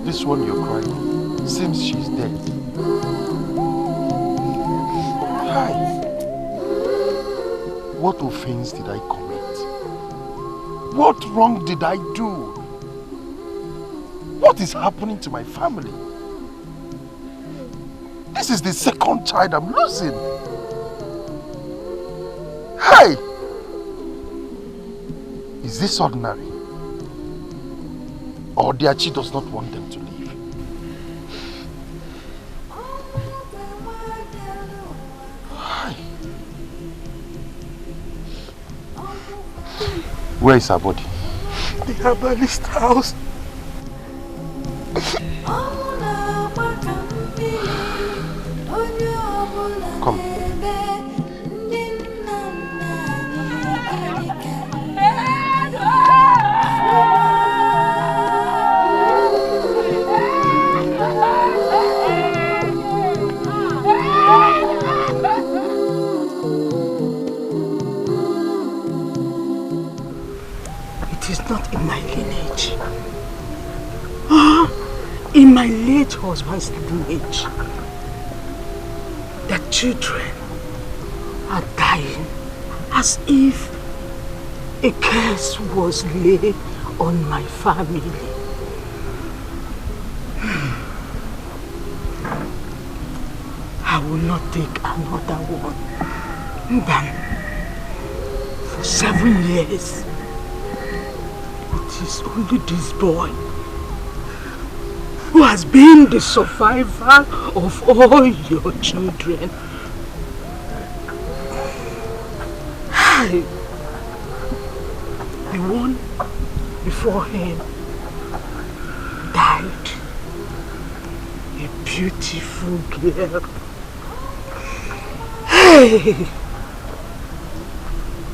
This one you're crying seems she's dead. Hi. What offense did I commit? What wrong did I do? What is happening to my family? This is the second child I'm losing. Hey! Is this ordinary? Or Diachi does not want them to leave? Hi. Where is her body? The herbalist house. Come. It is not in my lineage. In my late husband's lineage, the children are dying as if a curse was laid on my family. I will not take another one. Then, for 7 years, it is only this boy who has been the survivor of all your children. The one before him died. A beautiful girl. Hey!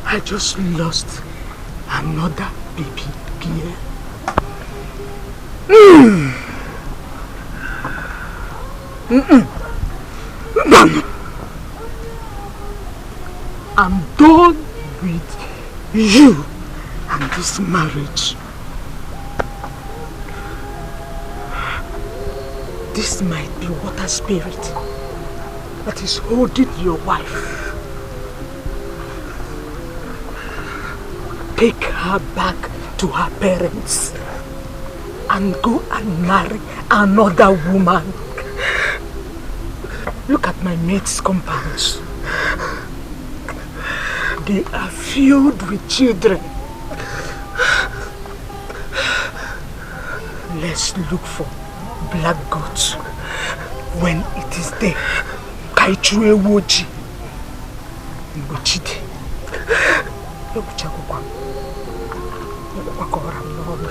I just lost another baby girl. I'm done with you and this marriage. This might be water spirit that is holding your wife. Take her back to her parents and go and marry another woman. Look at my mate's compounds. They are filled with children. Let's look for black goats when it is there. Kaichue woji. Mbochide. Yokuchakukwa. Yokukwakora mnono.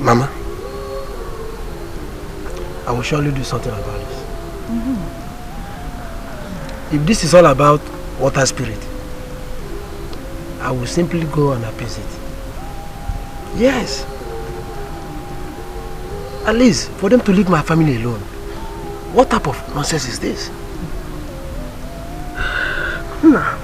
Mama, I will surely do something about this. If this is all about water spirit, I will simply go and appease it. Yes, At least for them to leave my family alone. What type of nonsense is this? Nah.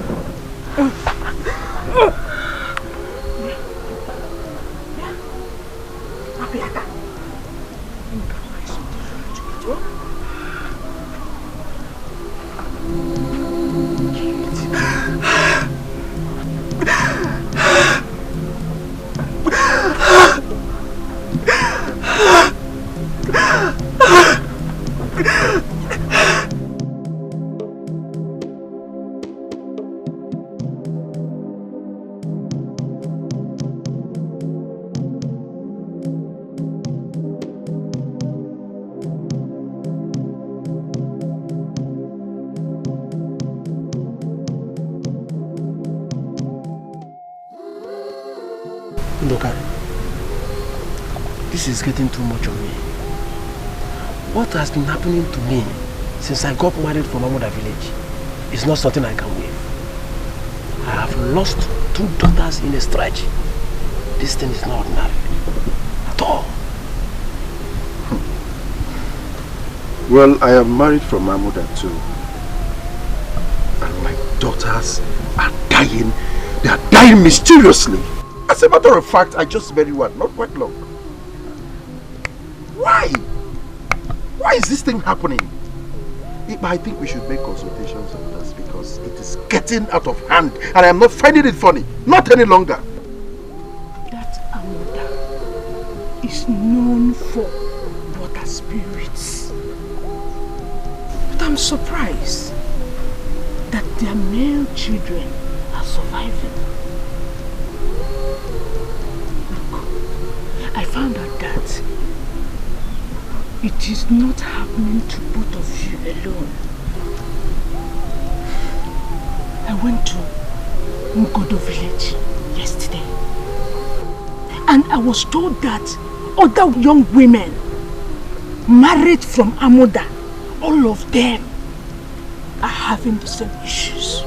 This is getting too much on me. What has been happening to me since I got married from Amoda village is not something I can waive. I have lost 2 daughters in a stretch. This thing is not ordinary at all. Well, I am married from Amoda too. And my daughters are dying. They are dying mysteriously. As a matter of fact, I just married one, not quite long. Why? Why is this thing happening? I think we should make consultations on this because it is getting out of hand and I am not finding it funny. Not any longer. That Amoda is known for water spirits. But I'm surprised that their male children are surviving. Look, I found out that it is not happening to both of you alone. I went to Ugezu village yesterday and I was told that other young women married from Amoda, all of them are having the same issues.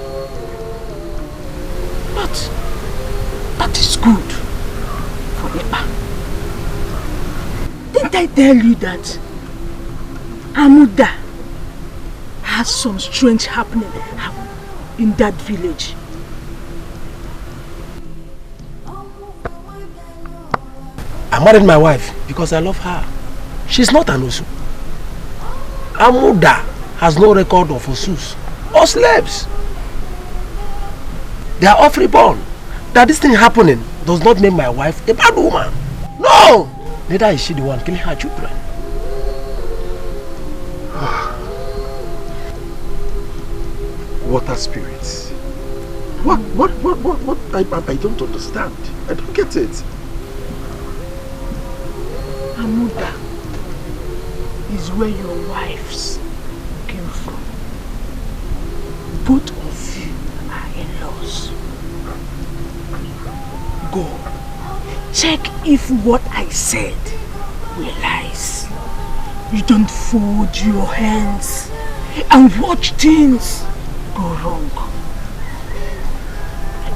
But that is good for Ipa. Didn't I tell you that Amoda has some strange happening in that village? I married my wife because I love her. She's not an Osu. Amoda has no record of Osus or slaves. They are all freeborn. That this thing happening does not make my wife a bad woman. No! Neither is she the one killing her children. Water spirits. What? I don't understand. I don't get it. Amoda is where your wives came from. Both of you are in-laws. Go. Check if what I said were lies. You don't fold your hands and watch things go wrong.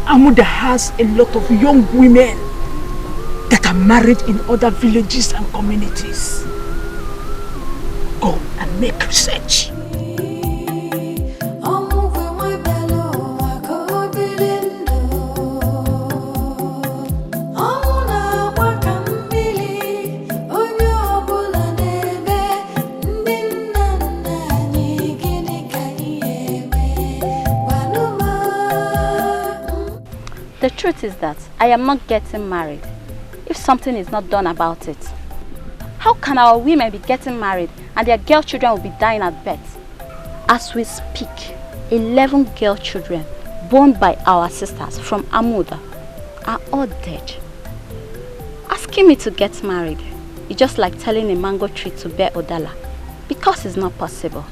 Amoda has a lot of young women that are married in other villages and communities. Go and make research. The truth is that I am not getting married if something is not done about it. How can our women be getting married and their girl children will be dying at birth? As we speak, 11 girl children born by our sisters from Amoda are all dead. Asking me to get married is just like telling a mango tree to bear Odala because it's not possible.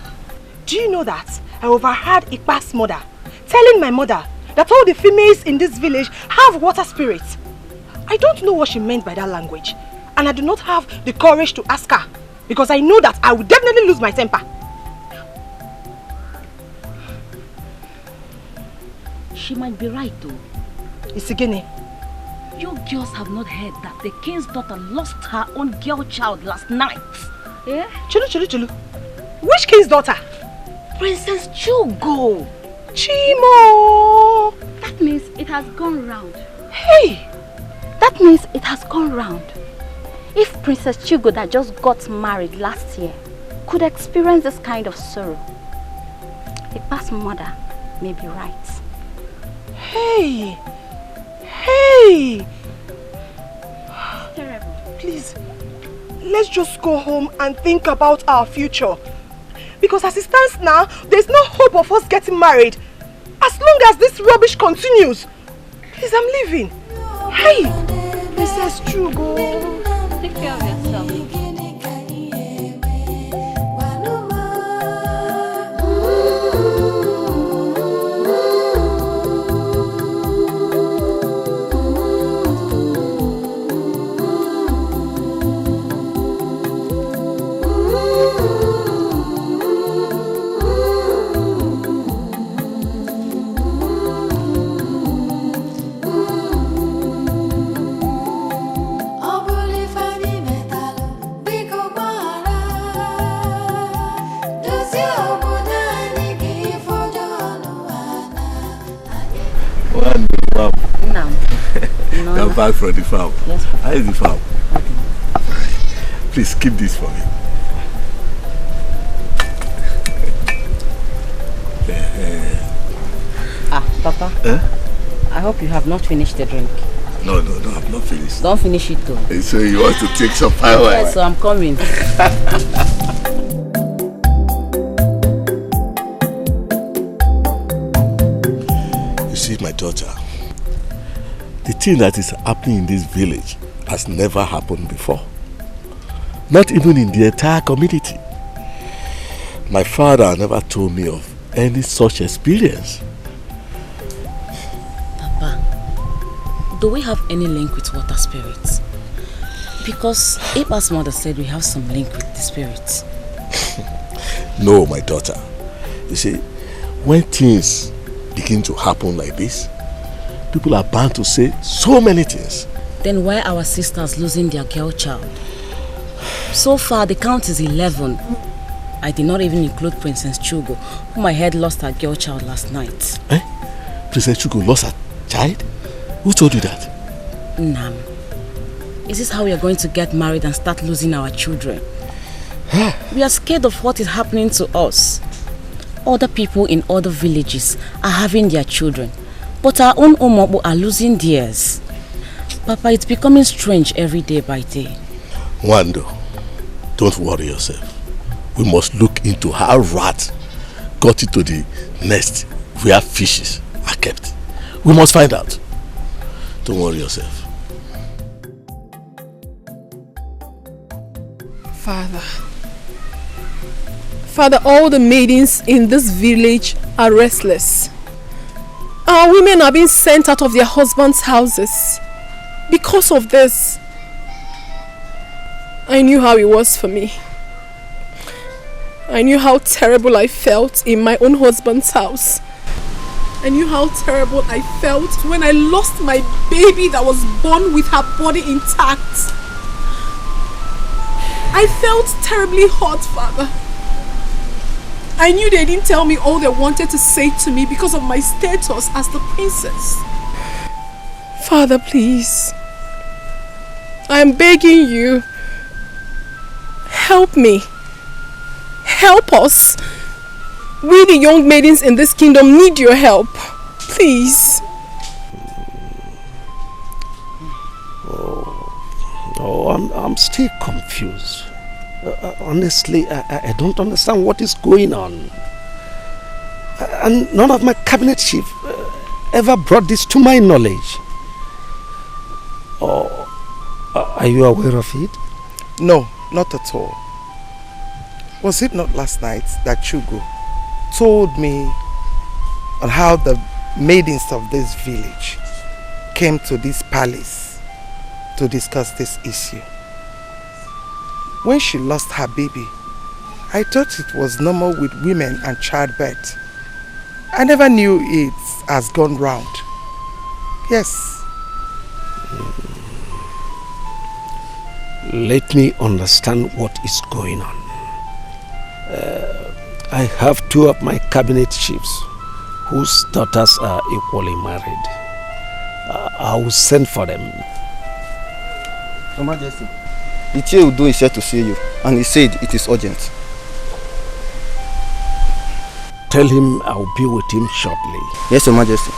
Do you know that I overheard Ikpa's mother telling my mother that all the females in this village have water spirits? I don't know what she meant by that language, and I do not have the courage to ask her because I know that I will definitely lose my temper. She might be right though. Isigene, You girls have not heard that the king's daughter lost her own girl child last night. Yeah? Chulu. Which king's daughter? Princess Chugo. Chimo! That means it has gone round. Hey! That means it has gone round. If Princess Chugo that just got married last year could experience this kind of sorrow, Ipa's mother may be right. Hey! Terrible. Please, let's just go home and think about our future. Because as it stands now, there's no hope of us getting married. As long as this rubbish continues. Please, I'm leaving. Hey! Princess Chugo. Take care of yourself. I'm back from the farm. Yes, how is the farm? Okay. Please keep this for me. Papa. I hope you have not finished the drink. No, I've not finished. Don't finish it though. So you want to take some power? Yes, so I'm coming. You see, my daughter, the thing that is happening in this village has never happened before. Not even in the entire community. My father never told me of any such experience. Papa, do we have any link with water spirits? Because Ipa's mother said we have some link with the spirits. No, my daughter. You see, when things begin to happen like this, people are bound to say so many things. Then why are our sisters losing their girl child? So far, the count is 11. I did not even include Princess Chugo, whom I heard lost her girl child last night. Eh? Princess Chugo lost her child? Who told you that? Nam. Is this how we are going to get married and start losing our children? We are scared of what is happening to us. Other people in other villages are having their children, but our own Omobo are losing theirs. Papa, it's becoming strange every day by day. Wando, don't worry yourself. We must look into how rats got into the nest where fishes are kept. We must find out. Don't worry yourself. Father, all the maidens in this village are restless. Our women are being sent out of their husbands' houses. Because of this, I knew how it was for me. I knew how terrible I felt in my own husband's house. I knew how terrible I felt when I lost my baby that was born with her body intact. I felt terribly hurt, Father. I knew they didn't tell me all they wanted to say to me because of my status as the princess. Father, please. I am begging you. Help me. Help us. We, the young maidens in this kingdom, need your help. Please. I'm still confused. Honestly, I don't understand what is going on. And none of my cabinet chief ever brought this to my knowledge. Are you aware of it? No, not at all. Was it not last night that Chugo told me on how the maidens of this village came to this palace to discuss this issue? When she lost her baby, I thought it was normal with women and childbirth. I never knew it has gone round. Yes. Let me understand what is going on. I have 2 of my cabinet chiefs whose daughters are equally married. I will send for them. Your Majesty, the chair Udo is here to see you, and he said it is urgent. Tell him I will be with him shortly. Yes, Your Majesty.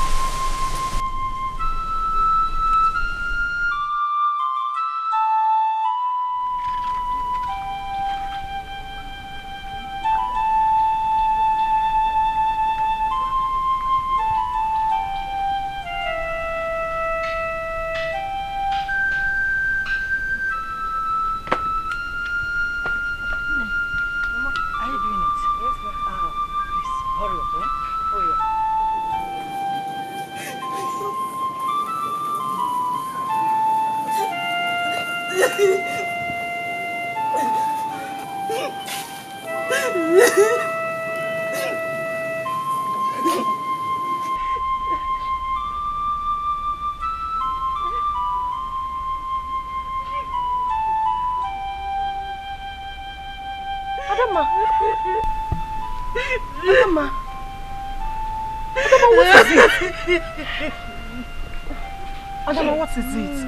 Adama, what is it?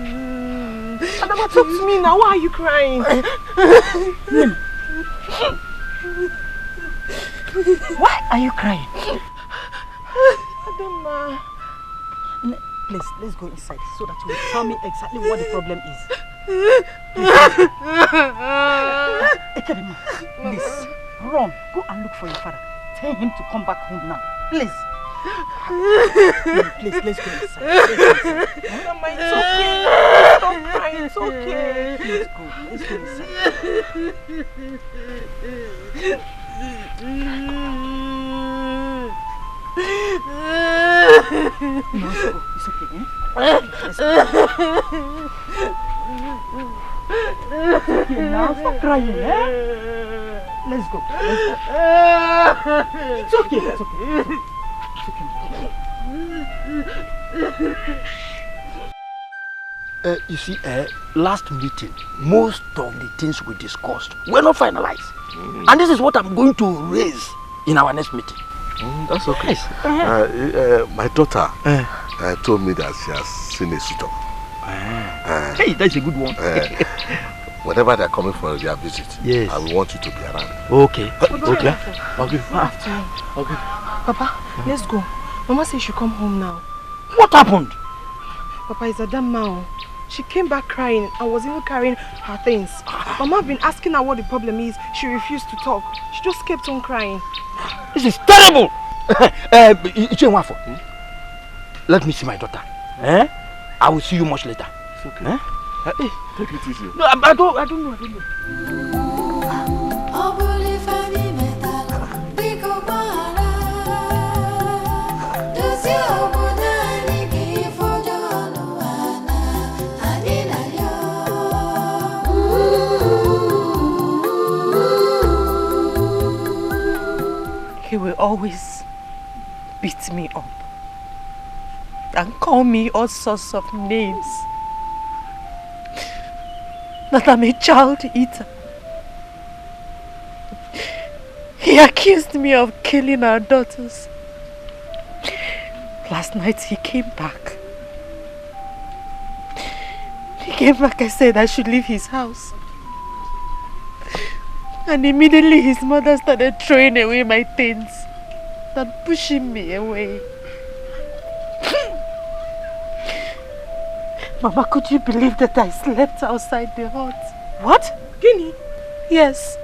Adama, talk to me now. Why are you crying? Why are you crying? Adama. Please, let's go inside so that you will tell me exactly what the problem is. Ekadema, please, run. Go and look for your father. Tell him to come back home now. Please. Please, let's go inside. Mama, it's okay. Stop crying, it's okay. Let's go inside. No, it's okay. Let's go. It's okay now, stop crying, eh? Let's go. It's okay, it's okay. You see, last meeting, most of the things we discussed were not finalized. And this is what I'm going to raise in our next meeting. That's okay. Yes. My daughter told me that she has seen a suitor. Hey, that's a good one. Whenever they're coming for their visit, yes, I will want you to be around. Okay. Okay. Okay. Papa, let's go. Mama says she should come home now. What happened? Papa, it's Adama. She came back crying and was even carrying her things. Mama have been asking her what the problem is. She refused to talk. She just kept on crying. This is terrible! Let me see my daughter. I will see you much later. It's okay. Take it easy. No, I don't know. He will always beat me up and call me all sorts of names. That I'm a child eater. He accused me of killing our daughters. Last night he came back. I said I should leave his house. And immediately his mother started throwing away my things and pushing me away. Mama, could you believe that I slept outside the hut? What? Guinea? Yes.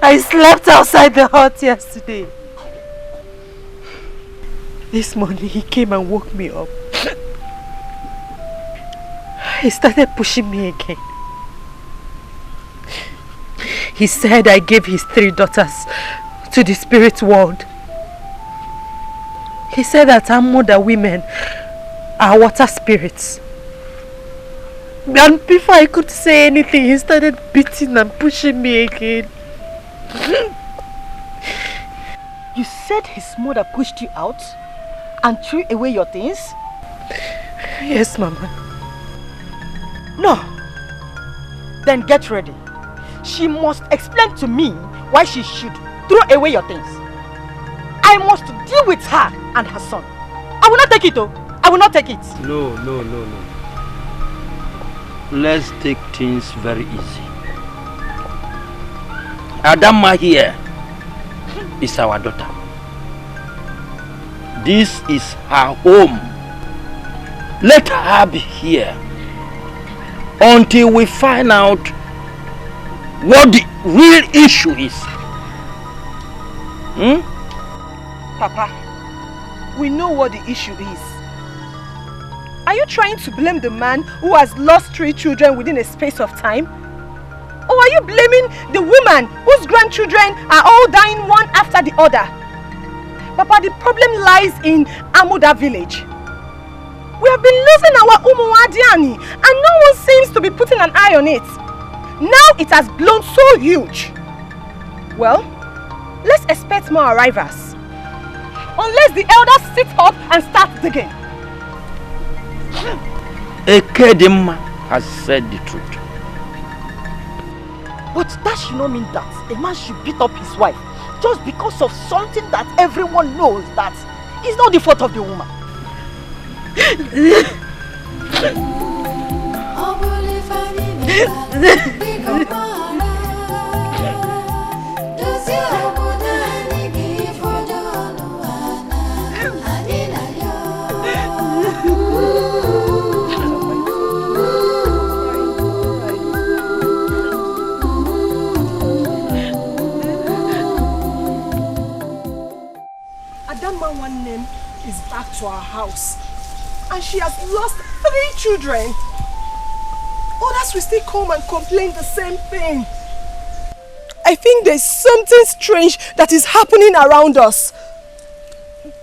I slept outside the hut yesterday. This morning he came and woke me up. He started pushing me again. He said I gave his 3 daughters to the spirit world. He said that our mother women are water spirits. And before I could say anything, he started beating and pushing me again. You said his mother pushed you out and threw away your things? Yes, Mama. No. Then get ready. She must explain to me why she should throw away your things. I must deal with her and her son. I will not take it, though. I will not take it. No. Let's take things very easy. Adama here is our daughter. This is her home. Let her be here until we find out what the real issue is. Papa, we know what the issue is. Are you trying to blame the man who has lost 3 children within a space of time? Or are you blaming the woman whose grandchildren are all dying one after the other? Papa, the problem lies in Amuda village. We have been losing our Umuwadiani and no one seems to be putting an eye on it. Now it has blown so huge. Well, let's expect more arrivals. Unless the elders sit up and start digging. Ekedima has said the truth. But that should not mean that a man should beat up his wife just because of something that everyone knows that is not the fault of the woman. Adama one name is back to our house and she has lost 3 children. Others will still come and complain the same thing. I think there's something strange that is happening around us.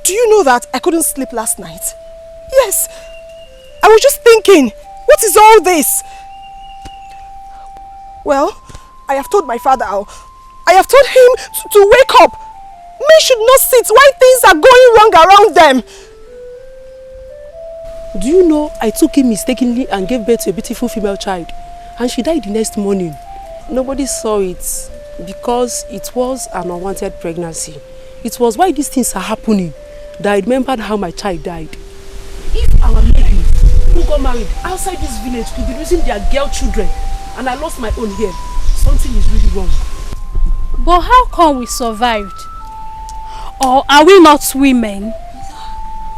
Do you know that I couldn't sleep last night? Yes. I was just thinking, what is all this? Well, I have told my father. I have told him to wake up. Men should not sit while things are going wrong around them. Do you know I took him mistakenly and gave birth to a beautiful female child, and she died the next morning. Nobody saw it because it was an unwanted pregnancy. It was why these things are happening that I remembered how my child died. If our ladies who got married outside this village could be losing their girl children and I lost my own here, something is really wrong. But how come we survived? Or are we not women?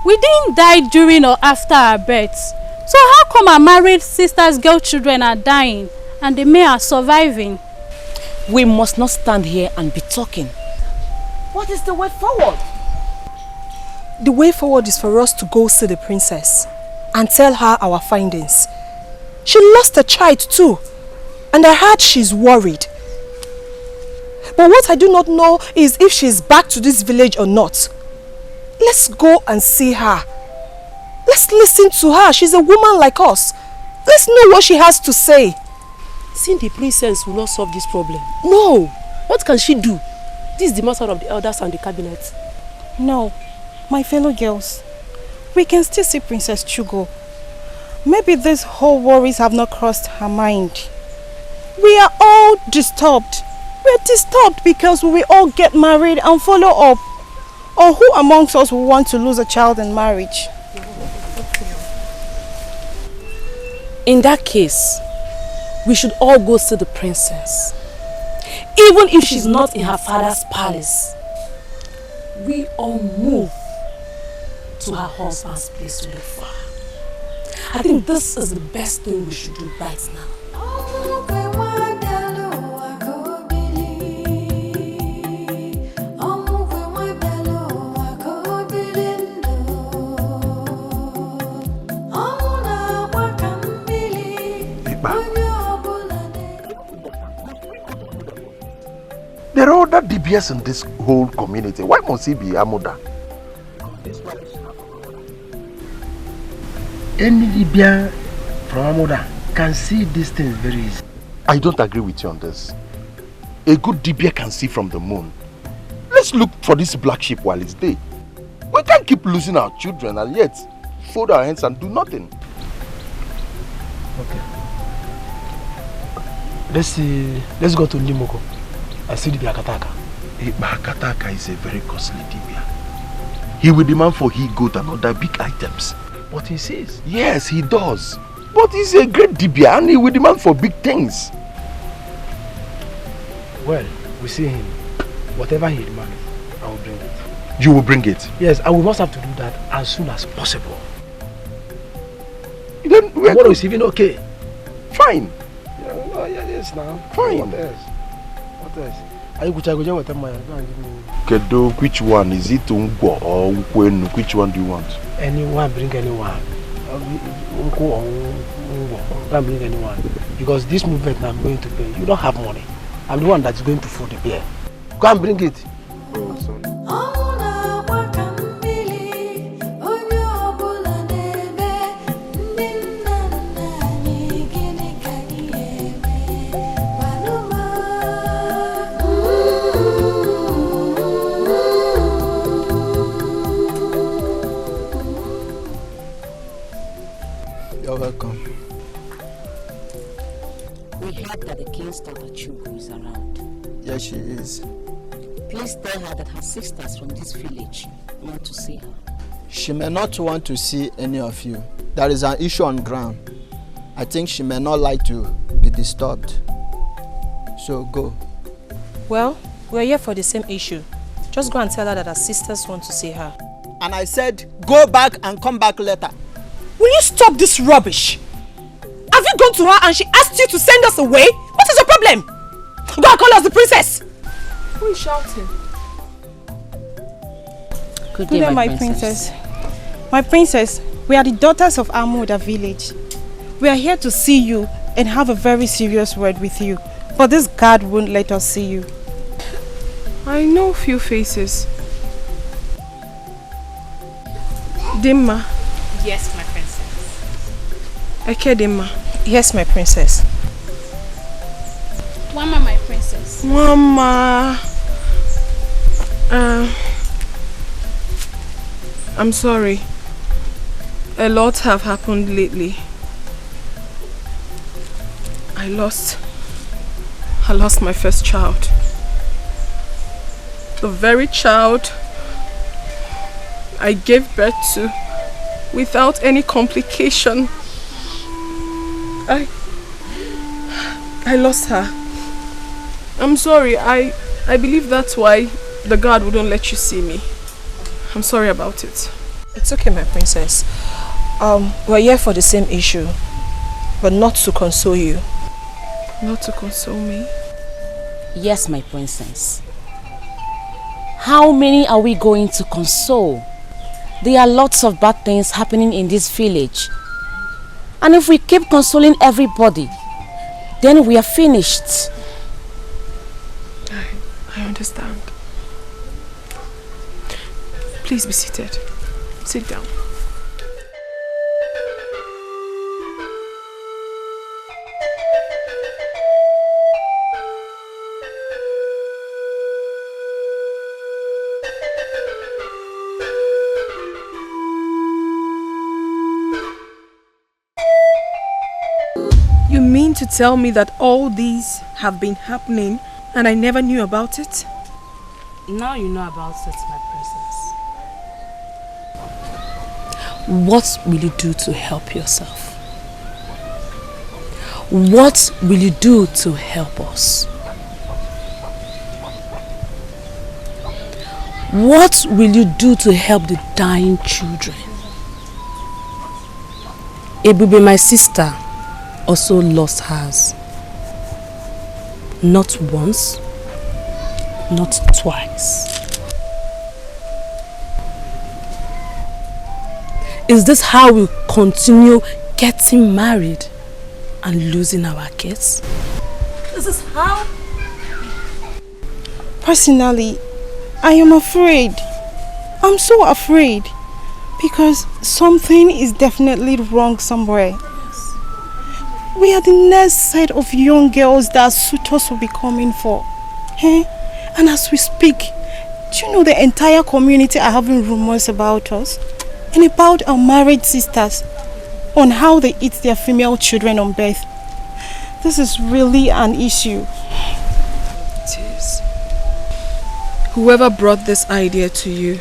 We didn't die during or after our births. So how come our married sisters' girl children are dying and the men are surviving? We must not stand here and be talking. What is the way forward? The way forward is for us to go see the princess and tell her our findings. She lost a child too, and I heard she's worried. But what I do not know is if she's back to this village or not. Let's go and see her. Let's listen to her. She's a woman like us. Let's know what she has to say. Seeing the princess will not solve this problem. No! What can she do? This is the matter of the elders and the cabinet. No, my fellow girls. We can still see Princess Chugo. Maybe these whole worries have not crossed her mind. We are all disturbed. We are disturbed because we will all get married and follow up. Or who amongst us will want to lose a child in marriage? In that case, we should all go see the princess. Even if she's not in her father's palace, we all move to her husband's place to look for her. I think this is the best thing we should do right now. There are other Dibias in this whole community. Why must he be Amuda? Any Dibia from Amuda can see these things very easy. I don't agree with you on this. A good Dibia can see from the moon. Let's look for this black sheep while it's day. We can't keep losing our children and yet fold our hands and do nothing. Okay. Let's go to Limoko and see Dibia Akataka. Akataka is a very costly Dibia. He will demand for he goat and other big items. What he says? Yes, he does. But he's a great Dibia and he will demand for big things. Well, we see him. Whatever he demands, I will bring it. You will bring it? Yes, and we must have to do that as soon as possible. Then tomorrow is even okay. Fine. Yeah, yes now. Fine. What else? What else? Are you going to tell me? Kedo, which one? Is it Ungwo or Ukwenu? Which one do you want? Anyone, bring anyone. Unko or Ungwo. Can't bring anyone. Because this movement I'm going to pay, you don't have money. I'm the one that's going to food the beer. Go and bring it. Oh, sorry. You're welcome. We heard that the king's daughter Chugu is around. Yes, she is. Please tell her that her sisters from this village want to see her. She may not want to see any of you. There is an issue on ground. I think she may not like to be disturbed. So go. Well, we're here for the same issue. Just go and tell her that her sisters want to see her. And I said, go back and come back later. Will you stop this rubbish? Have you gone to her and she asked you to send us away? What is your problem? Go and call us the princess. Who is shouting? Good day, my princess. My princess, we are the daughters of Amuda village. We are here to see you and have a very serious word with you. But this guard won't let us see you. I know few faces. Dimma. Yes, my princess. Eke Dimma. Yes, my princess. Wama, my princess. Mama. I'm sorry. A lot have happened lately. I lost my first child. The very child I gave birth to without any complication. I lost her. I'm sorry. I believe that's why the guard wouldn't let you see me. I'm sorry about it. It's okay, my princess. We're here for the same issue, but not to console you. Not to console me? Yes, my princess. How many are we going to console? There are lots of bad things happening in this village. And if we keep consoling everybody, then we are finished. I understand. Please be seated. Sit down. You mean to tell me that all these have been happening and I never knew about it? Now you know about it, my princess. What will you do to help yourself? What will you do to help us? What will you do to help the dying children? Ebube, my sister, also lost hers. Not once, not twice. Is this how we continue getting married and losing our kids? This is how? Personally, I am afraid. I'm so afraid. Because something is definitely wrong somewhere. We are the next set of young girls that suitors will be coming for. And as we speak, do you know the entire community are having rumors about us? And about our married sisters, on how they eat their female children on birth. This is really an issue. It is. Whoever brought this idea to you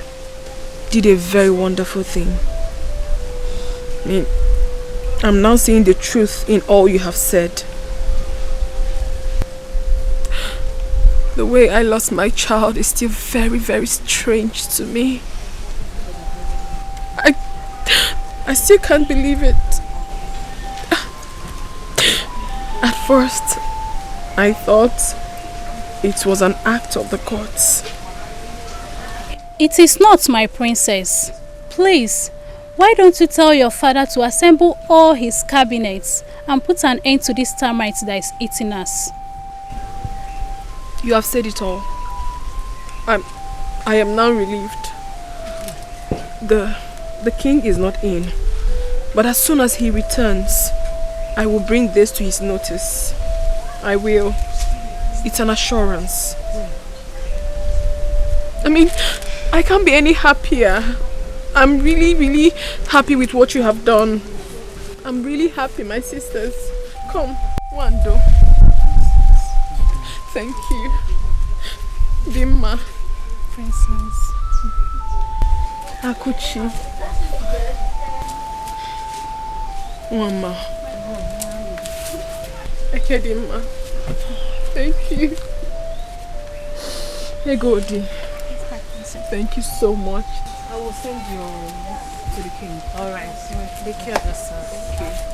did a very wonderful thing. I mean, I'm now seeing the truth in all you have said. The way I lost my child is still very, very strange to me. I still can't believe it. At first, I thought it was an act of the gods. It is not, my princess. Please, why don't you tell your father to assemble all his cabinets and put an end to this termite that is eating us? You have said it all. I am now relieved. The king is not in, but as soon as he returns, I will bring this to his notice. I will. It's an assurance. I mean, I can't be any happier. I'm really, really happy with what you have done. I'm really happy, my sisters. Come, Wando. Thank you. Dimma. Princess. Akuchi. Mama. Ekedimma. Thank you. Hey, Godi. Thank you so much. I will send you to the king. Alright. Take care of yourself. Thank you.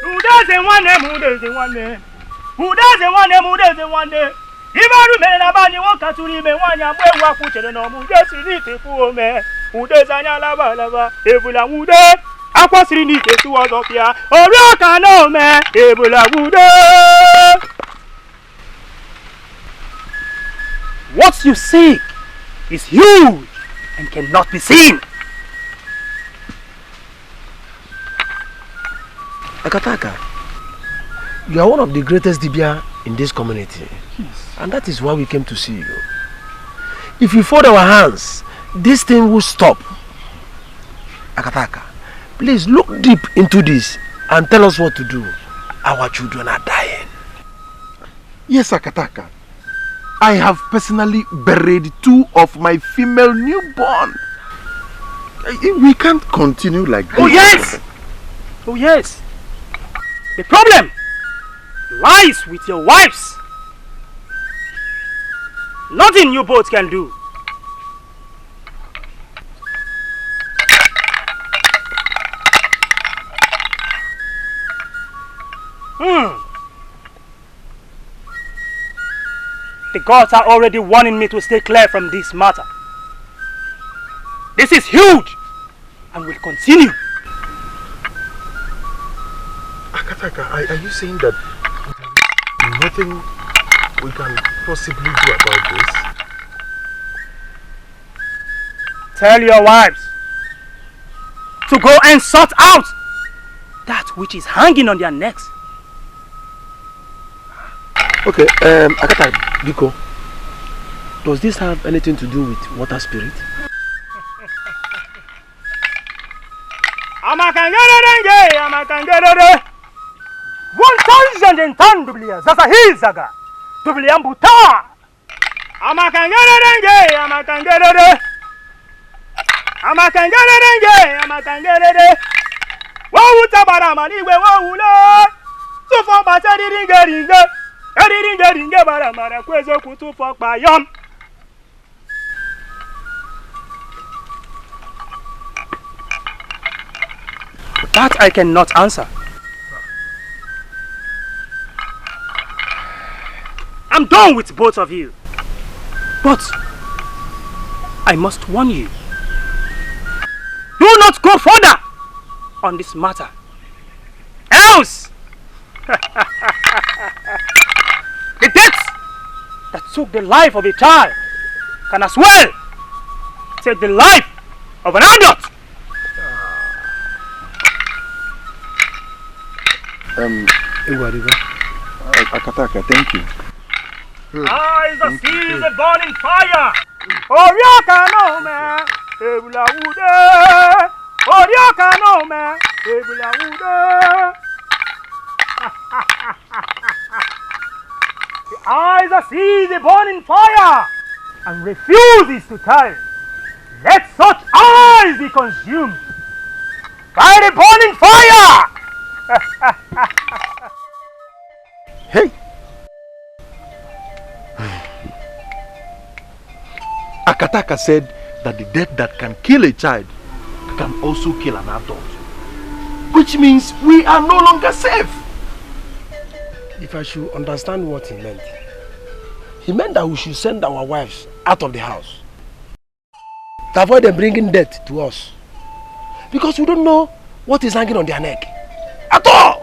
Who doesn't want them? Who doesn't want them? Who doesn't want them? Who doesn't want them? Ibaru me na bani wonka turi me wanya mwe wa kuchere no mu desi ni tefu me ude zanya laba laba ebula wude akwasiri ni tefu odofia ori oka no me ebula wude. What you seek is huge and cannot be seen. Akataka, you are one of the greatest Dibia in this community. Yes. And that is why we came to see you. If you fold our hands, this thing will stop. Akataka, please look deep into this and tell us what to do. Our children are dying. Yes, Akataka. I have personally buried 2 of my female newborn. We can't continue like this. Oh yes! Oh yes! The problem lies with your wives. Nothing you both can do. The gods are already warning me to stay clear from this matter. This is huge and will continue. Akataka, are you saying that nothing we can possibly do about this? Tell your wives to go and sort out that which is hanging on their necks. Okay, Akataka, Biko, does this have anything to do with water spirit? Amakangerere. 1010 dublia sasa hii zaga dublia mbuta amakangerere wo utabara maniwe wo ule tufo bateri ringe bara mara kwezo kutufo pa yom. That I cannot answer. I'm done with both of you. But I must warn you. Do not go further on this matter. Else the death that took the life of a child can as well take the life of an adult. Iwariba. Akataka, thank you. Eyes that see the burning fire. Oriaka no man, Ebula Ude. Oriaka no man, Ebula Ude. The eyes that see the burning fire and refuses to tire. Let such eyes be consumed by the burning fire. Hey! Akataka said that the death that can kill a child can also kill an adult. Which means we are no longer safe. If I should understand what he meant that we should send our wives out of the house to avoid them bringing death to us. Because we don't know what is hanging on their neck. At all!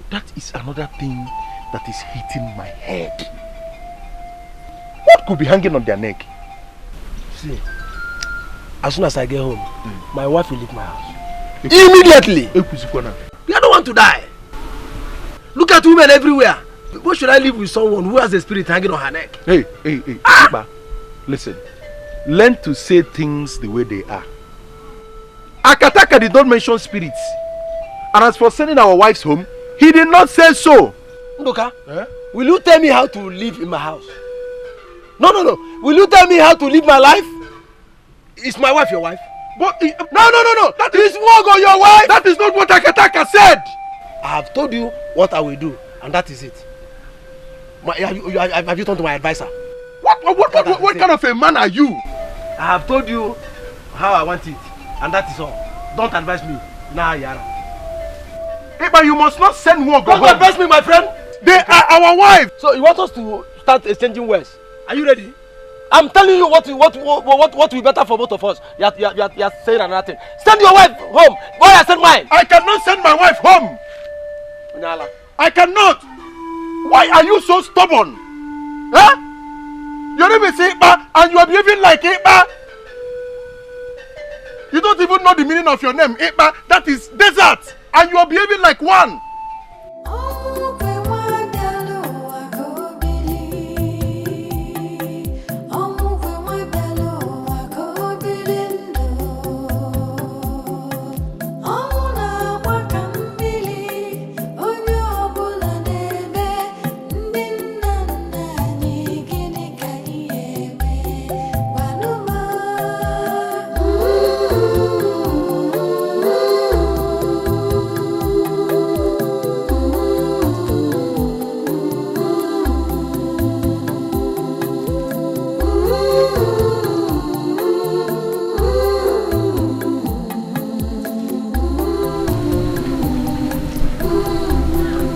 That is another thing that is hitting my head. What could be hanging on their neck? See, as soon as I get home, my wife will leave my house. Immediately! We don't want to die. Look at women everywhere. Why should I live with someone who has a spirit hanging on her neck? Hey, Iba, listen. Learn to say things the way they are. Akataka did not mention spirits. And as for sending our wives home, he did not say so. Ndoka, will you tell me how to live in my house? No. Will you tell me how to live my life? Is my wife your wife? But no. That is Wogo, your wife. That is not what Akataka said. I have told you what I will do, and that is it. Have you turned to my advisor? What kind of a man are you? I have told you how I want it, and that is all. Don't advise me. Nah, Yara. Hey, but you must not send Wogo. Don't advise me, my friend. They are our wives. So you want us to start exchanging words? Are you ready? I'm telling you what will be better for both of us. You are saying another thing. Send your wife home. Why I send mine? I cannot send my wife home. I cannot. Why are you so stubborn? Huh? Your name is Iba and you are behaving like Iba. You don't even know the meaning of your name, Iba. That is desert. And you are behaving like one.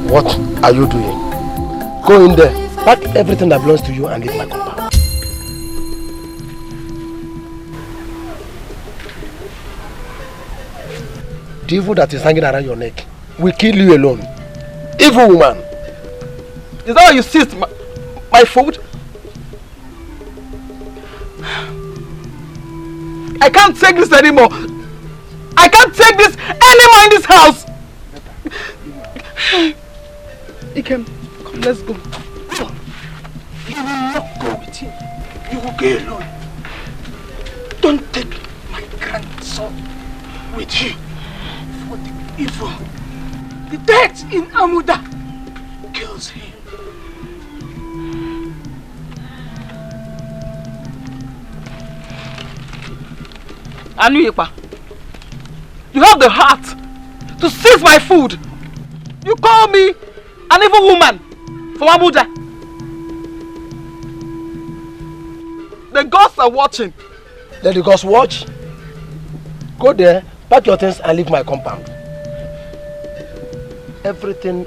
What are you doing? Go in there, pack everything that belongs to you and leave my compound. The evil that is hanging around your neck will kill you alone. Evil woman. Is that why you seized my food? I can't take this anymore. I can't take this anymore in this house. Ikem, come, let's go. You will not go with him. You will go alone. Don't take my grandson with you. For the evil, the death in Amuda kills him. Anuyepa, you have the heart to seize my food. You call me an evil woman from Abuja. The gods are watching. Let the gods watch. Go there, pack your things and leave my compound. Everything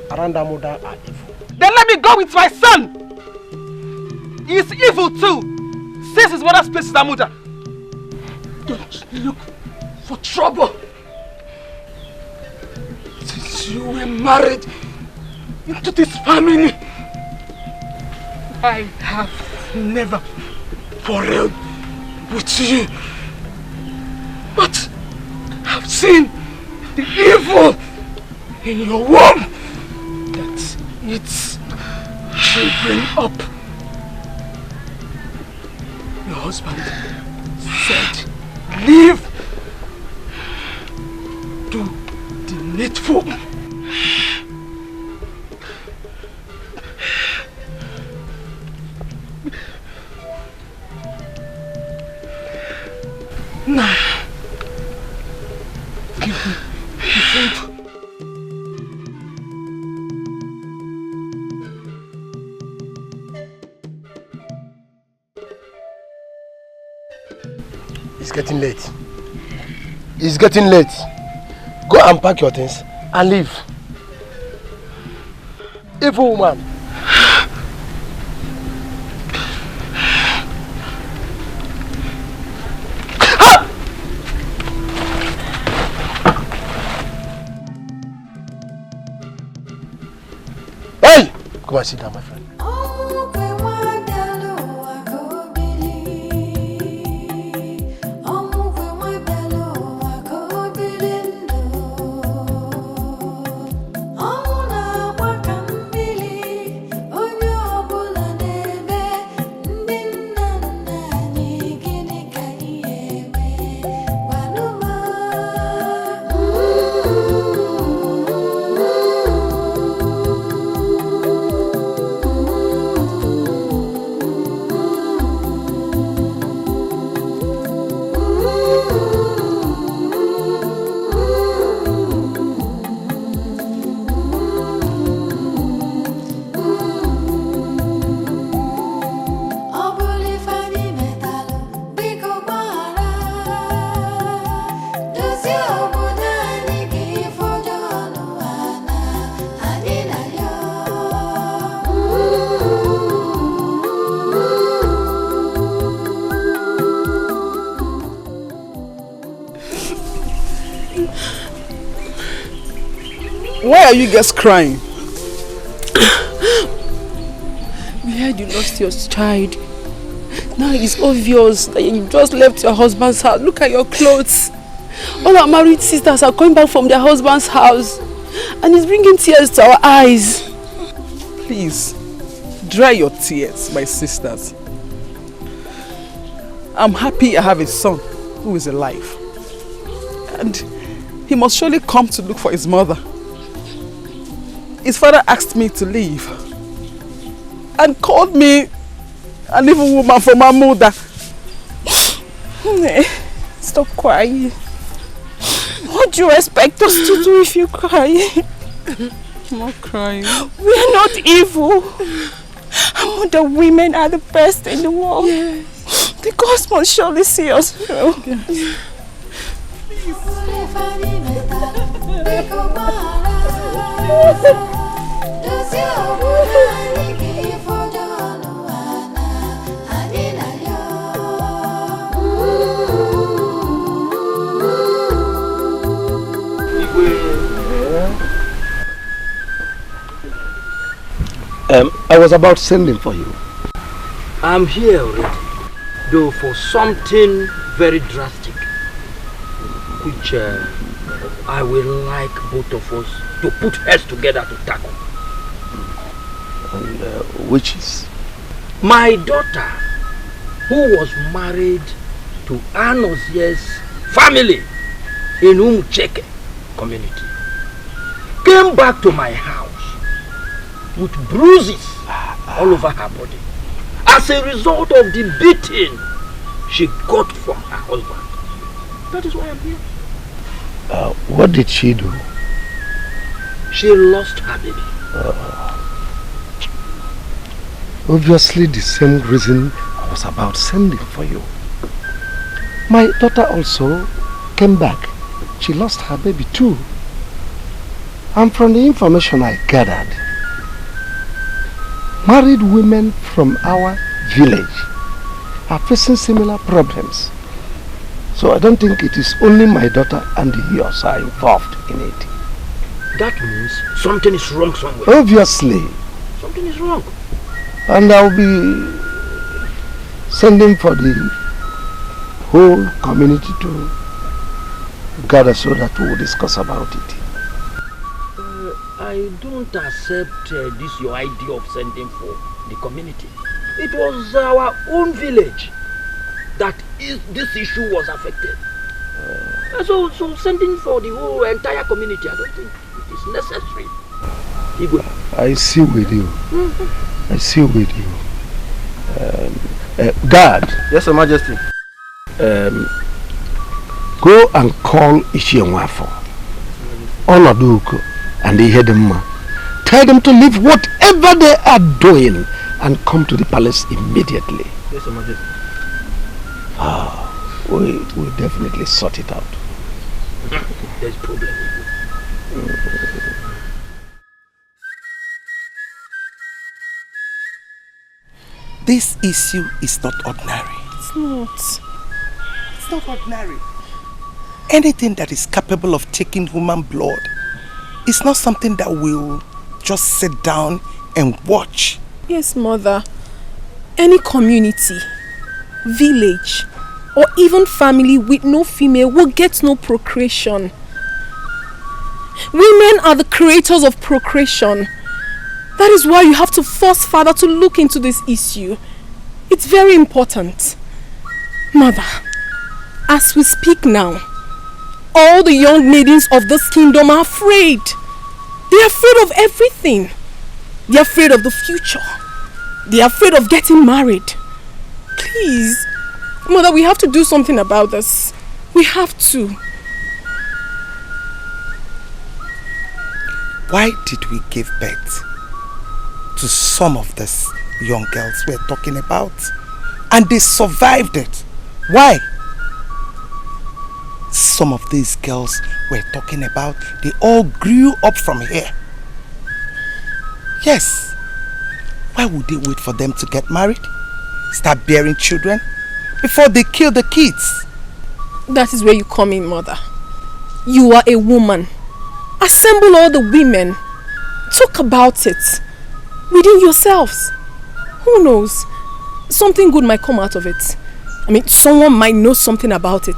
around Amuda are evil. Then let me go with my son. He is evil too. Since his mother's place is Amuda. Don't look for trouble. Since you were married into this family, I have never quarreled with you, but I've seen the evil in your womb that its children up. Your husband said, leave. Do the needful. Now, give me the food. It's getting late. It's getting late. Go and pack your things and leave. Evil woman. Hey! Come and sit down, my friend. Why are you guys crying? We heard you lost your child. Now it's obvious that you just left your husband's house. Look at your clothes. All our married sisters are coming back from their husband's house. And it's bringing tears to our eyes. Please, dry your tears, my sisters. I'm happy I have a son who is alive. And he must surely come to look for his mother. His father asked me to leave and called me an evil woman for my mother. Stop crying. What do you expect us to do if you cry? I'm not crying. We are not evil. The women are the best in the world. Yes. The gods must surely see us through. Yes. I was about sending for you. I'm here already, though for something very drastic, which I will like both of us to put heads together to tackle. And which is? My daughter, who was married to Anozie's family in Umucheke community, came back to my house with bruises all over her body as a result of the beating she got from her husband. That is why I'm here. What did she do? She lost her baby. Obviously the same reason I was about sending for you. My daughter also came back. She lost her baby too. And from the information I gathered, married women from our village are facing similar problems. So I don't think it is only my daughter and yours are involved in it. That means something is wrong somewhere. Obviously. Something is wrong. And I'll be sending for the whole community to gather so that we'll discuss about it. I don't accept this your idea of sending for the community. It was our own village that this issue was affected. So sending for the whole entire community, I don't think it is necessary. I see with you. I see with you. Guard. Yes, Your Majesty. Go and call Ishienwafo, Onaduko, and the Hedema. Tell them to leave whatever they are doing and come to the palace immediately. Yes, Your Majesty. We'll definitely sort it out. There's problem. This issue is not ordinary. It's not. It's not ordinary. Anything that is capable of taking human blood is not something that we'll just sit down and watch. Yes, Mother. Any community, village, or even family with no female will get no procreation. Women are the creators of procreation. That is why you have to force Father to look into this issue. It's very important. Mother, as we speak now, all the young maidens of this kingdom are afraid. They are afraid of everything. They are afraid of the future. They are afraid of getting married. Please, Mother, we have to do something about this. We have to. Why did we give birth to some of these young girls we're talking about? And they survived it. Why? Some of these girls we're talking about, they all grew up from here. Yes. Why would they wait for them to get married? Start bearing children before they kill the kids? That is where you come in, Mother. You are a woman. Assemble all the women. Talk about it. Within yourselves. Who knows? Something good might come out of it. I mean, someone might know something about it.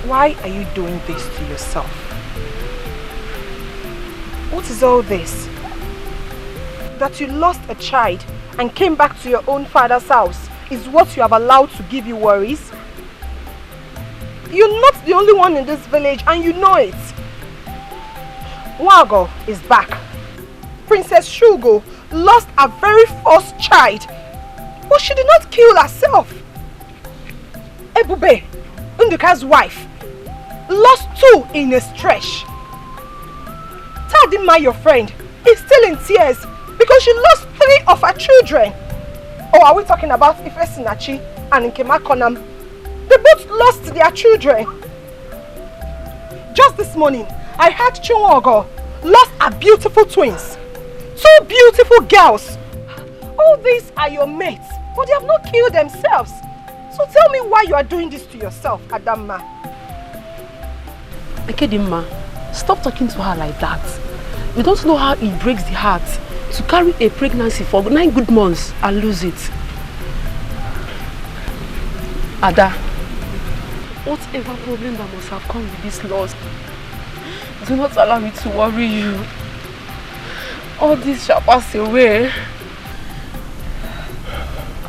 Why are you doing this to yourself? What is all this? That you lost a child and came back to your own father's house is what you have allowed to give you worries? You're not the only one in this village and you know it. Wago is back. Princess Shugo lost a very first child, but she did not kill herself. Ebube, Nduka's wife, lost 2 in a stretch. Tadima, your friend, is still in tears because she lost 3 of her children. Or are we talking about Ifesinachi and Nkema Konam? They both lost their children. Just this morning, I heard Chunwogo lost her beautiful twins. 2 beautiful girls. All these are your mates, but they have not killed themselves. So tell me why you are doing this to yourself, Adamma. Ekedimma, stop talking to her like that. You don't know how it breaks the heart to carry a pregnancy for 9 good months and lose it. Ada, whatever problem that must have come with this loss, do not allow me to worry you. All this shall pass away.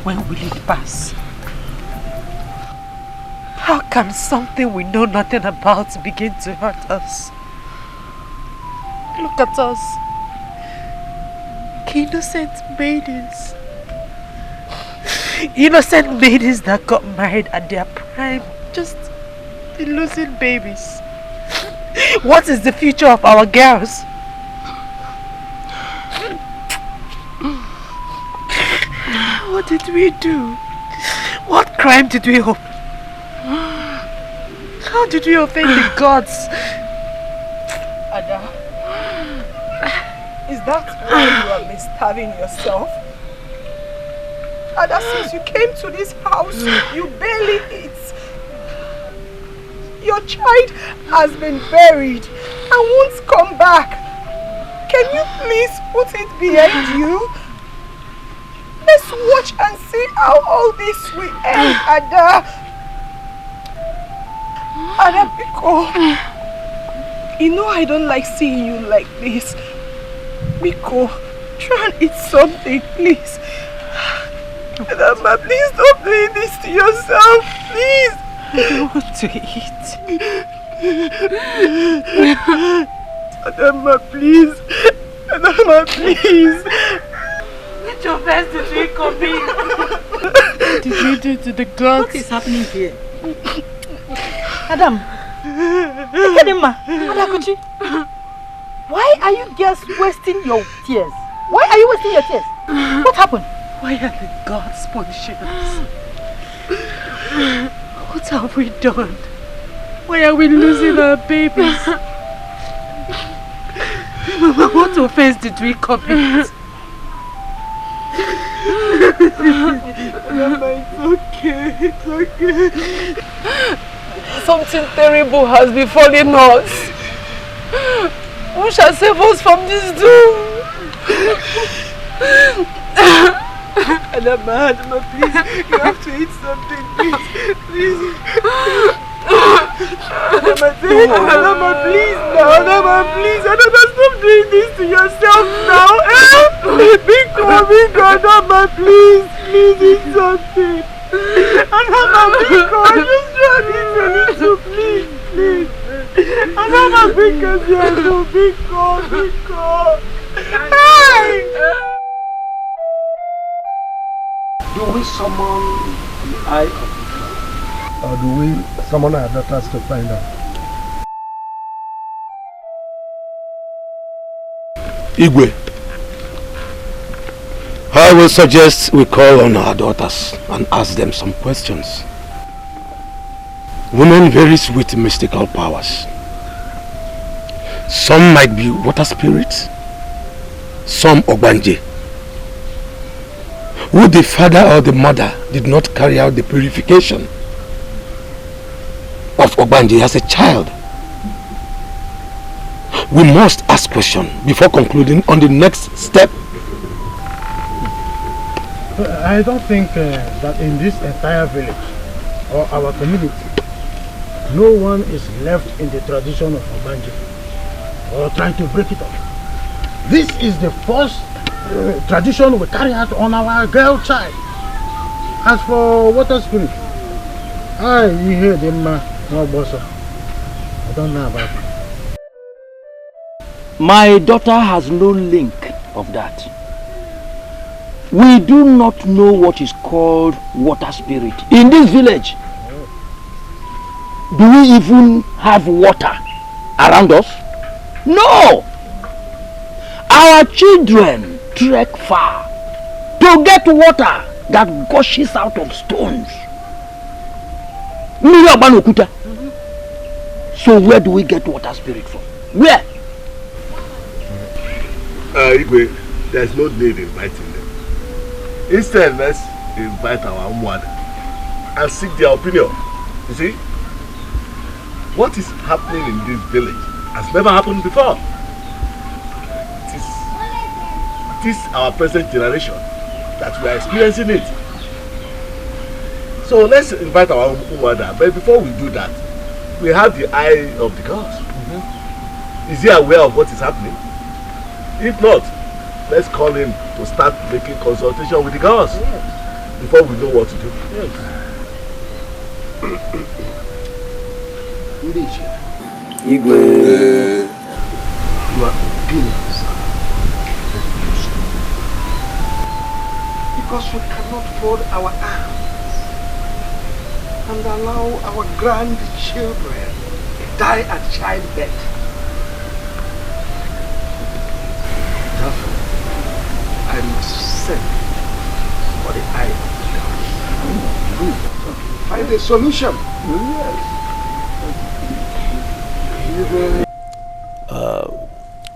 When will it pass? How can something we know nothing about begin to hurt us? Look at us. Innocent maidens. Innocent maidens that got married at their prime, just losing babies. What is the future of our girls? What did we do? What crime did we offend? How did we offend the gods that why you have been starving yourself? And that since you came to this house, you barely eat. Your child has been buried and won't come back. Can you please put it behind you? Let's watch and see how all this will end, Ada. Ada, Biko. You know I don't like seeing you like this. Biko, try and eat something, please. Adama, please don't do this to yourself, please. I don't want to eat. Adama, please. Adama, please. Get your best to drink of me. What did you do to the gods? What is happening here? Adam. Look at him, ma. Adakuchi. Why are you girls wasting your tears? Why are you wasting your tears? What happened? Why are the gods punishing us? What have we done? Why are we losing our babies? Mama, what offense did we commit? Mama, it's okay. It's okay. Something terrible has befallen us. Who shall save us from this doom? Adama, please, you have to eat something, please. Adama, please, now. Adama, please. Adama, stop doing this to yourself now. Biko, Adama, please eat something. Adama, Biko, I just trying to eat a little, please. Adama, Biko. Hey! Do we summon the eye of the God? Or do we summon our daughters to find out? Igwe, I will suggest we call on our daughters and ask them some questions. Women vary with mystical powers. Some might be water spirits, some Ogbanje. Who the father or the mother did not carry out the purification of Ogbanje as a child. We must ask questions before concluding on the next step. I don't think that in this entire village or our community, no one is left in the tradition of Ogbanje or trying to break it up. This is the first tradition we carry out on our girl child. As for water spirit, you hear them, no boss. I don't know about it. My daughter has no link of that. We do not know what is called water spirit in this village. Do we even have water around us? No! Our children trek far to get water that gushes out of stones. So where do we get water spirit from? Where? Igwe, there's no need in inviting them. Instead, let's invite our own mother and seek their opinion. You see, what is happening in this village has never happened before. It is our present generation that we are experiencing it. So let's invite our own mother. But before we do that, we have the eye of the gods. Is he aware of what is happening? If not, let's call him to start making consultation with the gods before we know what to do. Igwe, you are opinions. Because we cannot fold our arms and allow our grandchildren die at childbirth. Therefore, I must send for the eye of the God. Find a solution.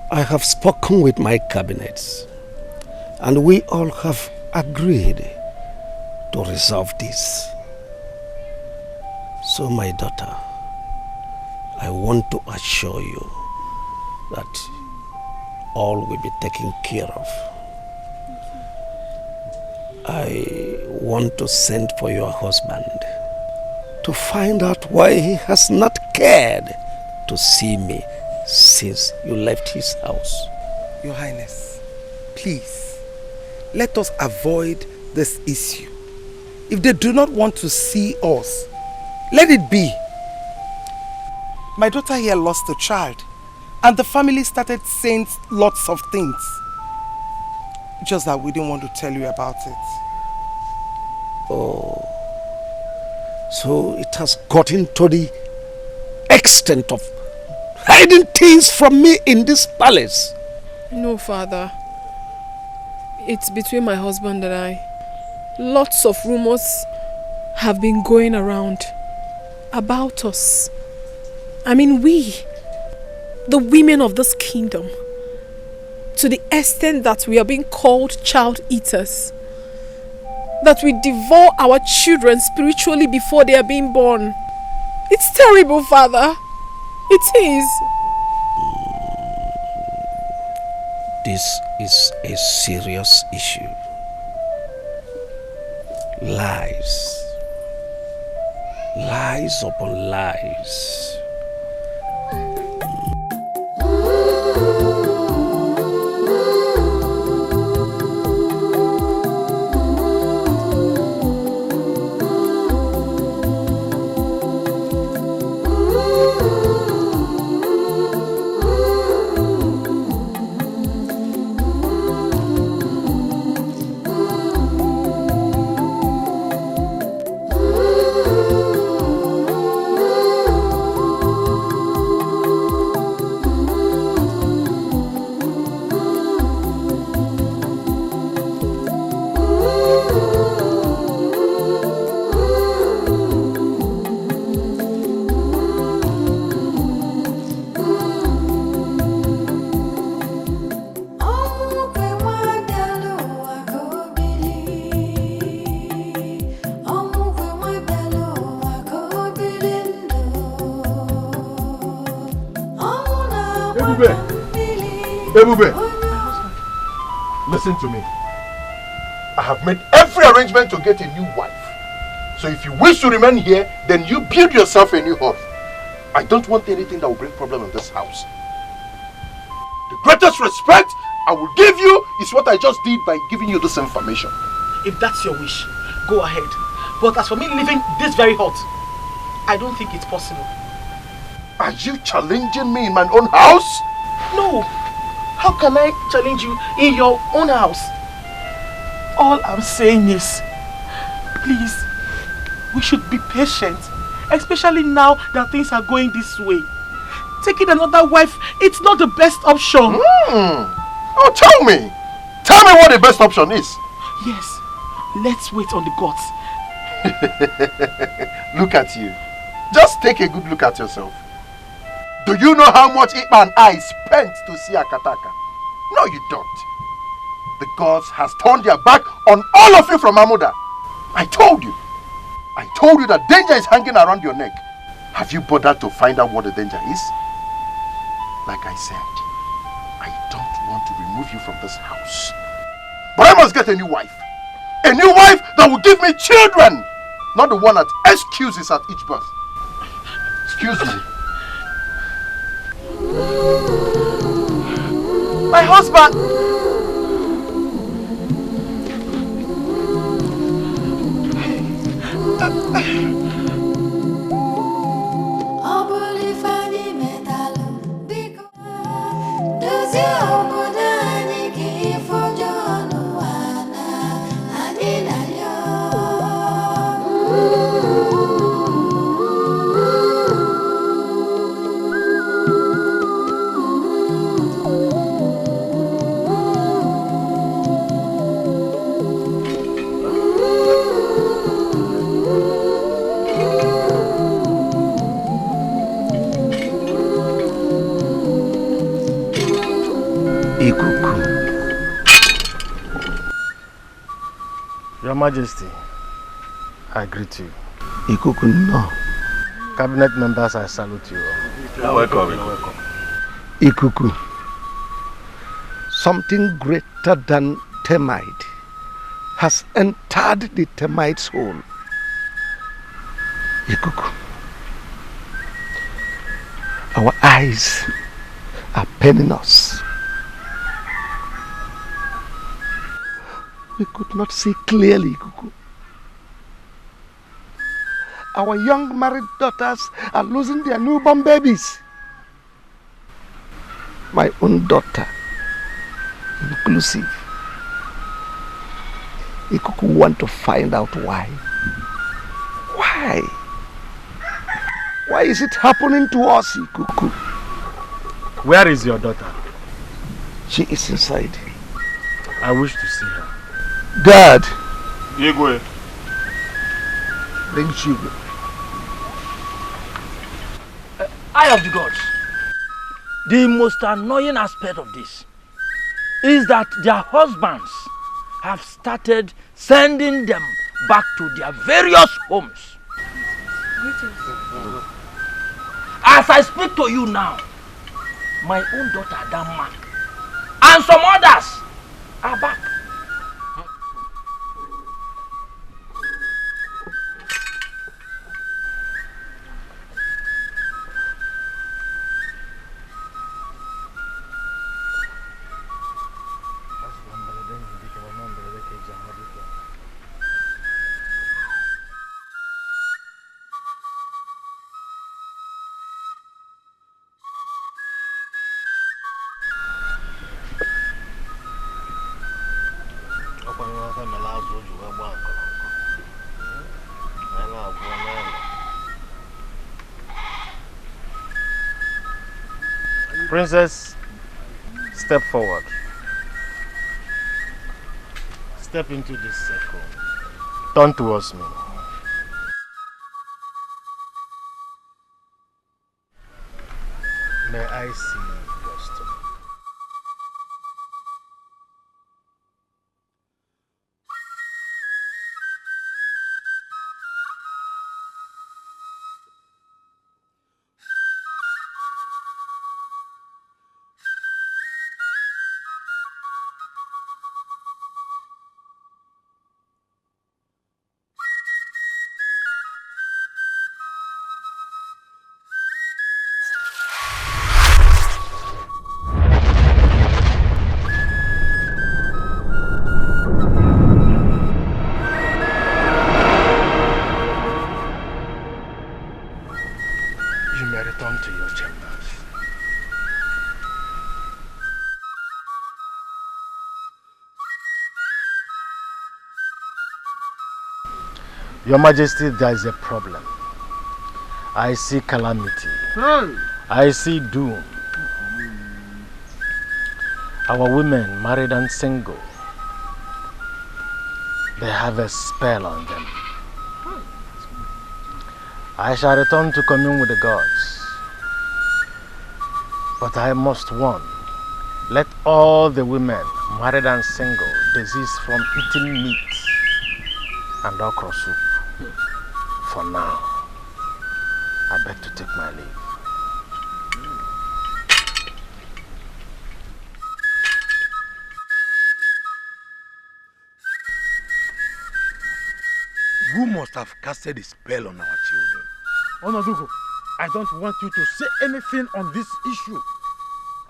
I have spoken with my cabinets, and we all have agreed to resolve this. So, my daughter, I want to assure you that all will be taken care of. I want to send for your husband to find out why he has not cared to see me since you left his house. Your Highness, please, let us avoid this issue. If they do not want to see us, let it be. My daughter here lost a child, and the family started saying lots of things. Just that we didn't want to tell you about it. Oh, so it has gotten to the extent of hiding things from me in this palace. No, Father. It's between my husband and I. Lots of rumors have been going around about us. I mean, we, the women of this kingdom, to the extent that we are being called child eaters, that we devour our children spiritually before they are being born. It's terrible, Father. It is. This is a serious issue. Lies. Lies upon lies. Ebube, listen to me. I have made every arrangement to get a new wife. So if you wish to remain here, then you build yourself a new home. I don't want anything that will bring problem in this house. The greatest respect I will give you is what I just did by giving you this information. If that's your wish, go ahead. But as for me leaving this very hut, I don't think it's possible. Are you challenging me in my own house? No. How can I challenge you in your own house? All I'm saying is, please, we should be patient, especially now that things are going this way. Taking another wife, it's not the best option. Oh, tell me what the best option is. Yes, let's wait on the gods. Look at you. Just take a good look at yourself. Do you know how much Ikpa and I spent to see Akataka? No, you don't. The gods has turned their back on all of you from Amuda. I told you that danger is hanging around your neck. Have you bothered to find out what the danger is? Like I said, I don't want to remove you from this house. But I must get a new wife. A new wife that will give me children. Not the one that excuses at each birth. Excuse me. My husband! Majesty, I greet you. Ikuku, no. Cabinet members, I salute you all. You're welcome. You're welcome. Ikuku, something greater than termite has entered the termite's hole. Ikuku, our eyes are paining us. We could not see clearly, Ikuku. Our young married daughters are losing their newborn babies. My own daughter, inclusive. Ikuku want to find out why. Why? Why is it happening to us, Ikuku? Where is your daughter? She is inside. I wish to see her. God! Igwe. Bring Chigwe. Eye of the gods. The most annoying aspect of this is that their husbands have started sending them back to their various homes. As I speak to you now, my own daughter Adama and some others are back. Princess, step forward. Step into this circle. Turn towards me. May I see your stomach? Your Majesty, there is a problem. I see calamity. I see doom. Our women, married and single, they have a spell on them. I shall return to commune with the gods. But I must warn, let all the women, married and single, desist from eating meat and okra soup. For now, I beg to take my leave. Who must have casted a spell on our children? Onodugo, I don't want you to say anything on this issue.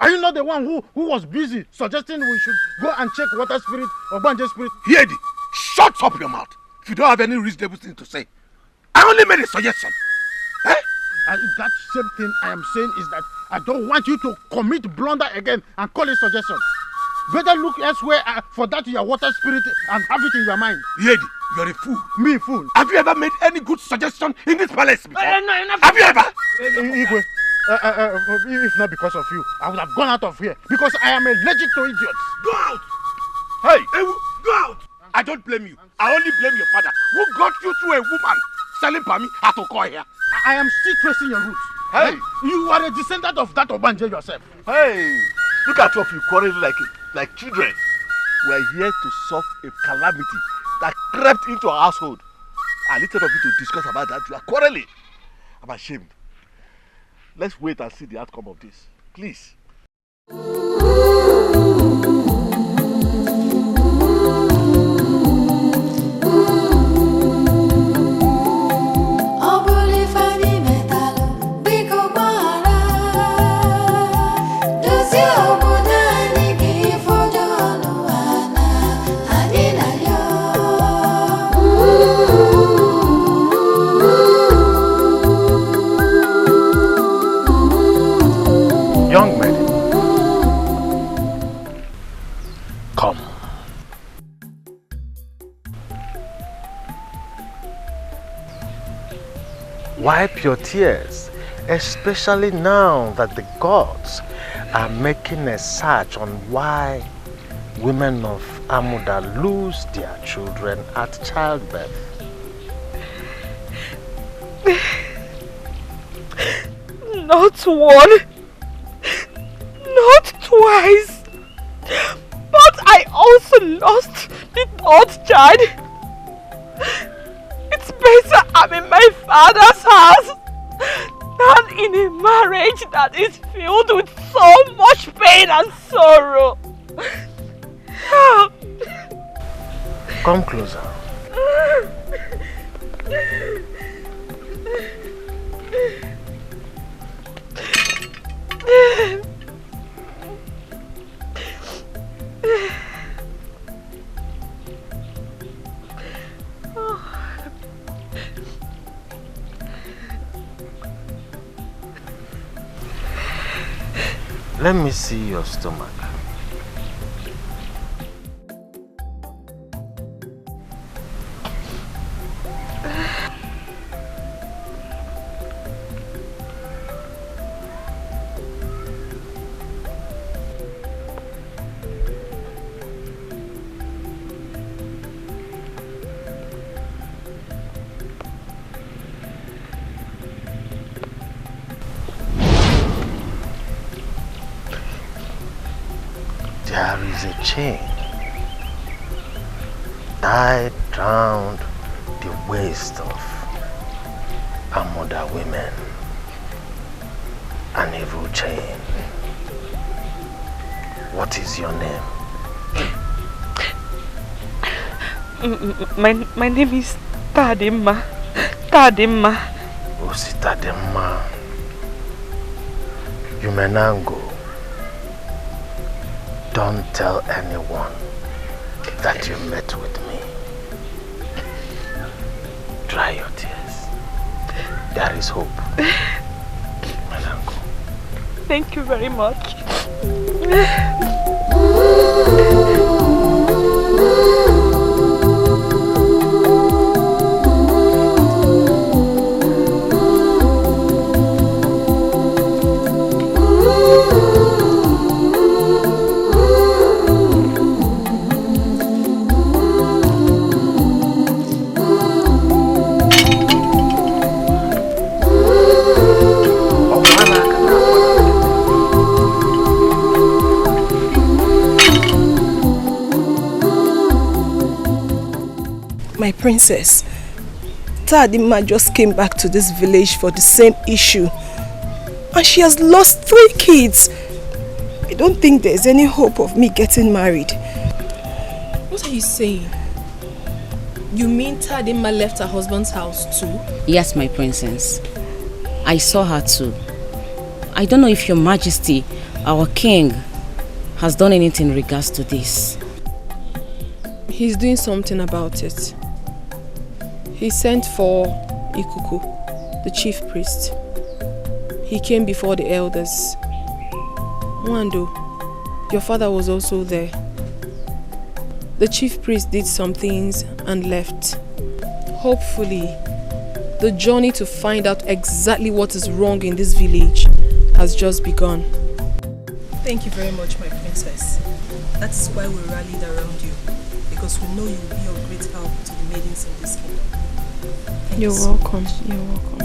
Are you not the one who was busy suggesting we should go and check water spirit or Banje spirit? Yedi, shut up your mouth. If you don't have any reasonable thing to say. I only made a suggestion. Eh? And that same thing I am saying is that I don't want you to commit blunder again and call it suggestion. Better look elsewhere for that your water spirit and have it in your mind. Yedi, you're a fool. Me, fool. Have you ever made any good suggestion in this palace before? No, have you ever? Igwe, if not because of you, I would have gone out of here because I am allergic to idiots. Go out! Hey, Ewu, go out! I don't blame you. I only blame your father who got you to a woman selling Pami at Oko here. I am still tracing your roots. Hey! You are a descendant of that Obanje yourself. Hey! Look at you quarreling like children. We are here to solve a calamity that crept into our household. And instead of you to discuss about that, you are quarreling. I'm ashamed. Let's wait and see the outcome of this. Please. Young men, come. Wipe your tears, especially now that the gods are making a search on why women of Amuda lose their children at childbirth. Not one, not twice, but I also lost the third child. It's better I'm in my father's house than in a marriage that is filled with so much pain and sorrow. Come closer. Let me see your stomach. There is a chain tied round the waist of Amuda women. An evil chain. What is your name? My name is Tadima. Tadima. Osi Tadima. You may now go. Don't tell anyone that you met with me. Dry your tears. There is hope. My uncle. Thank you very much. My princess, Tadima just came back to this village for the same issue. And she has lost 3 kids. I don't think there's any hope of me getting married. What are you saying? You mean Tadima left her husband's house too? Yes, my princess. I saw her too. I don't know if your majesty, our king, has done anything in regards to this. He's doing something about it. He sent for Ikuku, the chief priest. He came before the elders. Mwando, your father was also there. The chief priest did some things and left. Hopefully, the journey to find out exactly what is wrong in this village has just begun. Thank you very much, my princess. That's why we rallied around you. Because we know you will be of great help to the maidens in this kingdom. You're welcome. You're welcome.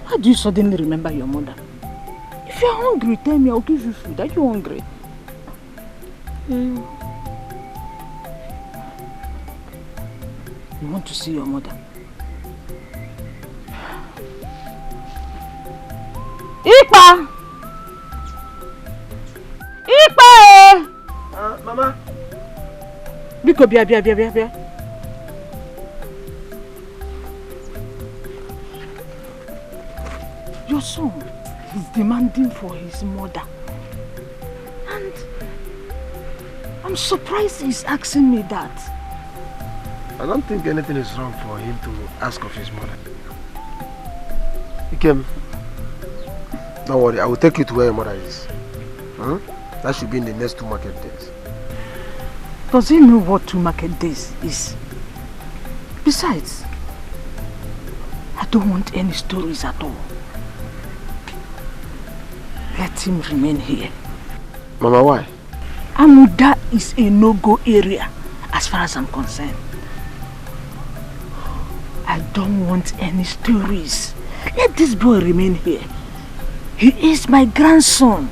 How do you suddenly remember your mother? If you're hungry, tell me, I'll give you food. Are you hungry? You want to see your mother? Ipa! Ipa! Mama. Biko, bia. Your son is demanding for his mother. And I'm surprised he's asking me that. I don't think anything is wrong for him to ask of his mother. Ikem, don't worry, I will take you to where your mother is. That should be in the next 2 market days. Does he know what 2 market days is? Besides, I don't want any stories at all. Let him remain here. Mama, why? Amuda is a no-go area as far as I'm concerned. I don't want any stories. Let this boy remain here. He is my grandson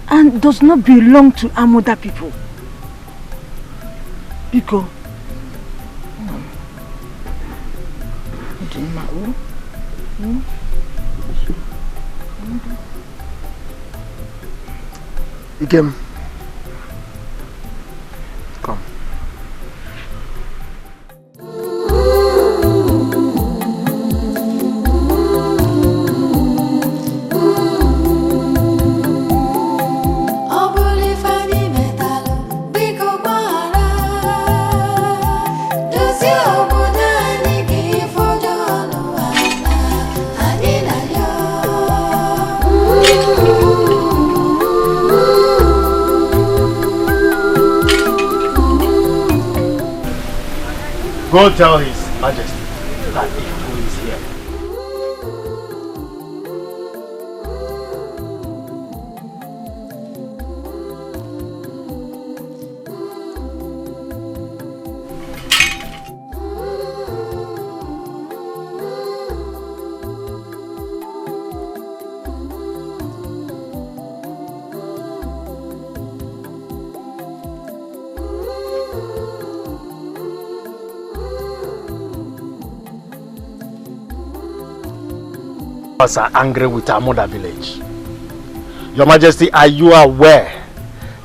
and does not belong to Amuda people. Biko. Ikem, come. Go tell His Majesty that Ifo is here. Are angry with our mother village. Your Majesty, are you aware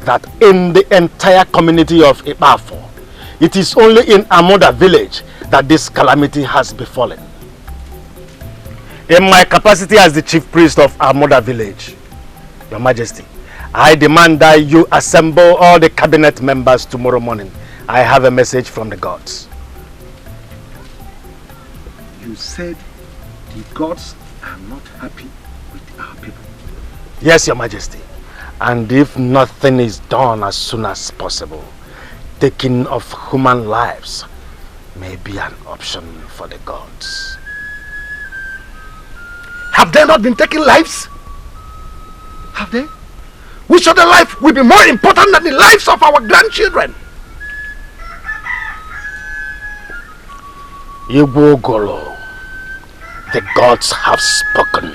that in the entire community of Ipafo, it is only in Amoda village that this calamity has befallen? In my capacity as the chief priest of Amoda village, Your Majesty, I demand that you assemble all the cabinet members tomorrow morning. I have a message from the gods. You said the gods are not happy with our people. Yes, Your Majesty. And if nothing is done as soon as possible, taking of human lives may be an option for the gods. Have they not been taking lives? Have they? Which other life will be more important than the lives of our grandchildren? Igbo Golo, the gods have spoken.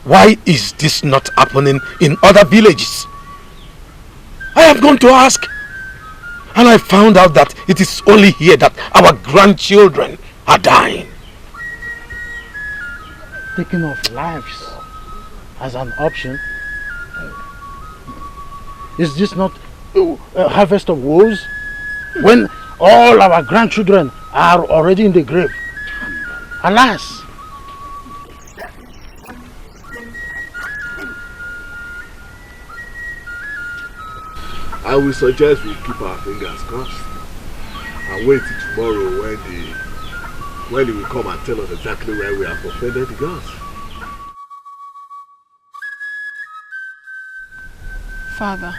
Why is this not happening in other villages? I have gone to ask, and I found out that it is only here that our grandchildren are dying. Taking of lives as an option? Is this not a harvest of woes? When all our grandchildren are already in the grave? Alas! I will suggest we keep our fingers crossed and wait till tomorrow when the when he will come and tell us exactly where we have offended the gods. Father,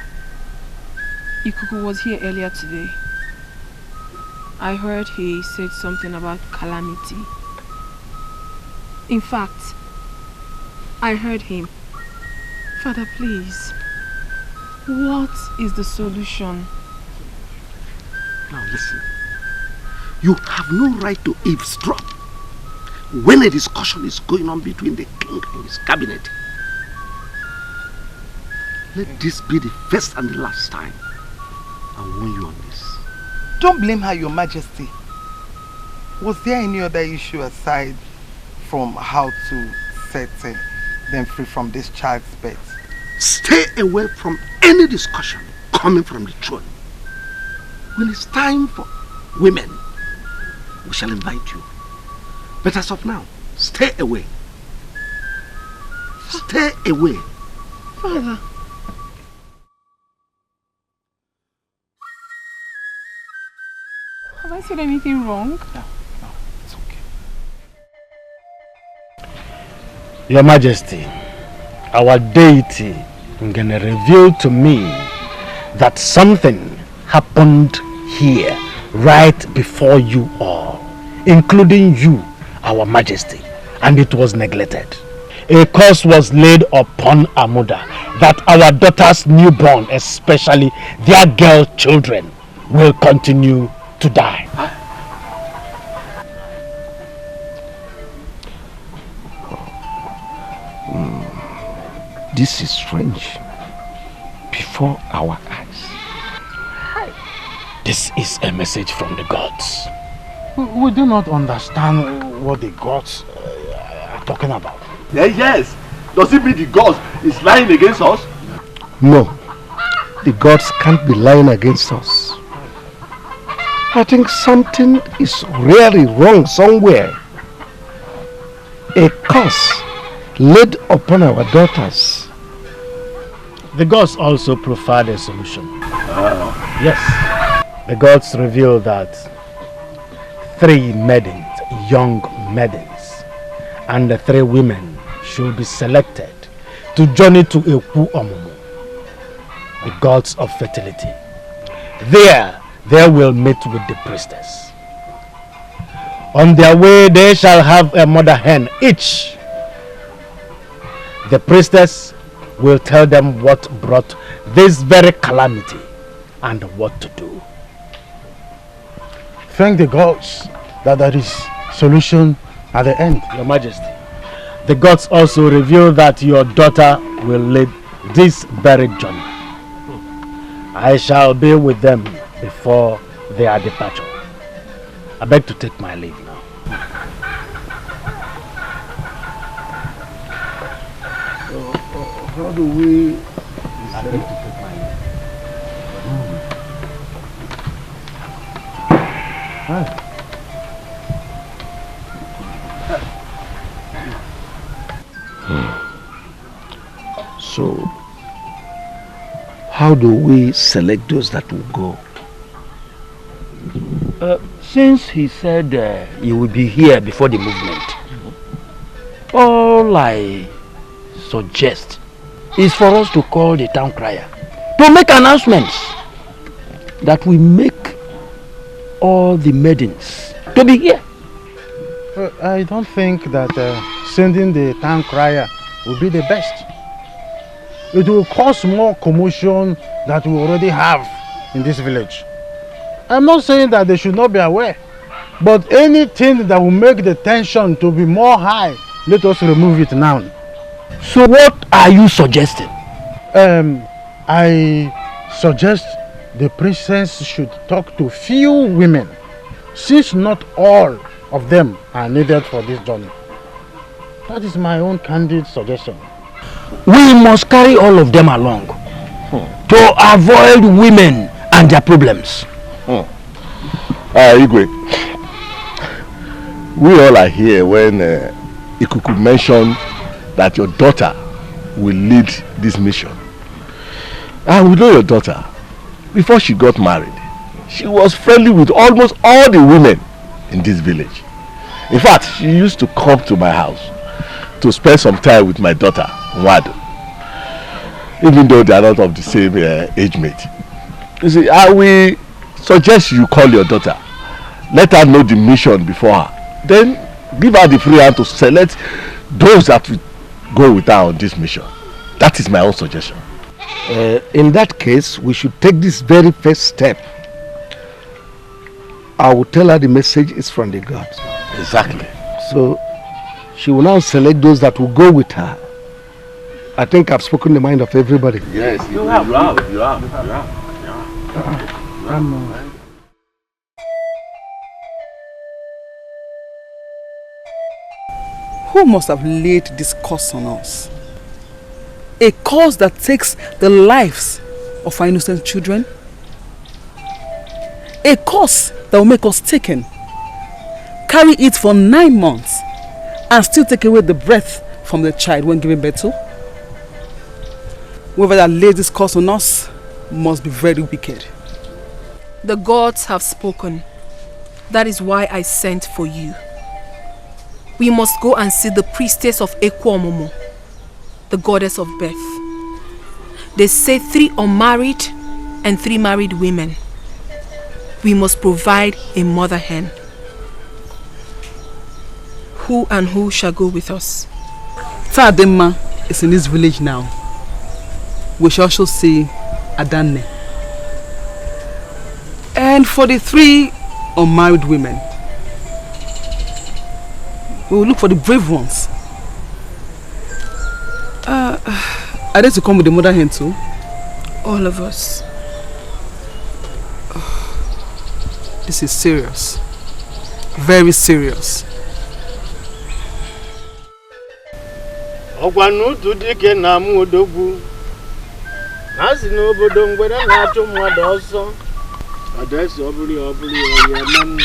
Ikuku was here earlier today. I heard he said something about calamity. In fact, I heard him. Father, please, what is the solution? Now listen, you have no right to eavesdrop when a discussion is going on between the king and his cabinet. Let this be the first and the last time I warn you on this. Don't blame her, Your Majesty. Was there any other issue aside from how to set them free from this child's birth? Stay away from any discussion coming from the throne. When it's time for women, we shall invite you. But as of now, stay away. Stay away. Father. Have I said anything wrong? No, it's okay. Your Majesty, our deity Ngene revealed to me that something happened here right before you all, including you, our Majesty, and it was neglected. A curse was laid upon Amuda that our daughter's newborn, especially their girl children, will continue to die. This is strange. Before our eyes. This is a message from the gods. We do not understand what the gods are talking about. Yes. Does it mean the gods is lying against us? No. The gods can't be lying against us. I think something is really wrong somewhere. A curse laid upon our daughters. The gods also proffered a solution. Yes. The gods revealed that 3 maidens, young maidens, and the 3 women should be selected to journey to Eku Omumu, the gods of fertility. There, they will meet with the priestess. On their way, they shall have a mother hen each. The priestess will tell them what brought this very calamity and what to do. Thank the gods that there is solution at the end, Your Majesty. The gods also reveal that your daughter will lead this very journey. I shall be with them before their departure. I beg to take my leave now. How do we... I beg to take my leave. So, how do we select those that will go? Since he said he will be here before the movement, all I suggest is for us to call the town crier to make announcements that we make all the maidens to be here. I don't think that sending the town crier will be the best. It will cause more commotion that we already have in this village. I'm not saying that they should not be aware, but anything that will make the tension to be more high, let us remove it now. So what are you suggesting? I suggest the princess should talk to few women, since not all of them are needed for this journey. That is my own candid suggestion. We must carry all of them along to avoid women and their problems. Igwe, we all are here when Ikuku mentioned that your daughter will lead this mission. And we know your daughter. Before she got married, she was friendly with almost all the women in this village. In fact, she used to come to my house to spend some time with my daughter, Wado. Even though they are not of the same age mate. You see, I will suggest you call your daughter. Let her know the mission before her. Then give her the free hand to select those that will go with her on this mission. That is my own suggestion. In that case, we should take this very first step. I will tell her the message is from the gods. Exactly. So she will now select those that will go with her. I think I've spoken the mind of everybody. Yes, you have. Who must have laid this curse on us? A curse that takes the lives of our innocent children? A curse that will make us taken, carry it for 9 months, and still take away the breath from the child when giving birth to? Whoever that laid this curse on us must be very wicked. The gods have spoken. That is why I sent for you. We must go and see the priestess of Ekwomomo, the goddess of birth. They say 3 unmarried and 3 married women. We must provide a mother hen. Who and who shall go with us? Tadema is in this village now. We shall also see Adanne. And for the 3 unmarried women, we will look for the brave ones. Are they to come with the mother hen too? All of us. This is serious. Very serious. Ogwanutu Dikeh na mu odogwu. Nasi n'obodo ngwere na-achụ mmadụ ọsọ. Adesi obuli oye nne.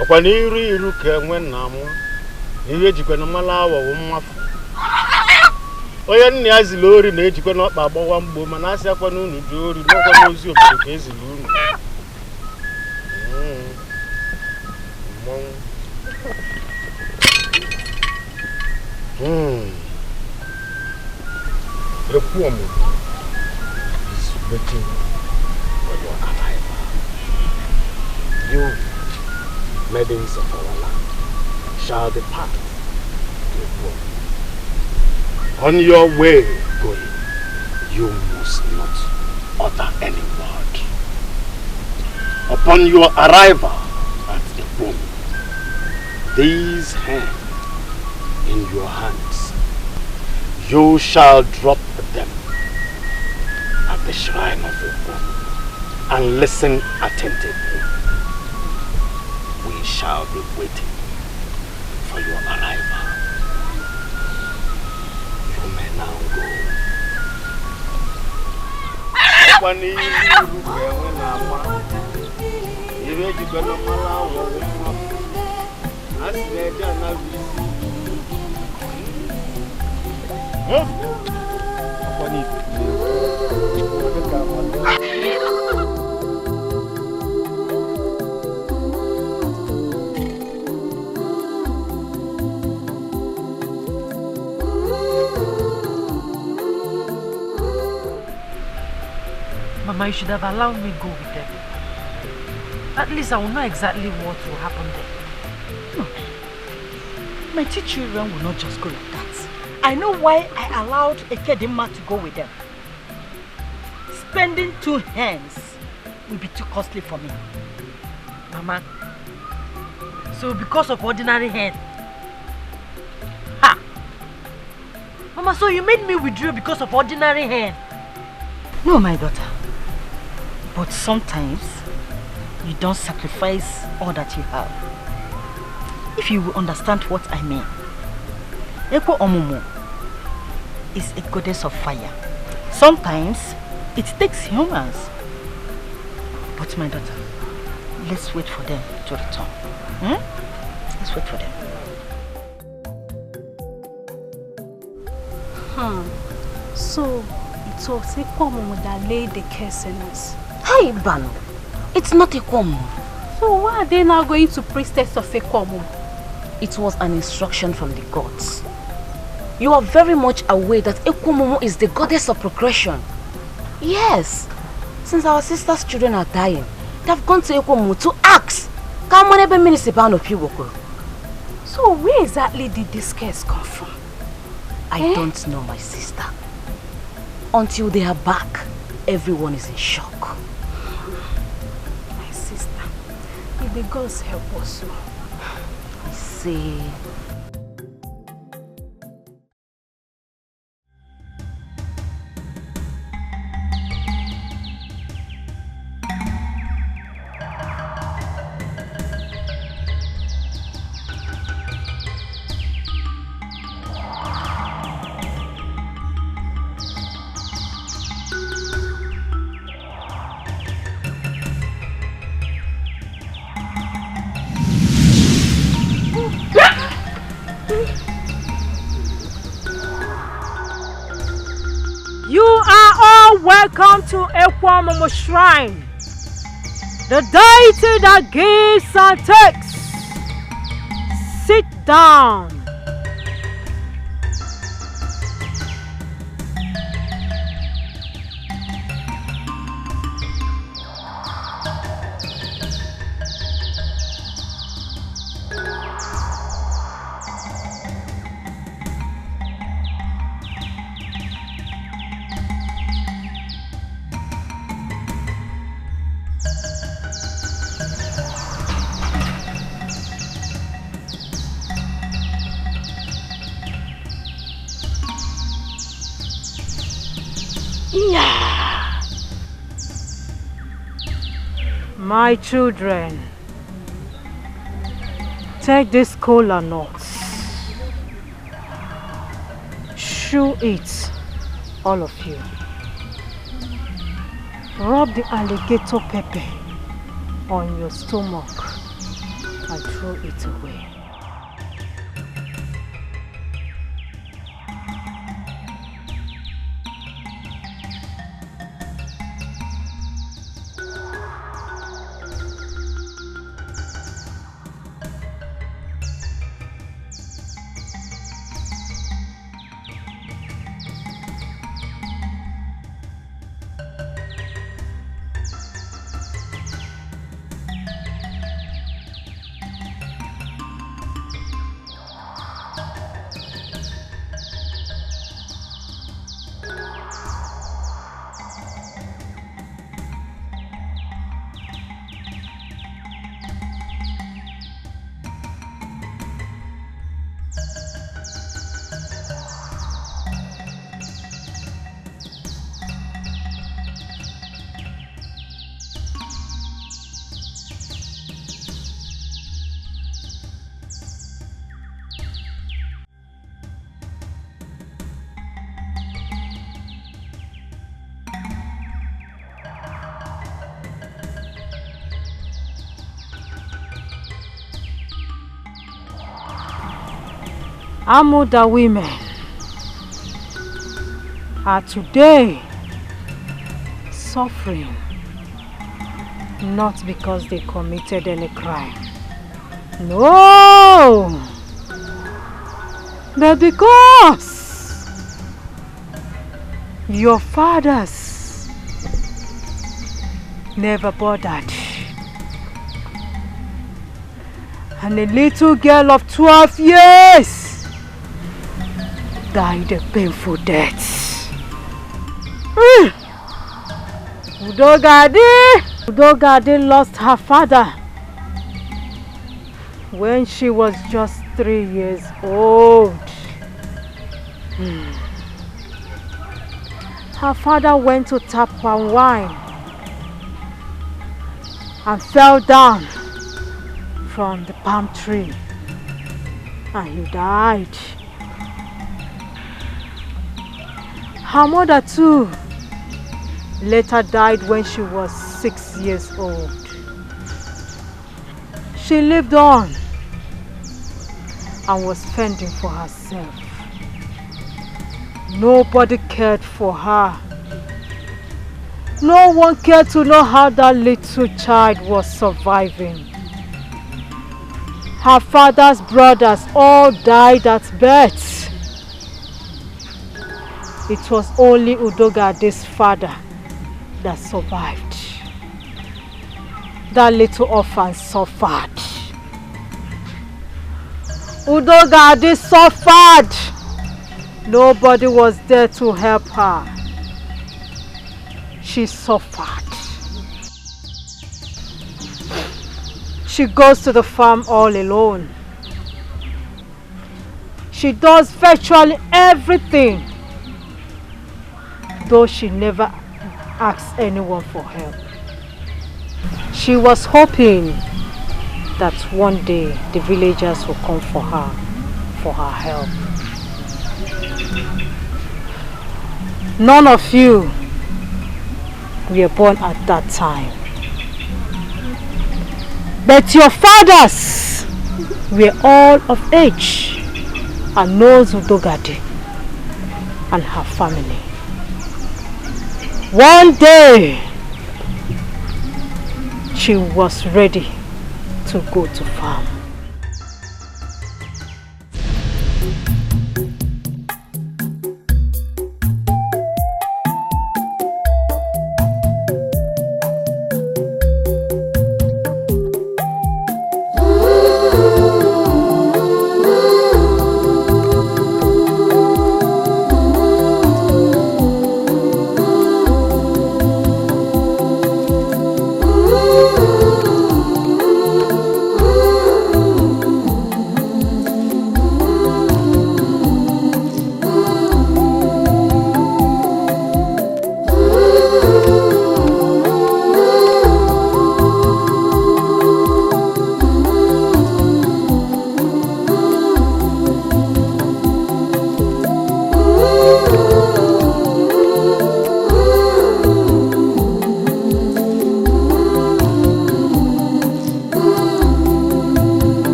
Ọkwa n'iru ka enwe nna m. Ihe jikwa na mala awo mmafu. Onye nne ya zili ori na-ejikwa n'ọkpa agbawa mgbo mana asị akwa n'unu dị ori n'ọkwa n'ozi obodo ka ezili unu. Ekwomomo is waiting for your arrival. You, maidens of our land, shall depart to Ekwomomo. On your way going, you must not utter any word. Upon your arrival at Ekwomomo, these hands in your hands, you shall drop them at the shrine of Ekwomomo and listen attentively. We shall be waiting for your arrival. You may now go. Mama, you should have allowed me go with them. At least I will know exactly what will happen there. No. My 2 children will not just go like that. I know why I allowed Ekedima to go with them. Spending 2 hands will be too costly for me. Mama, so because of ordinary hand? Ha! Mama, so you made me withdraw because of ordinary hand? No, my daughter. But sometimes, you don't sacrifice all that you have. If you will understand what I mean. Ekwomomo is a goddess of fire. Sometimes, it takes humans. But my daughter, let's wait for them to return. Let's wait for them. So, it was Ekwomomo that laid the curse on us. Hey, Bano, it's not Ekwomomo. So why are they now going to priestess of Ekwomo? It was an instruction from the gods. You are very much aware that Ekwomo is the goddess of procreation. Yes. Since our sister's children are dying, they have gone to Ekwomo to ask. So where exactly did this curse come from? I don't know, my sister. Until they are back, everyone is in shock. My sister, may the gods help us. I see. Welcome to Ekwomo Shrine, the deity that gives and takes. Sit down. My children, take this kola nuts, chew it, all of you. Rub the alligator pepper on your stomach and throw it away. Amuda women are today suffering not because they committed any crime. No! But because your fathers never bothered. And a little girl of 12 years died a painful death. Udogade lost her father when she was just 3 years old. Her father went to tap palm wine and fell down from the palm tree and he died. Her mother too later died when she was 6 years old. She lived on and was fending for herself. Nobody cared for her. No one cared to know how that little child was surviving. Her father's brothers all died at birth. It was only Udogade's father that survived. That little orphan suffered. Udogade suffered. Nobody was there to help her. She suffered. She goes to the farm all alone. She does virtually everything, though she never asks anyone for help. She was hoping that one day the villagers will come for her help. None of you were born at that time. But your fathers were all of age and knows Udogade and her family. One day, she was ready to go to farm.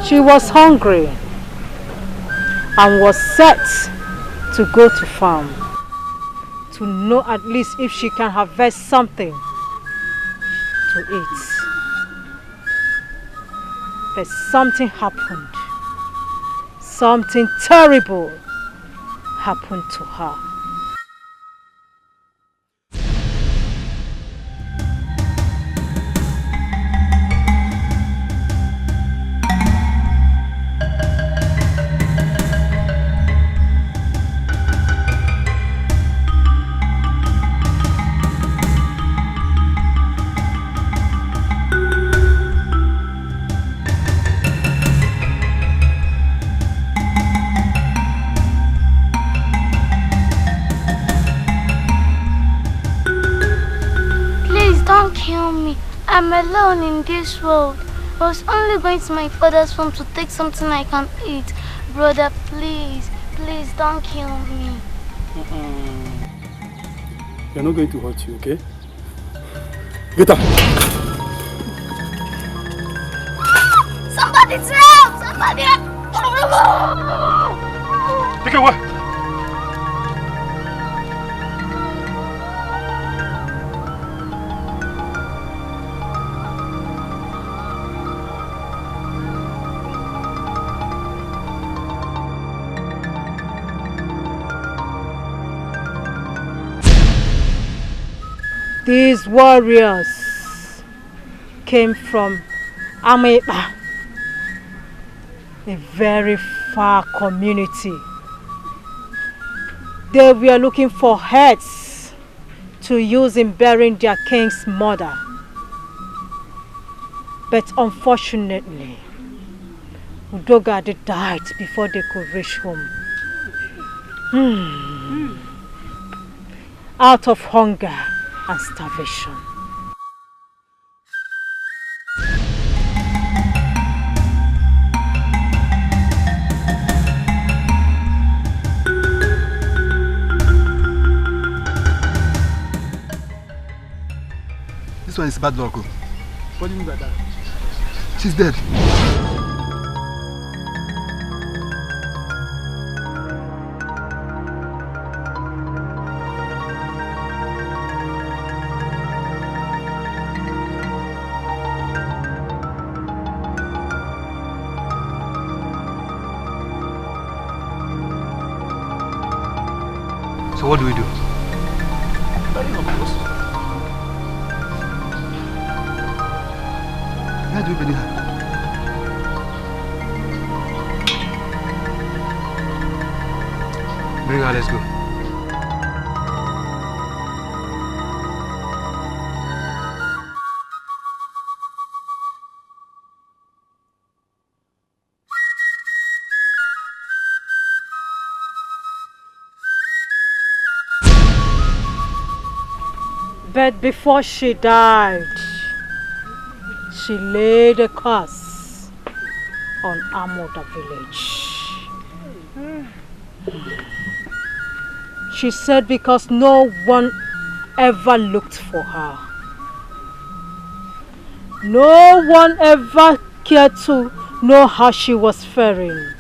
She was hungry and was set to go to farm to know at least if she can harvest something to eat. But something happened. Something terrible happened to her. I'm alone in this world. I was only going to my father's farm to take something I can eat. Brother, please, please don't kill me. They're not going to hurt you, okay? Get up! Somebody's help! Somebody help! Take it away! These warriors came from Ameba, a very far community. They were looking for heads to use in burying their king's mother. But unfortunately, Udogade died before they could reach home. Out of hunger and starvation. This one is bad luck. What do you mean by that? She's dead. So what do we do? Bury her, of course. Where do we bury her? Bring her, let's go. But before she died, she laid a curse on Amoda village. She said because no one ever looked for her. No one ever cared to know how she was faring.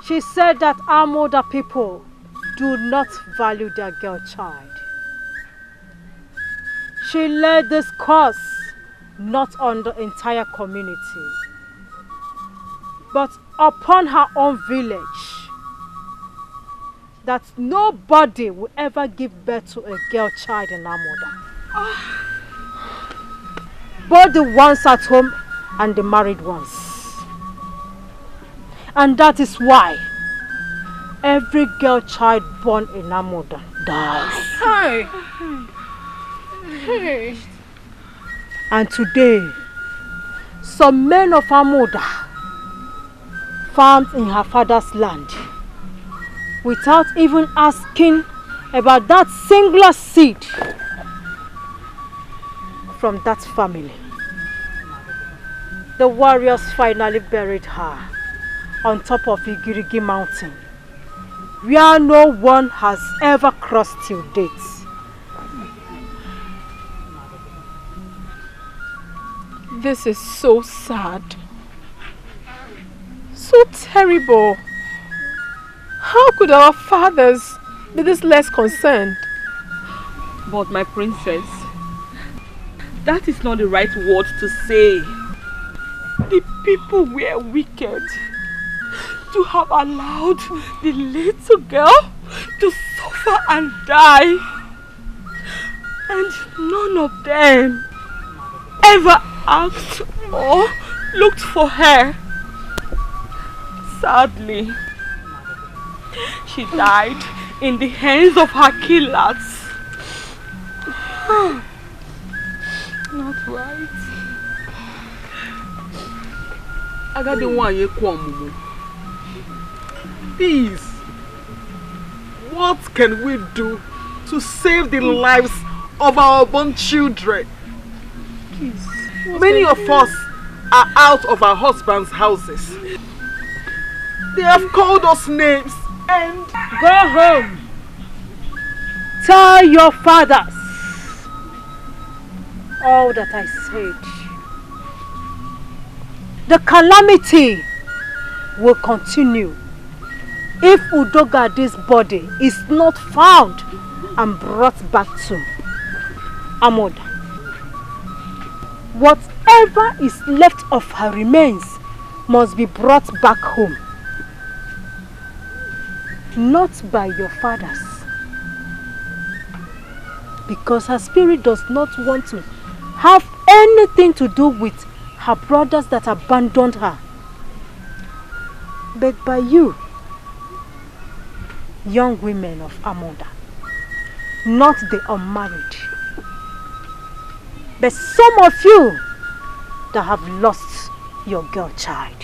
She said that Amoda people do not value their girl child. She laid this curse not on the entire community, but upon her own village, that nobody will ever give birth to a girl child in Amoda. Both the ones at home and the married ones. And that is why every girl child born in Amoda dies. Hi. And today, some men of Amoda farmed in her father's land without even asking about that singular seed from that family. The warriors finally buried her on top of Igirigi mountain, where no one has ever crossed till date. This is so sad. So terrible. How could our fathers be this less concerned? But my princess, that is not the right word to say. The people were wicked to have allowed the little girl to suffer and die. And none of them ever asked or looked for her. Sadly, she died in the hands of her killers. Not right. Please, what can we do to save the lives of our born children? Please. Many of us are out of our husbands' houses. They have called us names and... Go home. Tell your fathers all that I said. The calamity will continue if Udogadi's body is not found and brought back to Amoda. Whatever is left of her remains must be brought back home. Not by your fathers. Because her spirit does not want to have anything to do with her brothers that abandoned her. But by you, young women of Amoda, not the unmarried, but some of you that have lost your girl child.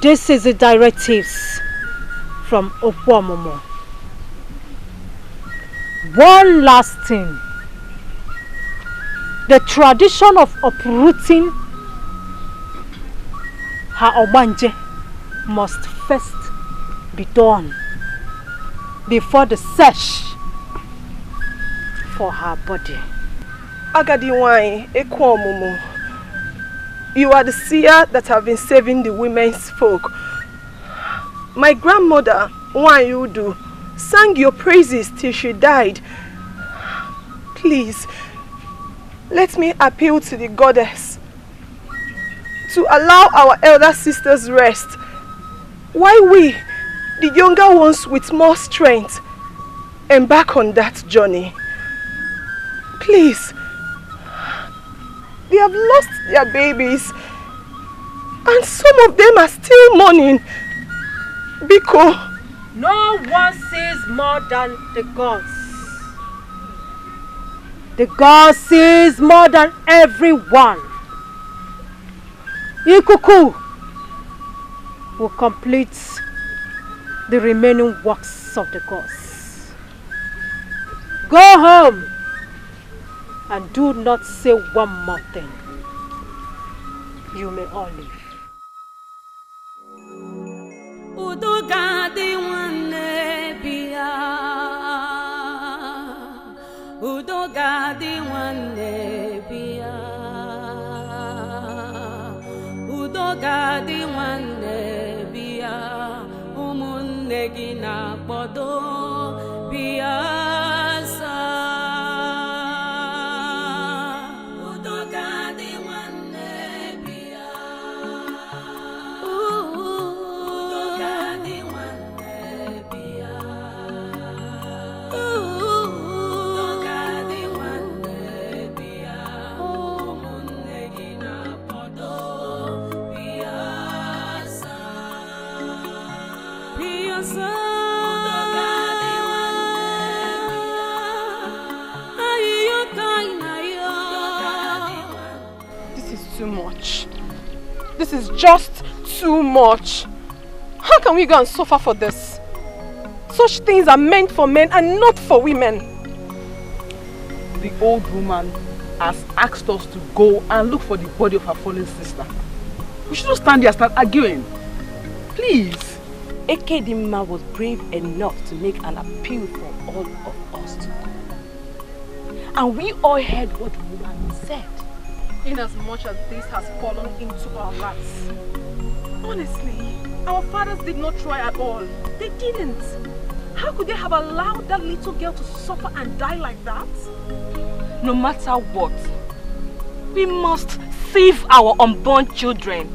This is the directives from Okwamomo. One last thing. The tradition of uprooting her Obanje must first be done before the search for her body. Agadiwai Ekwomumu, you are the seer that have been saving the women's folk. My grandmother, Wanyudu, sang your praises till she died. Please, let me appeal to the goddess to allow our elder sisters rest, while we, the younger ones with more strength, embark on that journey. Please, they have lost their babies, and some of them are still mourning. Biko. No one sees more than the gods. The God sees more than everyone. Ikuku will complete the remaining works of the gods. Go home and do not say one more thing. You may all leave. Udogadi wane bia, Udogadi wane bia, Udogadi wane bia, Umunegi na bodo bia sa. Udogadi wane bia, Udogadi wane bia, Udogadi wane bia, Umunegi na bodo bia sa. Bia sa. Too much. This is just too much. How can we go and suffer for this? Such things are meant for men and not for women. The old woman has asked us to go and look for the body of her fallen sister. We shouldn't stand there and start arguing. Please. Ekedimma was brave enough to make an appeal for all of us to go. And we all heard what the woman said. In as much as this has fallen into our laps. Honestly, our fathers did not try at all. They didn't. How could they have allowed that little girl to suffer and die like that? No matter what, we must save our unborn children.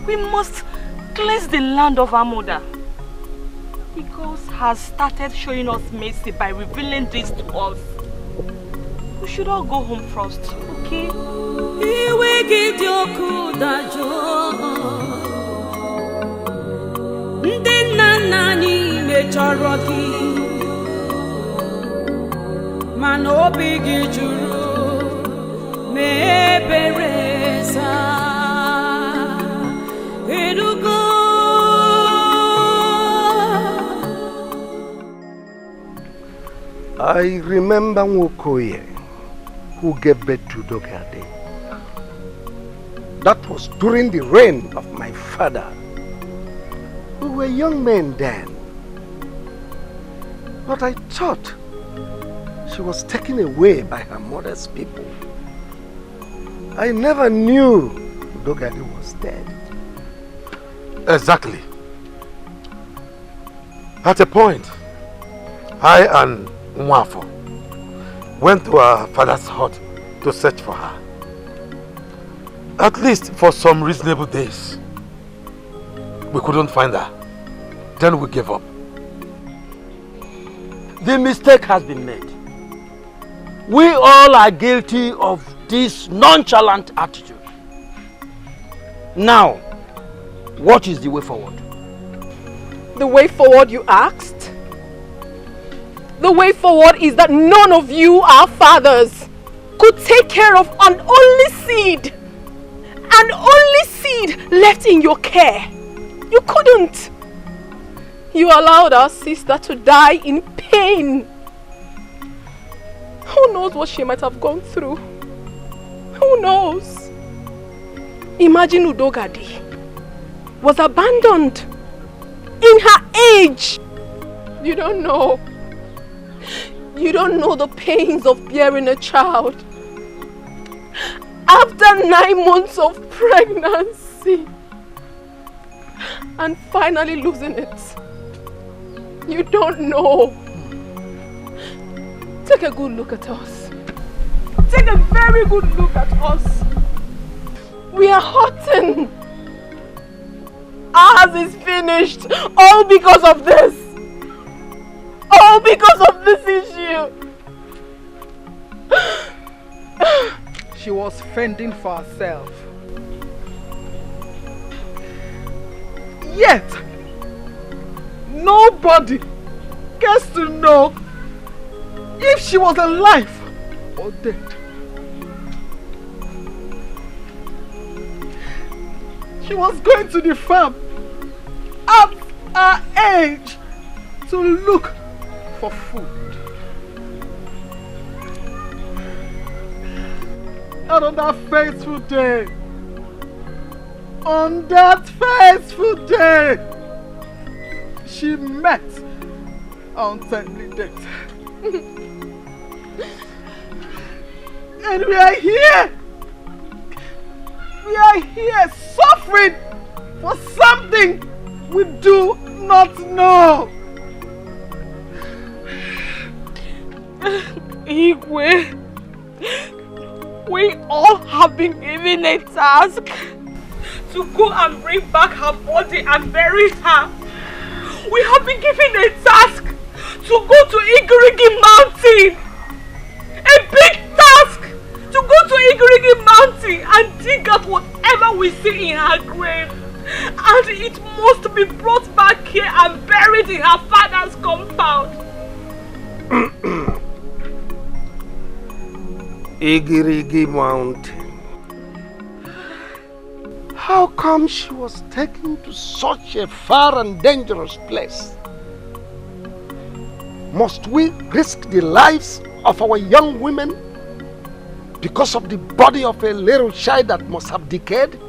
We must cleanse the land of our mother. God has started showing us mercy by revealing this to us. We should all go home first, okay? I remember Nwokoye, who gave birth to Dogade. That was during the reign of my father. We were young men then. But I thought she was taken away by her mother's people. I never knew Dogade was dead. Exactly. At a point, I and Nwafo went to her father's hut to search for her. At least for some reasonable days. We couldn't find her. Then we gave up. The mistake has been made. We all are guilty of this nonchalant attitude. Now, what is the way forward? The way forward, you asked? The way forward is that none of you, our fathers, could take care of an only seed. An only seed left in your care. You couldn't. You allowed our sister to die in pain. Who knows what she might have gone through? Who knows? Imagine Udogadi was abandoned in her age. You don't know. You don't know the pains of bearing a child. After 9 months of pregnancy and finally losing it. You don't know. Take a good look at us. Take a very good look at us. We are hurting. Ours is finished. All because of this. All because of this issue. She was fending for herself. Yet, nobody gets to know if she was alive or dead. She was going to the farm at her age to look for food. And on that fateful day, she met untimely death. And we are here suffering for something we do not know. Igwe, we all have been given a task to go and bring back her body and bury her. We have been given a task to go to Igirigi Mountain. A big task to go to Igirigi Mountain and dig up whatever we see in her grave. And it must be brought back here and buried in her father's compound. Igirigi Mountain. How come she was taken to such a far and dangerous place? Must we risk the lives of our young women because of the body of a little child that must have decayed?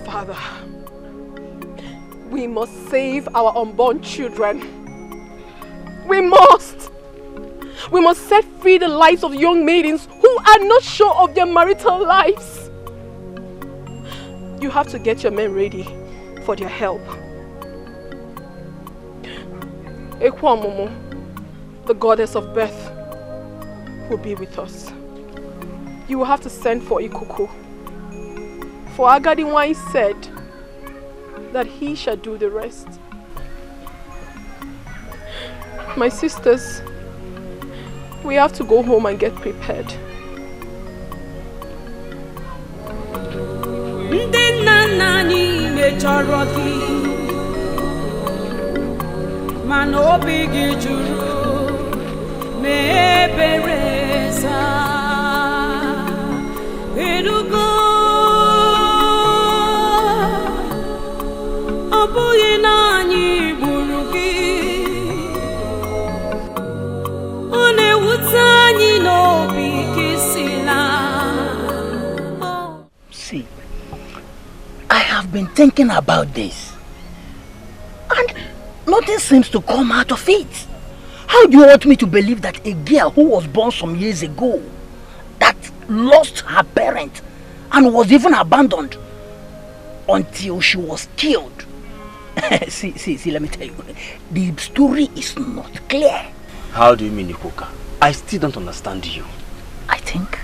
Father, we must save our unborn children. We must. We must set free the lives of young maidens who are not sure of their marital lives. You have to get your men ready for their help. Ekwamomo, the goddess of birth, will be with us. You will have to send for Ikuku. For Agadiwai said that he shall do the rest. My sisters, we have to go home and get prepared. See, I have been thinking about this, and nothing seems to come out of it. How do you want me to believe that a girl who was born some years ago, that lost her parent and was even abandoned until she was killed? see, let me tell you, the story is not clear. How do you mean, Ikuka? I still don't understand you. I think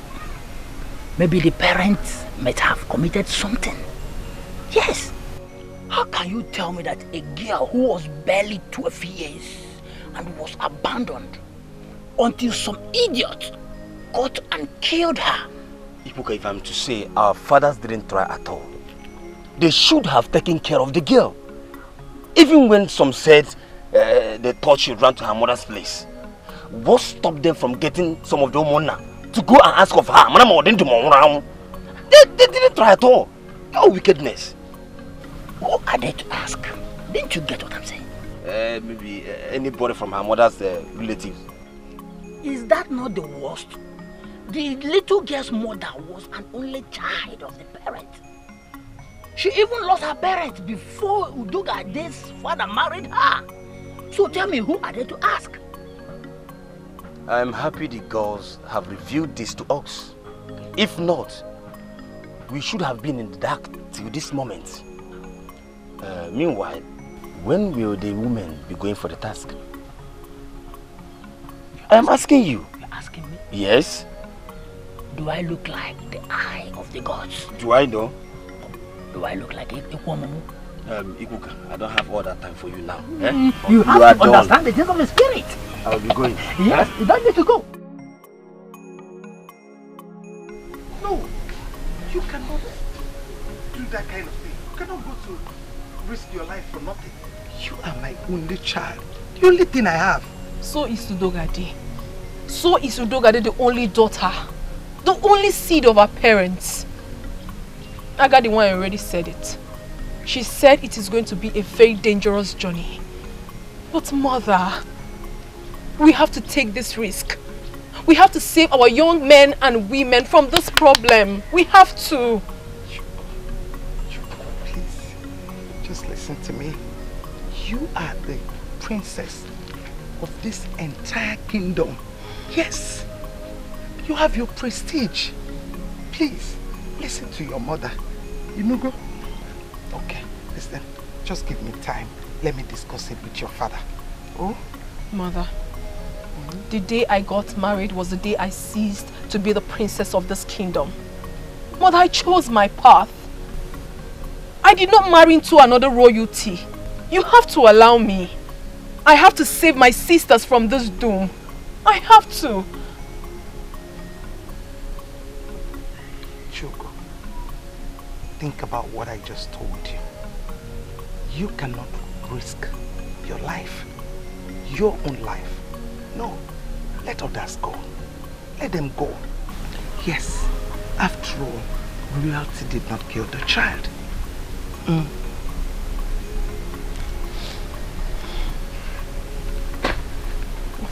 maybe the parents might have committed something. Yes. How can you tell me that a girl who was barely 12 years and was abandoned until some idiot got and killed her? Ikuka, if I'm to say, our fathers didn't try at all. They should have taken care of the girl. Even when some said they thought she ran to her mother's place. What stopped them from getting some of the Omona to go and ask of her? They didn't try at all. No wickedness. Who are they to ask? Didn't you get what I'm saying? Maybe anybody from her mother's relatives. Is that not the worst? The little girl's mother was an only child of the parent. She even lost her parents before Udugade's father married her. So tell me, who are they to ask? I'm happy the gods have revealed this to us. If not, we should have been in the dark till this moment. Meanwhile, when will the women be going for the task? I'm asking you. You're asking me? Yes. Do I look like the eye of the gods? Do I know? Do I look like Ikwomamu? Ikuka, I don't have all that time for you now. You have to understand the things of the spirit. I'll be going. Yes, you don't need to go. No, you cannot do that kind of thing. You cannot go to risk your life for nothing. You are my only child. The only thing I have. So is Udogade. So is Udogade the only daughter. The only seed of her parents. Agadi one already said it. She said it is going to be a very dangerous journey. But mother, we have to take this risk. We have to save our young men and women from this problem. We have to. Please, just listen to me. You are the princess of this entire kingdom. Yes, you have your prestige. Please, listen to your mother. You know, go. Okay, listen, just give me time. Let me discuss it with your father. Oh? Mother, the day I got married was the day I ceased to be the princess of this kingdom. Mother, I chose my path. I did not marry into another royalty. You have to allow me. I have to save my sisters from this doom. I have to. Chogo, think about what I just told you. You cannot risk your life, your own life. No, let others go. Let them go. Yes, after all, royalty did not kill the child.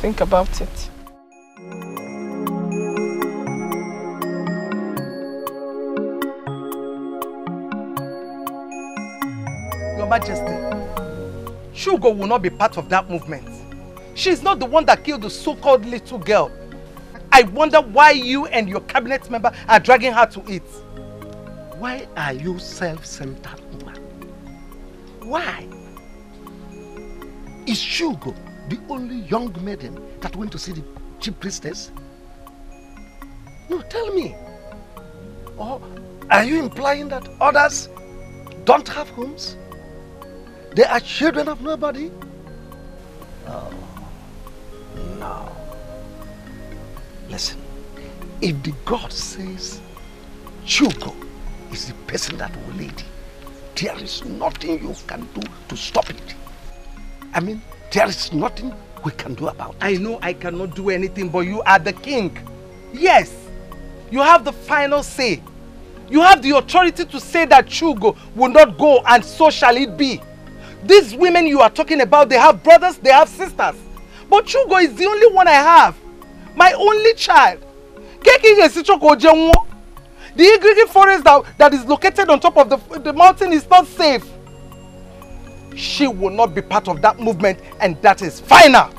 Think about it. Your Majesty, Shugo will not be part of that movement. She's not the one that killed the so-called little girl. I wonder why you and your cabinet member are dragging her to it. Why are you self-centered woman? Why? Is Shugo the only young maiden that went to see the chief priestess? No, tell me. Or are you implying that others don't have homes? They are children of nobody? Oh, no. Listen, if the God says Shugo is the person that will lead, there is nothing you can do to stop it. I mean, there is nothing we can do about it. I know I cannot do anything, but you are the king. Yes, you have the final say. You have the authority to say that Shugo will not go, and so shall it be. These women you are talking about, they have brothers, they have sisters. But Shugo is the only one I have. My only child. The Igrigi forest that is located on top of the mountain is not safe. She will not be part of that movement, and that is final.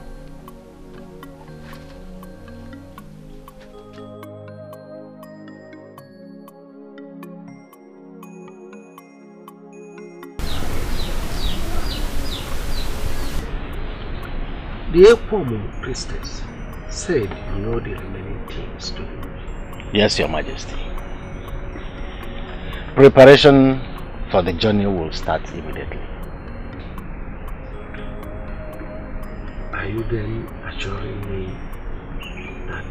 The Ekwomu priestess said you know the remaining things to do. Yes, Your Majesty. Preparation for the journey will start immediately. Are you then assuring me that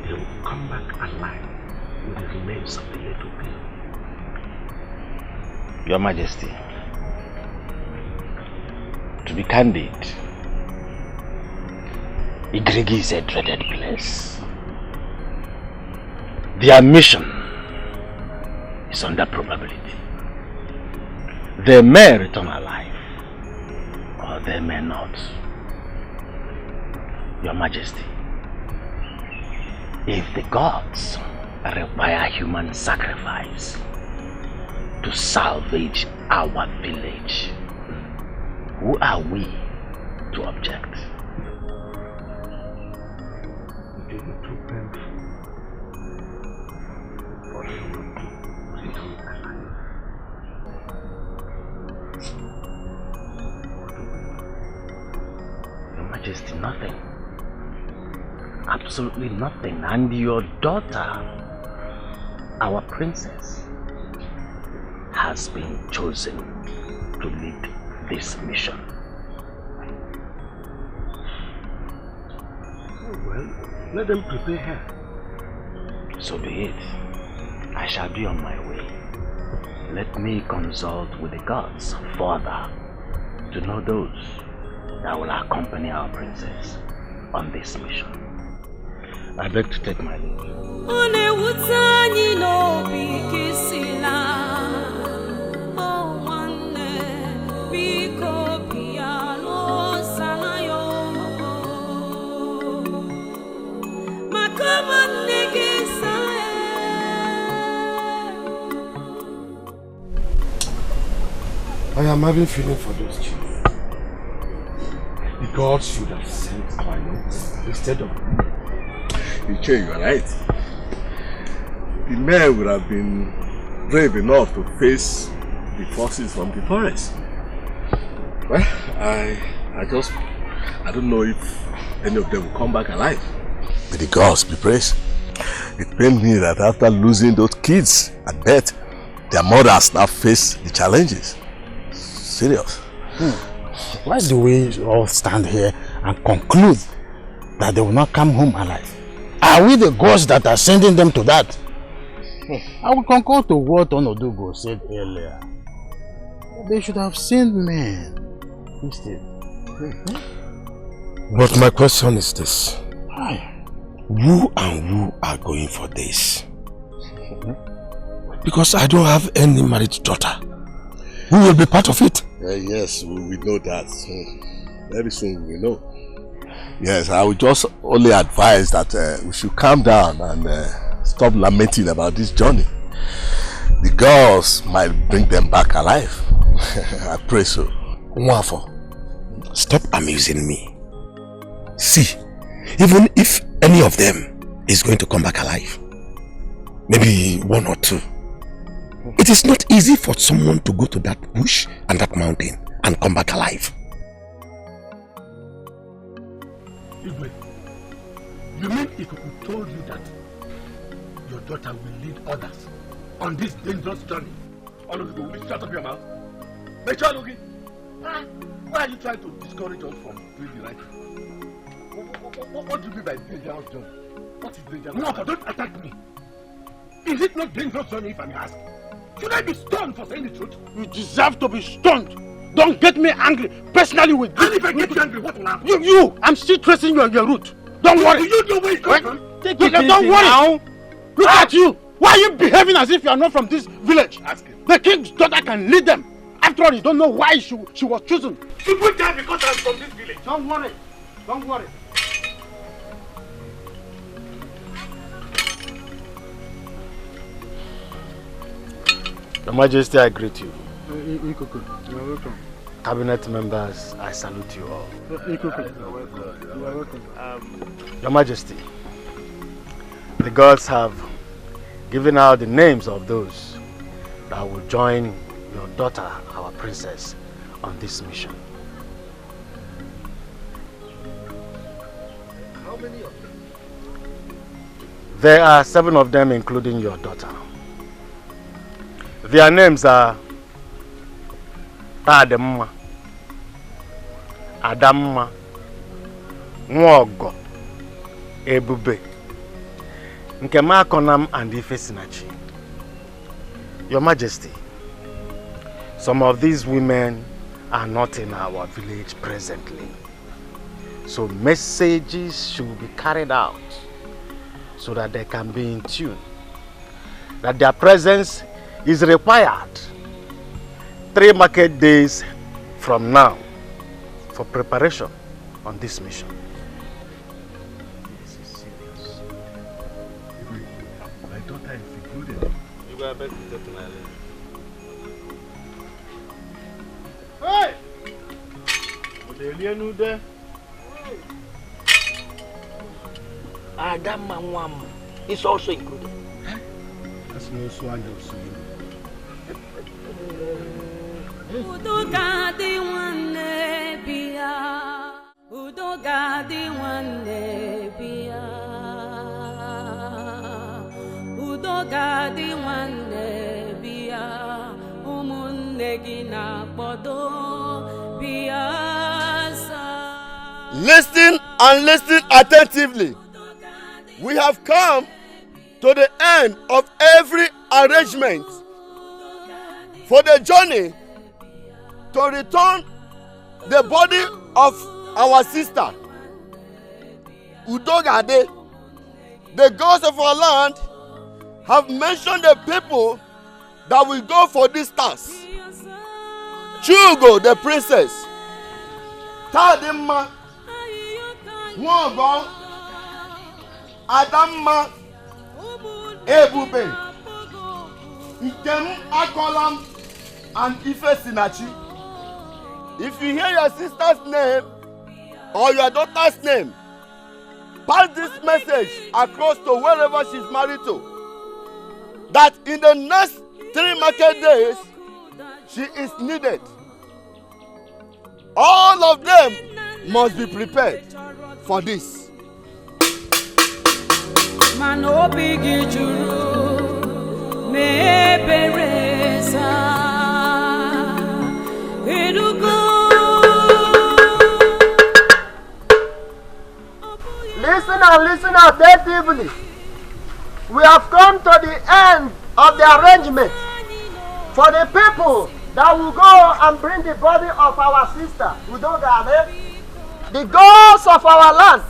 they will come back alive with the remains of the little girl? Your Majesty, to be candid, Igrigi is a dreaded place. Their mission is under probability. They may return alive, or they may not. Your Majesty, if the gods require human sacrifice to salvage our village, who are we to object? nothing. Absolutely nothing. And your daughter, our princess, has been chosen to lead this mission. Oh, well, let them prepare her. So be it. I shall be on my way. Let me consult with the gods further to know those that will accompany our princess on this mission. I beg to take my leave. I am having feeling for those children. The gods should have sent our notes instead of me. You are right. The men would have been brave enough to face the forces from the forest. Well, I don't know if any of them will come back alive. May the gods be praised. It pained me that after losing those kids at birth, their mothers now face the challenges. Serious. Why do we all stand here and conclude that they will not come home alive? Are we the gods that are sending them to that? I will concur to what Onodugo said earlier. They should have sent men instead. But my question is this. Who and who are going for this? Because I don't have any married daughter. Who will be part of it? Yes, we know that. Very soon we know. Yes, I would just only advise that we should calm down and stop lamenting about this journey. The girls might bring them back alive. I pray so. Nwafo, stop amusing me. See, even if any of them is going to come back alive, maybe one or two, it is not easy for someone to go to that bush and that mountain and come back alive. Igwe, you mean Ikuku told you that your daughter will lead others on this dangerous journey? All of you will shut up your mouth. Why are you trying to discourage us from doing the right thing? What do you mean by dangerous journey? What is dangerous? No, don't attack me. Is it not dangerous journey if I may ask? Should I be stoned for saying the truth? You deserve to be stoned. Don't get me angry personally with you. And if I get you angry, what will happen? I'm still tracing you on your route. Don't worry. You know where it's coming from? Take it easy don't worry. Now. Look at you. Why are you behaving as if you are not from this village? Ask him. The king's daughter can lead them. After all, you don't know why she was chosen. She put down because I'm from this village. Don't worry. Don't worry. Your Majesty, I greet you. Ikuku, you're welcome. Cabinet members, I salute you all. Ikuku, you're welcome. Your Majesty, the gods have given out the names of those that will join your daughter, our princess, on this mission. How many of them? There are 7 of them, including your daughter. Their names are Tademma, Adamma, Nwogo, Ebube, Nkemakonam, and Ifesinachi. Your Majesty, some of these women are not in our village presently. So messages should be carried out so that they can be in tune. That their presence is required 3 market days from now for preparation on this mission. This is serious. My daughter is included. You got better to take my Hey! Adamma Nwam is also included. That's no swag of Sulu. Udo ka di nwanne bia. Udo gadi nwanne bia udo gadi nwanne bia umunne gi na-akpọdo bia sa. Listen and listen attentively. We have come to the end of every arrangement for the journey to return the body of our sister Udogade. The gods of our land have mentioned the people that will go for this task. Chugo, the princess, Tadimma, Nwogo, Adamma, Ebube, Ikem Akolam, and Ife Sinachi. If you hear your sister's name or your daughter's name, pass this message across to wherever she's married to, that in the next 3 market days, she is needed. All of them must be prepared for this. Listen and listen attentively. We have come to the end of the arrangement for the people that will go and bring the body of our sister Udogade. The gods of our land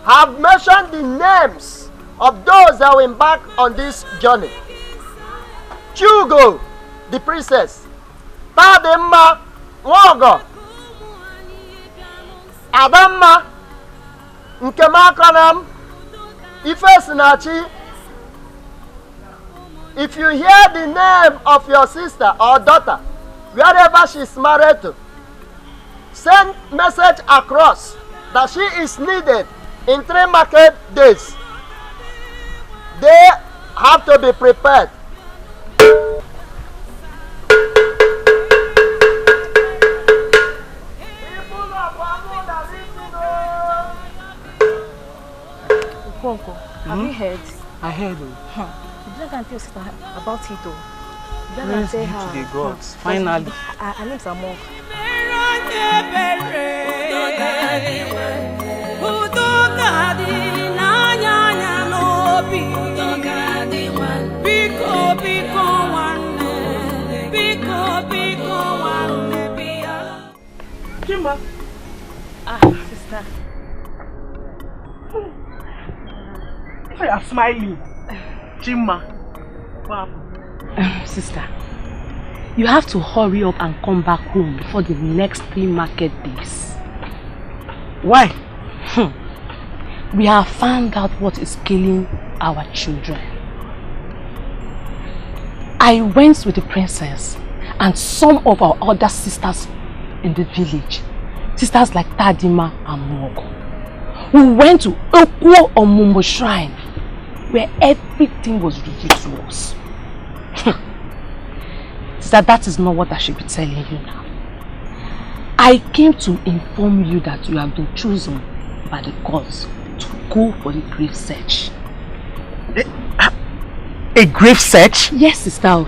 have mentioned the names of those that will embark on this journey. Chugo, the princess, Tadimma, Nwogo, Adamma, Nkemakonam, Ife Sinachi. If you hear the name of your sister or daughter, wherever she is married to, send message across that she is needed in 3 market days. They have to be prepared. Uncle, have you heard? I heard. You better go and tell your sister about it though. You better Praise tell be her. to the gods. Finally. Her name's Among. Chima. Sister. Why are you smiling? Chima. Wow. Sister, you have to hurry up and come back home before the next 3 market days. Why? We have found out what is killing our children. I went with the princess and some of our other sisters in the village. Sisters like Tadima and Mogo. We went to Okwo Omumbo Shrine where everything was revealed to us. Sister, that is not what I should be telling you now. I came to inform you that you have been chosen by the gods to go for the grave search. A grave search? Yes, sister.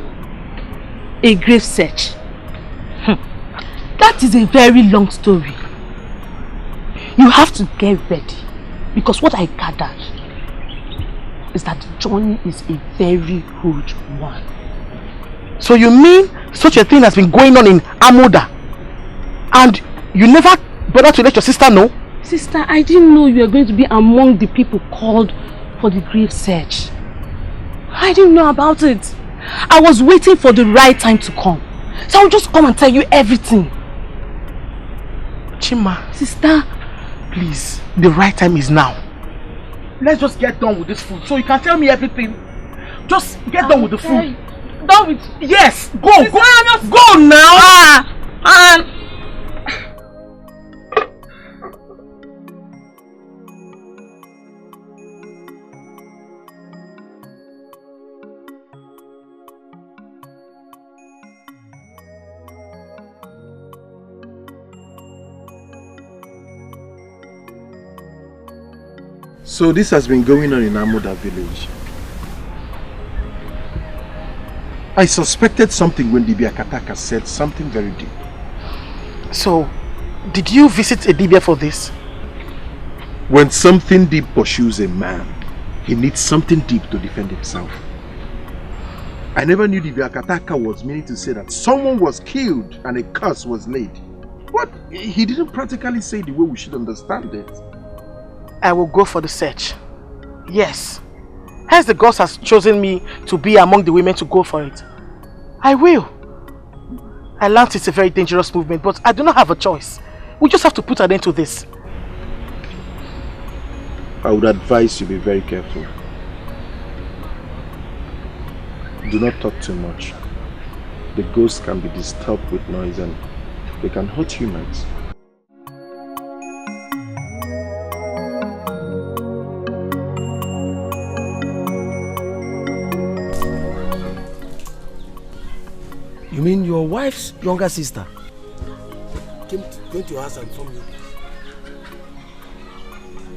A grave search. That is a very long story. You have to get ready because what I gathered is that the journey is a very huge one. So you mean such a thing has been going on in Amoda and you never bothered to let your sister know? Sister, I didn't know you were going to be among the people called for the grave search. I didn't know about it. I was waiting for the right time to come. So I'll just come and tell you everything. Chima. Sister. Please, the right time is now. Let's just get done with this food so you can tell me everything. Just get done with the food. Done with? Yes, go, sister, go now. So this has been going on in Amuda village. I suspected something when Dibia Kataka said something very deep. So, did you visit a Dibia for this? When something deep pursues a man, he needs something deep to defend himself. I never knew Dibia Kataka was meaning to say that someone was killed and a curse was laid. What? He didn't practically say the way we should understand it. I will go for the search. Yes. Hence the gods has chosen me to be among the women to go for it. I will. I learned it's a very dangerous movement, but I do not have a choice. We just have to put an end to this. I would advise you be very careful. Do not talk too much. The ghosts can be disturbed with noise and they can hurt humans. You mean your wife's younger sister? Came to your house and informed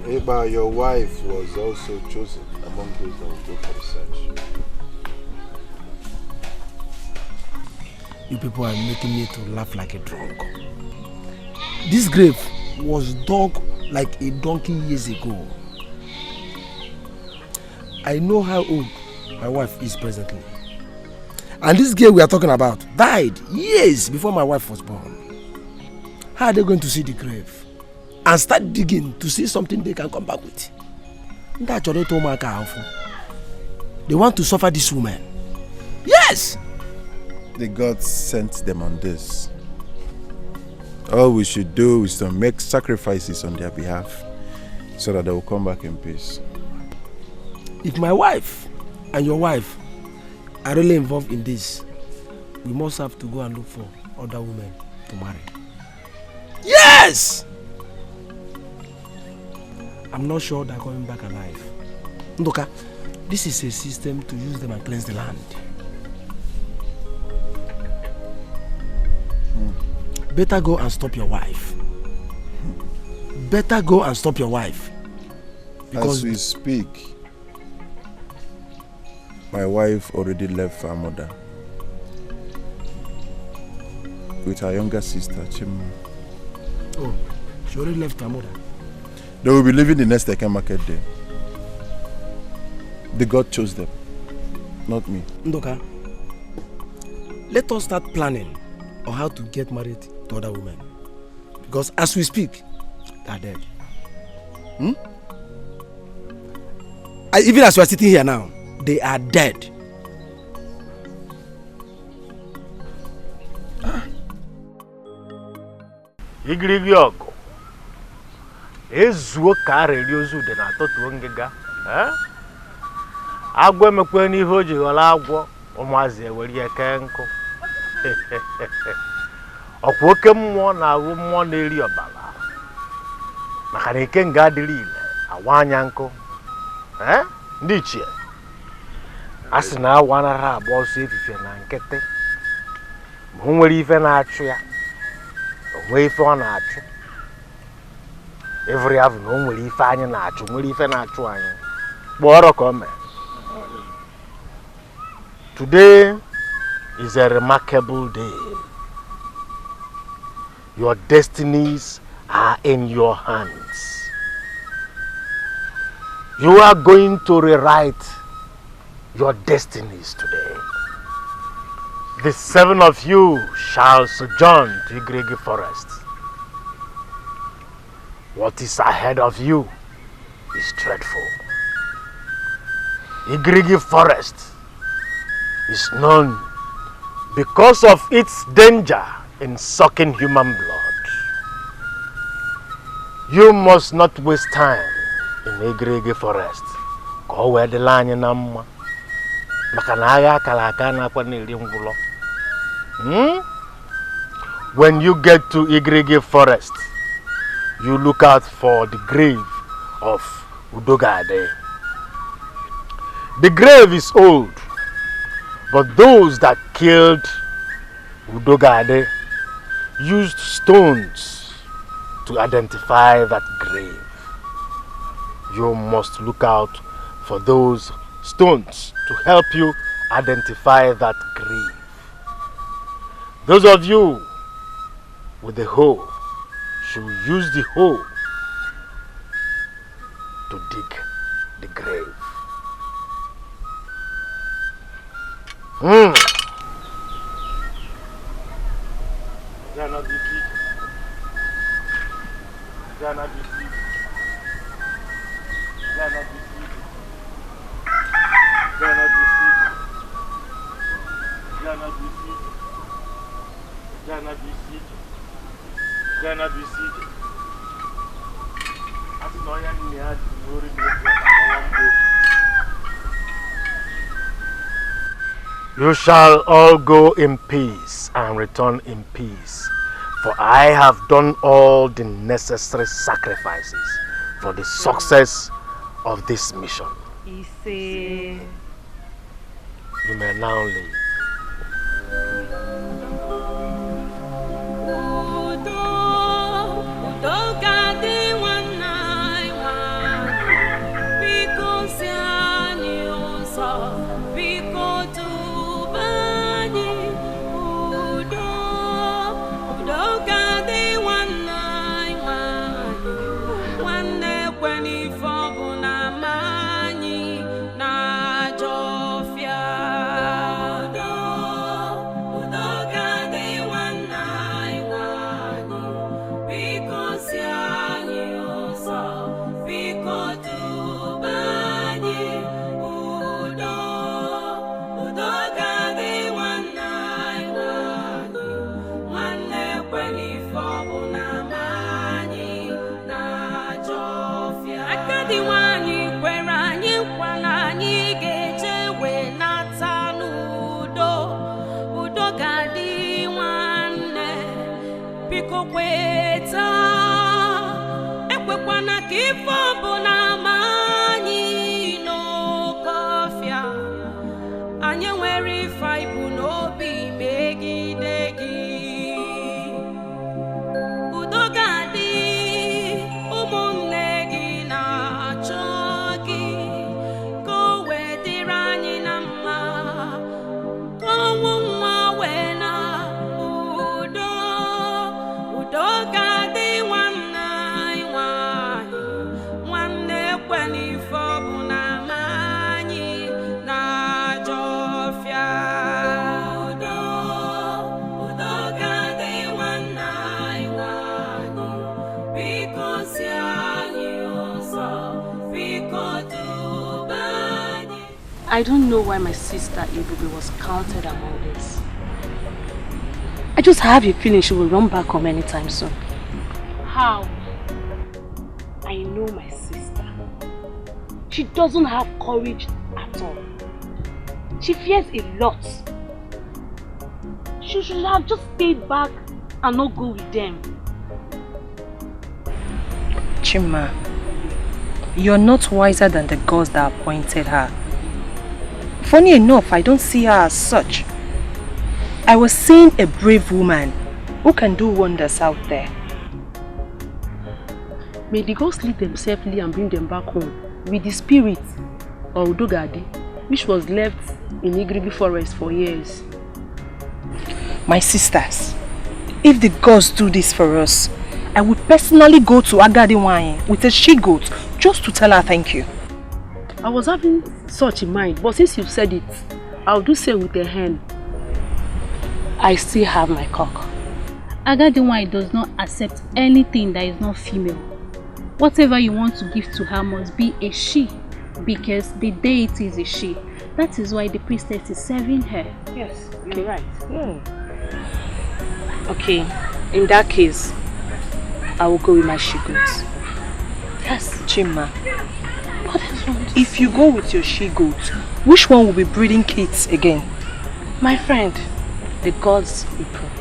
you. Eba, your wife was also chosen among those that will go for the search. You people are making me to laugh like a drunk. This grave was dug like a donkey years ago. I know how old my wife is presently. And this girl we are talking about died years before my wife was born. How are they going to see the grave and start digging to see something they can come back with? They want to suffer this woman. Yes! The gods sent them on this. All we should do is to make sacrifices on their behalf so that they will come back in peace. If my wife and your wife are really involved in this, we must have to go and look for other women to marry. Yes! I'm not sure they're coming back alive. Ndoka, this is a system to use them and cleanse the land. Better go and stop your wife. Better go and stop your wife. Because as we speak, my wife already left her mother with her younger sister, Chima. Oh, she already left her mother. They will be leaving the next Dikeh market day. The God chose them, not me. Ndoka, let us start planning on how to get married to other women. Because as we speak, they are dead. Even as we are sitting here now, they are dead. Igirigi ọgụ ezuo ka arịrị ozu dị na tọtuo ngịga agwọ emekwe n'ihe o ji ghọrọ agwọ ụmụazị ewere ya kee nkụ ọkwa oke mmụọ na-awụ mmụọ na-eri ọbara maka na ike nga adịrị ile awa anya nkụ ndị ichie a sị na awa anaghị agba ọsọ efife na nkịtị ma o nwere ife na-achụ ya onwe ife ọ na-achụ every have na o nwere ife anyị na-achụ nwere ife na-achụ anyị kpọrọ ka o mee. Today is a remarkable day. Your destinies are in your hands. You are going to rewrite your destinies today. The 7 of you shall sojourn to Igrigi Forest. What is ahead of you is dreadful. Igrigi Forest is known because of its danger in sucking human blood. You must not waste time in Igrigi Forest. Go where the line in Amma. Makanaga Kalaka nakwa nili ngwulo. When you get to Igrigi Forest, you look out for the grave of Udogade. The grave is old, but those that killed Udogade used stones to identify that grave. you must look out for those stones to help you identify that grave. Those of you with the hoe should use the hoe to dig the grave. You shall all go in peace and return in peace, for I have done all the necessary sacrifices for the success of this mission. You may now leave. I don't know why my sister Ebube was counted among this. I just have a feeling she will run back home anytime soon. How? I know my sister. She doesn't have courage at all. She fears a lot. She should have just stayed back and not go with them. Chima, you're not wiser than the gods that appointed her. Funny enough, I don't see her as such. I was seeing a brave woman who can do wonders out there. May the gods lead them safely and bring them back home with the spirit of Udogadi, which was left in Igribi forest for years. My sisters, if the gods do this for us, I would personally go to Agadiwanye with a she-goat just to tell her thank you. I was having such in mind, but since you've said it, I'll do same with a hen. I still have my cock. Agadiwanye does not accept anything that is not female. Whatever you want to give to her must be a she, because the deity is a she. That is why the priestess is serving her. Yes, you're right. Okay, in that case, I will go with my she-goat. Yes, Chima. If you go with your she-goat, which one will be breeding kids again? My friend, the gods will provide.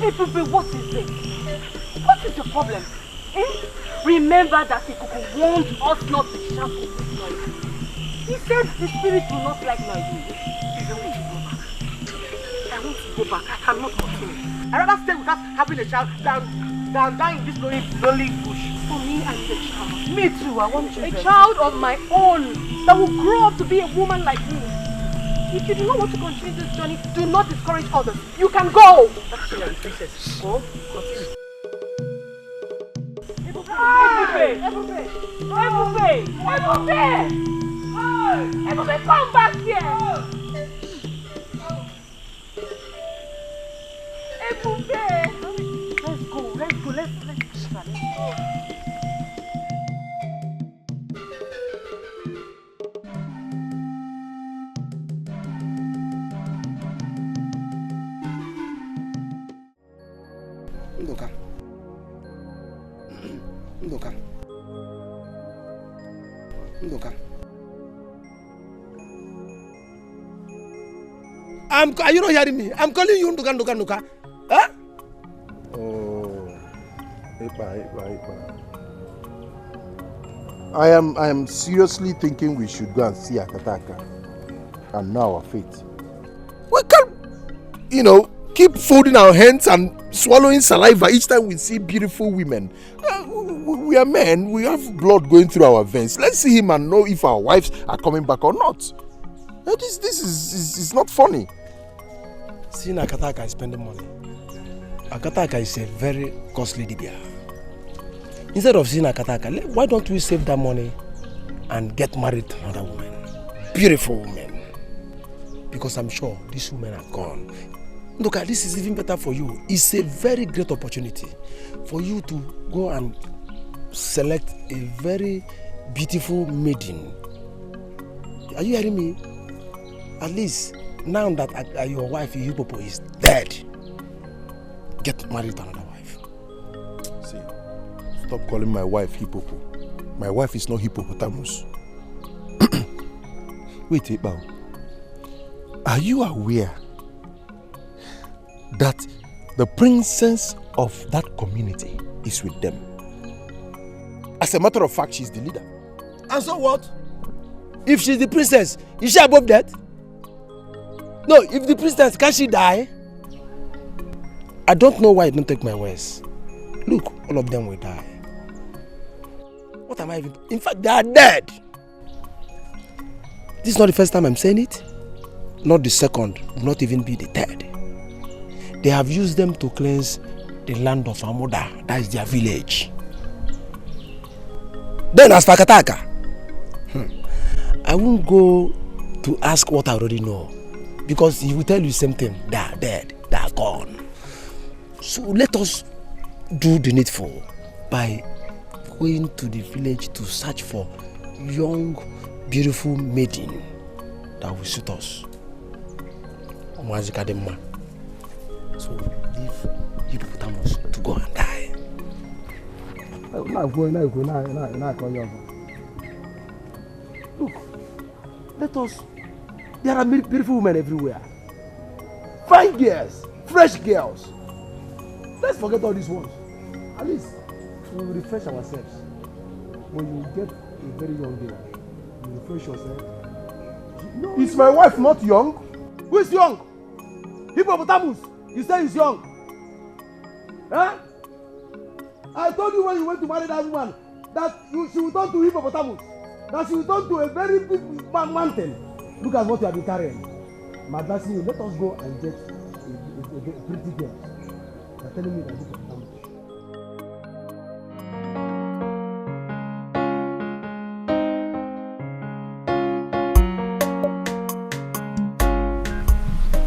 Ebube, what is it? What is the problem? Remember that Ikuku warned us not to shout in this noise. He said the spirit will not like noise. I want to go back. I cannot continue. I'd rather stay without having a child than dying in this lonely bush. For me, I need a child. Me too, I want children. A child of my own that will grow up to be a woman like me. If you do not want to continue this journey, do not discourage others. You can go. That's your princess. Go, continue. Ebube, come back here! Ebube! Let's go. Ndoka. Are you not hearing me? I'm calling you Ndoka. Huh? Oh, I am seriously thinking we should go and see Akataka and know our fate. We can't, keep folding our hands and swallowing saliva each time we see beautiful women. We are men, we have blood going through our veins. Let's see him and know if our wives are coming back or not. This is not funny. Seeing Akataka is spending money. Akataka is a very costly Dibia. Instead of seeing Akataka, why don't we save that money and get married to another woman? Beautiful woman. Because I'm sure these women are gone. Look, this is even better for you. It's a very great opportunity for you to go and select a very beautiful maiden. Are you hearing me? At least now that your wife, Hipopo, is dead, get married to another wife. See, stop calling my wife Hipopo. My wife is not hippopotamus. Wait, Ibao. Are you aware that the princess of that community is with them? As a matter of fact, she's the leader. And so what? If she's the princess, is she above that? No, if the princess, can she die? I don't know why you don't take my words. Look, all of them will die. What am I even... In fact, they are dead. This is not the first time I'm saying it. Not the second, not even be the third. They have used them to cleanse the land of Amoda. That is their village. Then as for Akataka, I won't go to ask what I already know. Because he will tell you the same thing. They are dead. They are gone. So let us do the needful by going to the village to search for young, beautiful maiden that will suit us. So leave hippopotamus to go and die. Look, let us. There are beautiful women everywhere. Fine girls, fresh girls. Let's forget all these ones. At least we will refresh ourselves. When you get a very young girl, you refresh yourself. No, is my wife not young? Who is young? Hippopotamus. You say he's young. Huh? I told you when you went to marry that woman that she will turn to hippopotamus. That she will turn to a very big mountain. Look at what you have been carrying. I'm advising you, let us go and get a pretty girl. You're telling me that hippopotamus.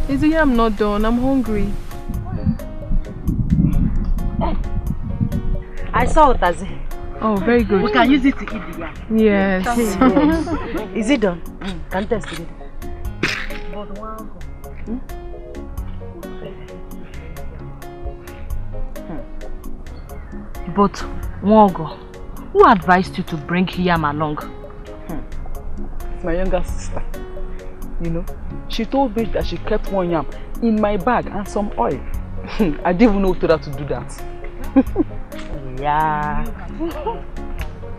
Izzy, I'm not done. I'm hungry. I saw Otazi. Oh, very good. We can use it to eat the yam. Yes. Is it done? Can test it. But Nwogo, who advised you to bring yam along? My younger sister. You know, she told me that she kept one yam in my bag and some oil. I didn't even know who told her to do that. Yeah.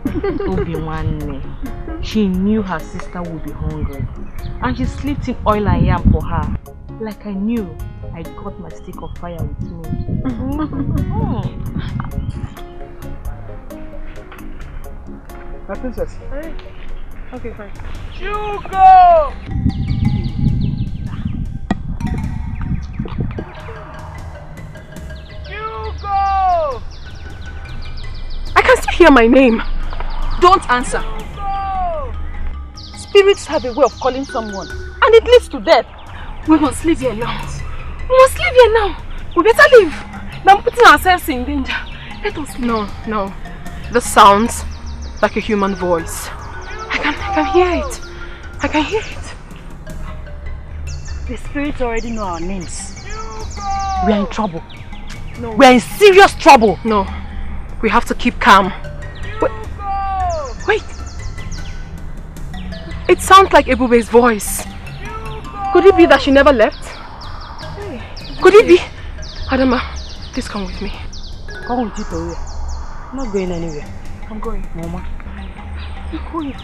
Obiwanne. She knew her sister would be hungry. And she slipped in oil and yam for her. Like I knew I got my stick of fire with me. My princess. Hey. Okay, fine. Hugo! Hugo! I can still hear my name. Don't answer. Spirits have a way of calling someone, and it leads to death. We must leave here now. We must leave here now. We better leave than putting ourselves in danger. Let us leave. No. This sounds like a human voice. I can hear it. I can hear it. The spirits already know our names. We are in trouble. No. We are in serious trouble. No. We have to keep calm. Wait. It sounds like Ebube's voice. Could it be that she never left? Could it be? Adama, please come with me. Come with you to where? I'm not going anywhere. I'm going. Mama.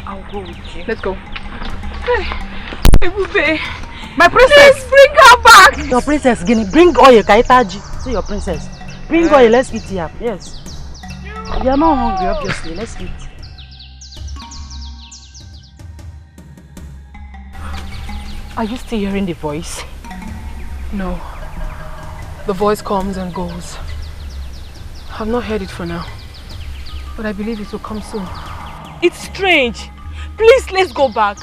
I'll go with you. Let's go. Hey, Ebube. My princess! Please bring her back! Your princess, Guinea, bring oil, Kaitaji. See your princess. Bring oil, let's eat here. Yes. You are not hungry, obviously. Let's eat. Are you still hearing the voice? No. The voice comes and goes. I've not heard it for now. But I believe it will come soon. It's strange. Please, let's go back.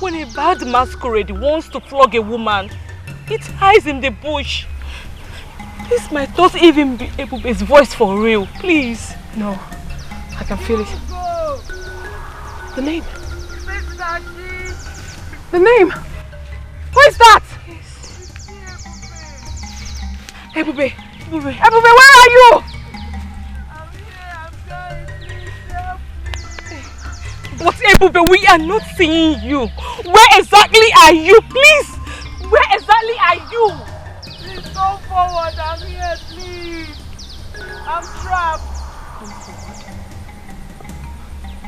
When a bad masquerade wants to flog a woman, it hides in the bush. This might not even be Ebube's voice for real. Please. No. I can feel it. The name. The name. Who is that? Ebube. Ebube, where are you? But Ebube, we are not seeing you. Where exactly are you? Please! Where exactly are you? Please come forward. I'm here, please. I'm trapped.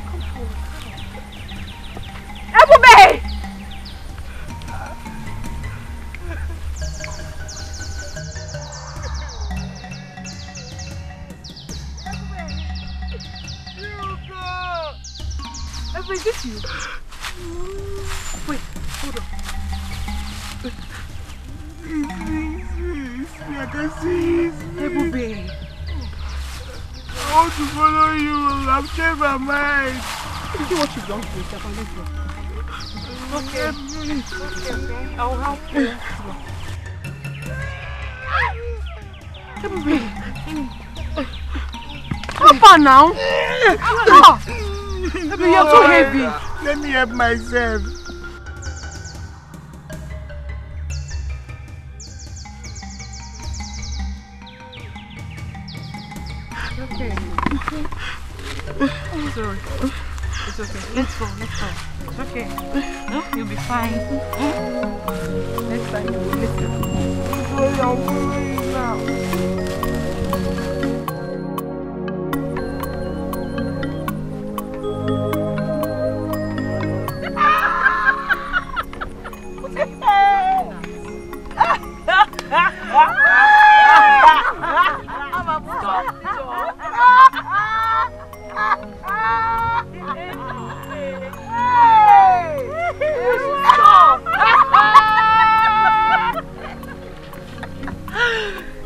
Come forward. Ebube! Ebube, is this you? Wait, hold on. I can see it. Ebube. I want to follow you. I've changed my mind. You do what you've done to yourself and let's go. Okay. I'll help you. Ebube. How far now? Ebube, you're too heavy. Let me help myself. Okay. It's alright. It's okay. Let's go. It's okay. You'll be fine. Next time you will listen. I'm going now.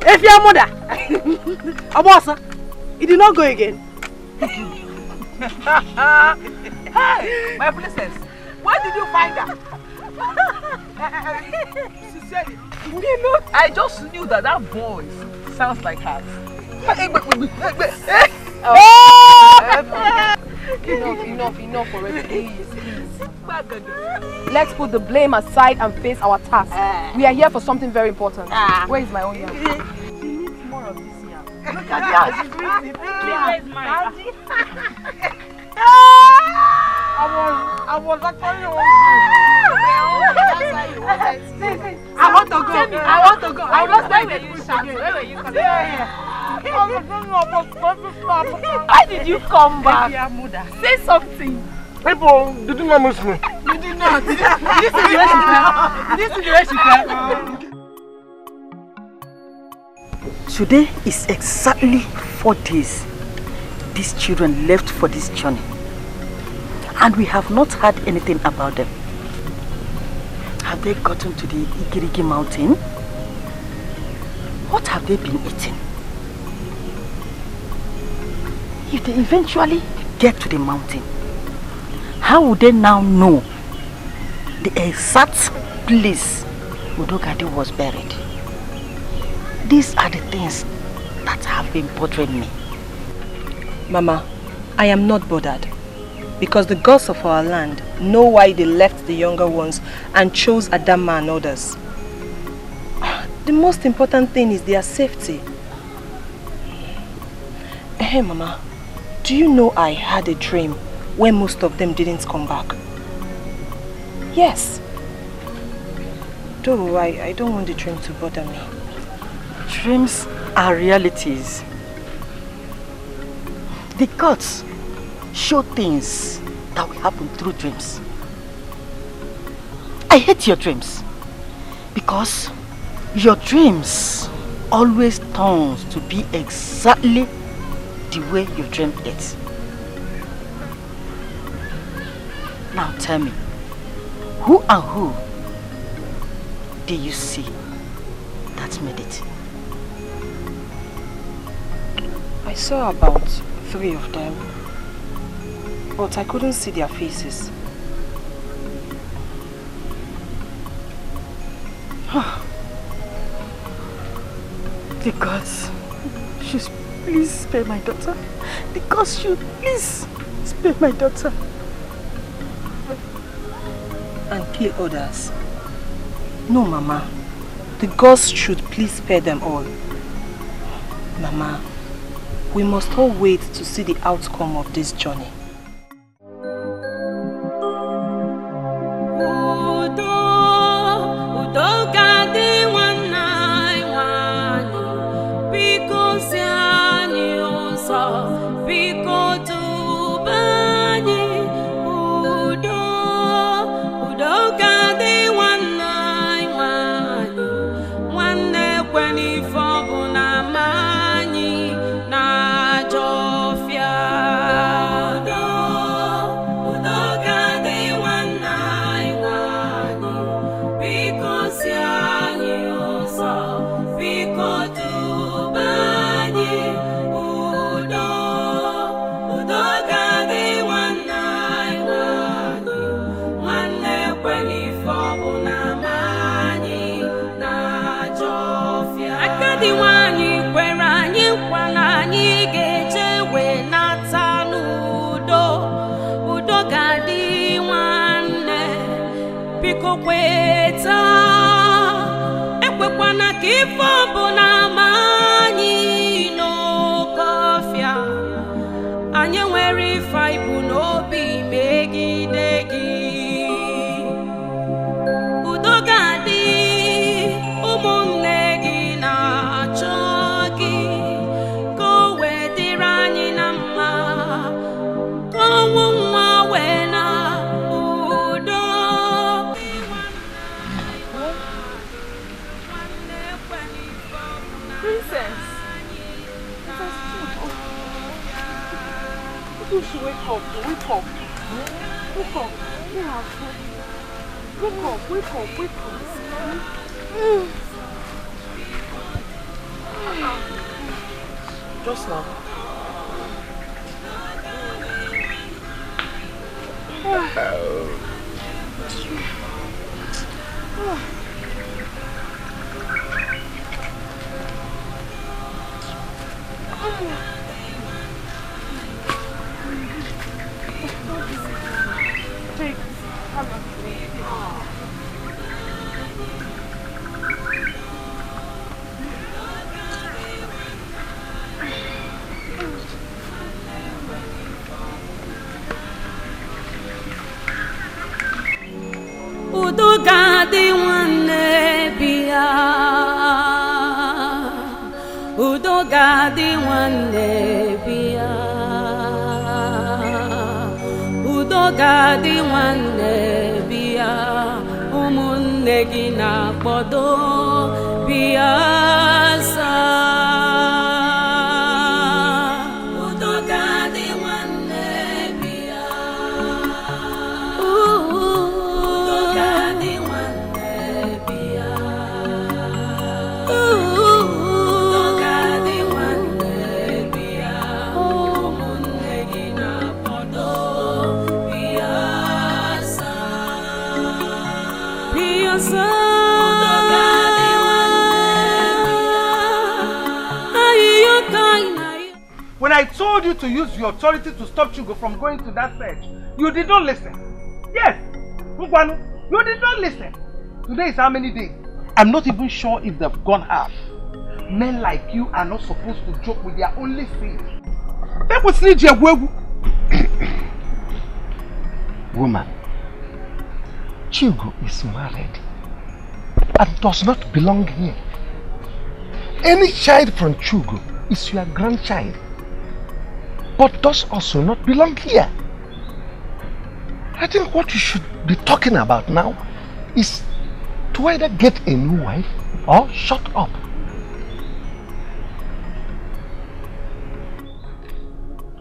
If your mother, Abosa, it did not go again. Hey, my princess, where did you find her? Sincerely, I just knew that voice sounds like hers. Enough already, please. Let's put the blame aside and face our task. We are here for something very important. Where is my own yam? She needs more of this yam. Look at her, she's breathing. Where is mine? I was actually hungry. I want to go. I will not stay with you again. Where were you coming from? Why did you come back? Say something. People, did you not miss me? You did not. Did you see the way she cried? Today is exactly 4 days these children left for this journey. And we have not heard anything about them. Have they gotten to the Igirigi mountain? What have they been eating? If they eventually get to the mountain, how would they now know the exact place Udogadi was buried? These are the things that have been bothering me. Mama, I am not bothered. Because the gods of our land know why they left the younger ones and chose Adama and others. The most important thing is their safety. Hey Mama, do you know I had a dream where most of them didn't come back? Yes. Though I don't want the dream to bother me. Dreams are realities. The gods show things that will happen through dreams. I hate your dreams because your dreams always turns to be exactly the way you dreamed it. Now tell me, who and who did you see that made it? I saw about 3 of them, but I couldn't see their faces. The gods should please spare my daughter. The gods should please spare my daughter. And kill others. No, Mama. The gods should please spare them all. Mama, we must all wait to see the outcome of this journey. Just now. ga-adị nwanne bịa. Udo ga-adị nwanne bịa. Ụmụnne gị na-akpọdo bịa saa. Udo ga-adị nwanne bịa. Udo ga-adị nwanne bịa. Udo ga-adị nwanne bịa. Ụmụnne gị na-akpọdo bịa saa. Bịa saa. When I told you to use your authority to stop Chugo from going to that search, you did not listen. Yes, Mkwanu, you did not listen. Today is how many days? I'm not even sure if they've gone half. Men like you are not supposed to joke with their only seed. Woman, Chugo is married and does not belong here. Any child from Chugo is your grandchild, but does also not belong here. I think what you should be talking about now is to either get a new wife or shut up.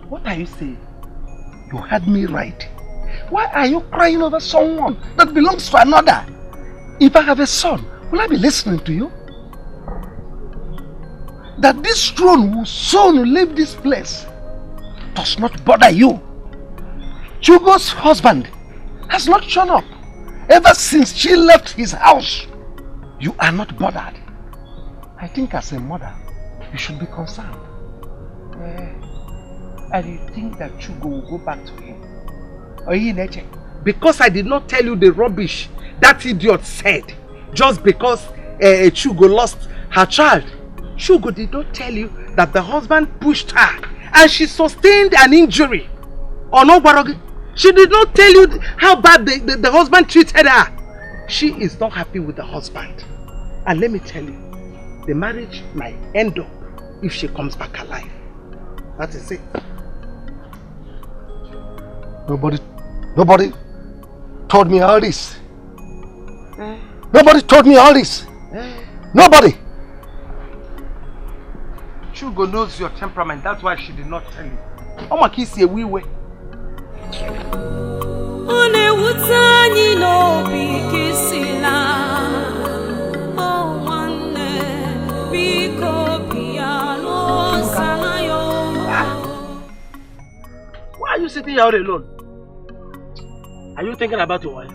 What are you saying? You heard me right. Why are you crying over someone that belongs to another? If I have a son, will I be listening to you? That this throne will soon leave this place does not bother you. Chugo's husband has not shown up ever since she left his house. You are not bothered. I think as a mother, you should be concerned. And you think that Chugo will go back to him? Because I did not tell you the rubbish that idiot said, just because Chugo lost her child. Chugo did not tell you that the husband pushed her and she sustained an injury. Or no, Barogi? She did not tell you how bad the husband treated her. She is not happy with the husband. And let me tell you, the marriage might end up if she comes back alive. That is it. Nobody told me all this. Nobody told me all this. Nobody. Chugo knows your temperament, that's why she did not tell you. Oh my kiss a wee way. Why are you sitting here all alone? Are you thinking about your wife?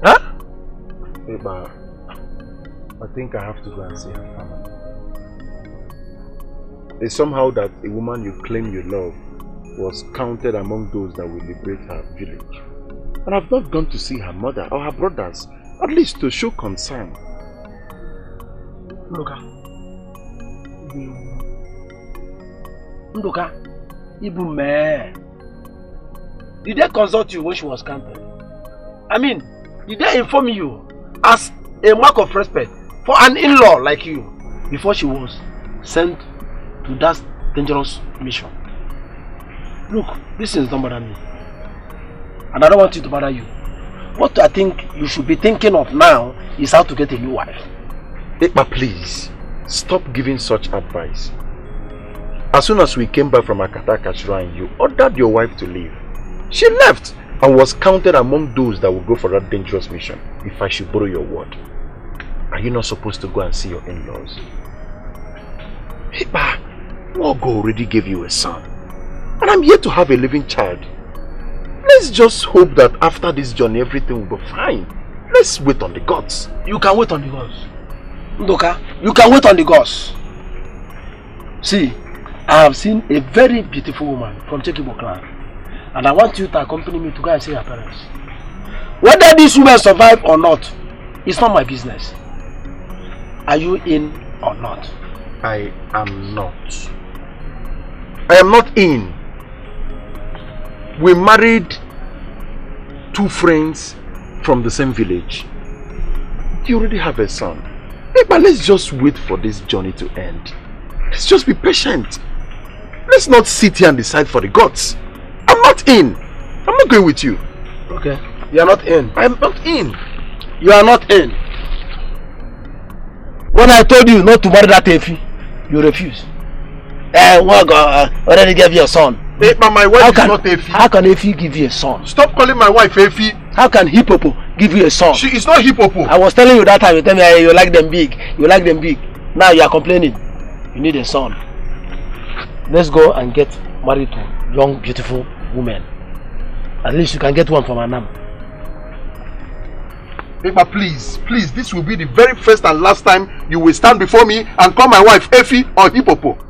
Huh? Hey, Ba, I think I have to go and see her family. It's somehow that a woman you claim you love was counted among those that will liberate her village. And I've not gone to see her mother or her brothers, at least to show concern. Ndoka, Ibu me. Did they consult you when she was counted? I mean, did they inform you as a mark of respect for an in-law like you before she was sent to that dangerous mission? Look, this is not bother me. And I don't want it to bother you. What I think you should be thinking of now is how to get a new wife. Ekpa, please, stop giving such advice. As soon as we came back from Akata Shrine, you ordered your wife to leave. She left and was counted among those that will go for that dangerous mission, if I should borrow your word. Are you not supposed to go and see your in-laws? Ekpa, Wogo already gave you a son. And I'm here to have a living child. Let's just hope that after this journey everything will be fine. Let's wait on the gods. You can wait on the gods. Ndoka, you can wait on the gods. See, I have seen a very beautiful woman from Chekibo clan. And I want you to accompany me to go and see her parents. Whether these women survive or not, it's not my business. Are you in or not? I am not. I am not in. We married two friends from the same village. You already have a son. Hey, but let's just wait for this journey to end. Let's just be patient. Let's not sit here and decide for the gods. I'm not in. I'm not going with you. Okay. You are not in. I'm not in. You are not in. When I told you not to marry that Efi, you refused. Already gave you a son. Hey, but my wife is not Efi. How can Efi give you a son? Stop calling my wife Efi. How can Hippopo give you a son? She is not Hippopo. I was telling you that time, you tell me you like them big. You like them big. Now you are complaining. You need a son. Let's go and get married to young, beautiful women. At least you can get one from Anam. But please, this will be the very first and last time you will stand before me and call my wife Efi or Hippopo.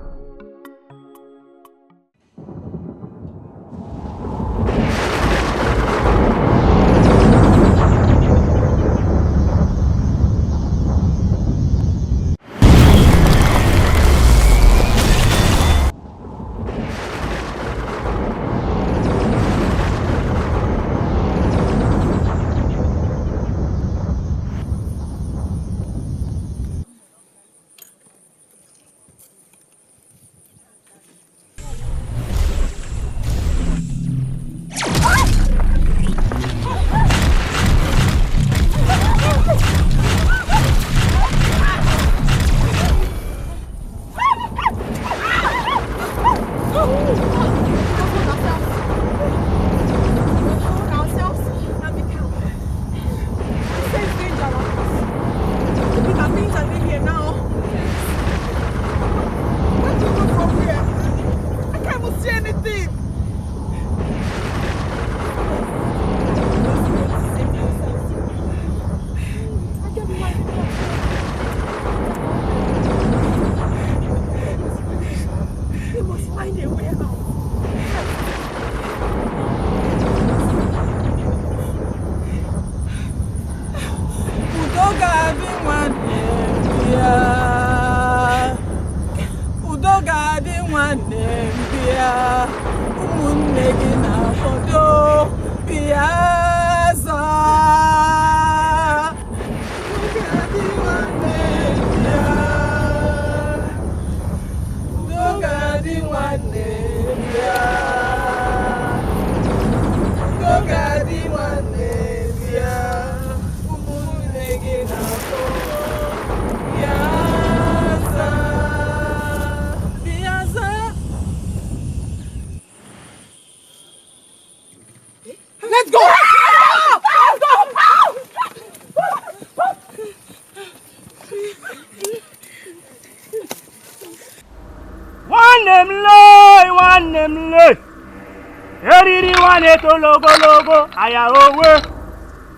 Logo, aya owe.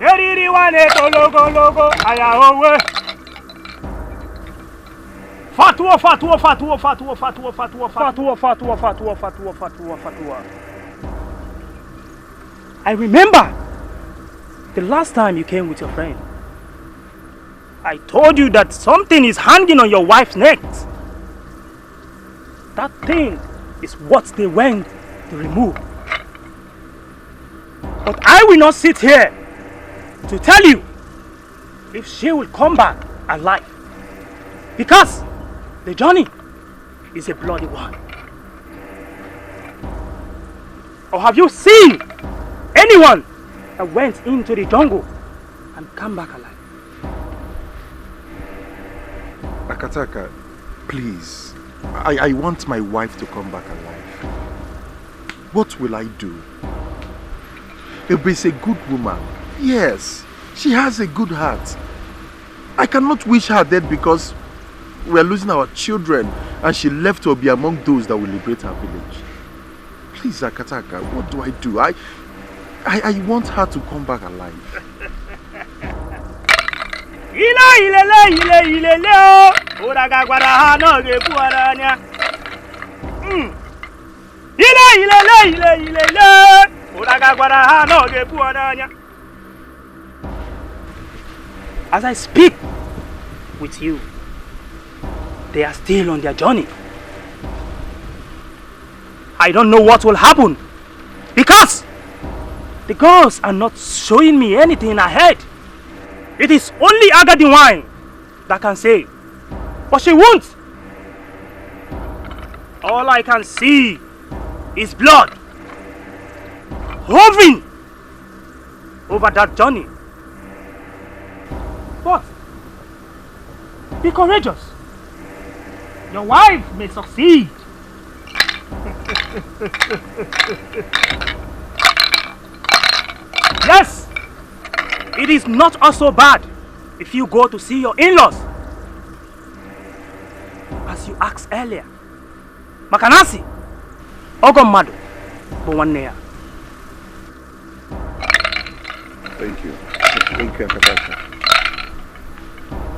Eriri wane to logo, aya owe. Fatwa. I remember the last time you came with your friend. I told you that something is hanging on your wife's neck. That thing is what they went to remove. But I will not sit here to tell you if she will come back alive. Because the journey is a bloody one. Or have you seen anyone that went into the jungle and come back alive? Akataka, please. I want my wife to come back alive. What will I do? Ebe is a good woman. Yes, she has a good heart. I cannot wish her dead because we are losing our children and she left to be among those that will liberate our village. Please, Akataka, what do I do? I want her to come back alive. As I speak with you, they are still on their journey. I don't know what will happen because the gods are not showing me anything ahead. It is only Agadi wine that can save. But she won't. All I can see is blood hovering over that journey. But be courageous. Your wife may succeed. Yes, it is not also bad if you go to see your in-laws. As you asked earlier, Makanasi, Ogomado, Bwanea. Thank you. Thank you, Akatacha.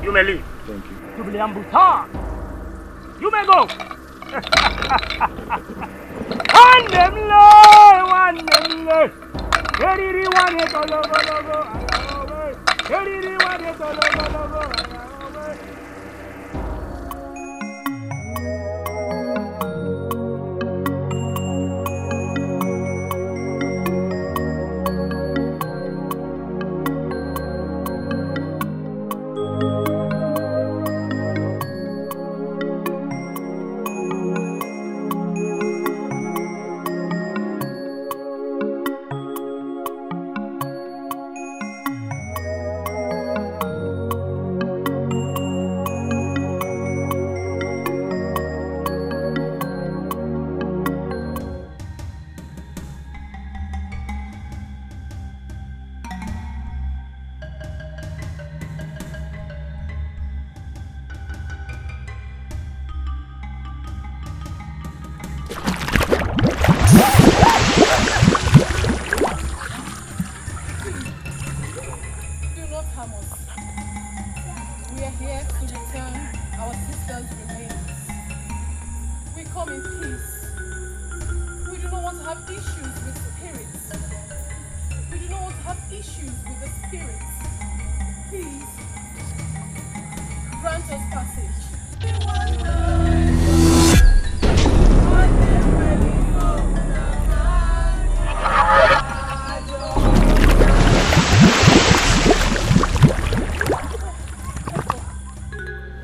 You may leave. Thank you. Jubileambuta. You may go.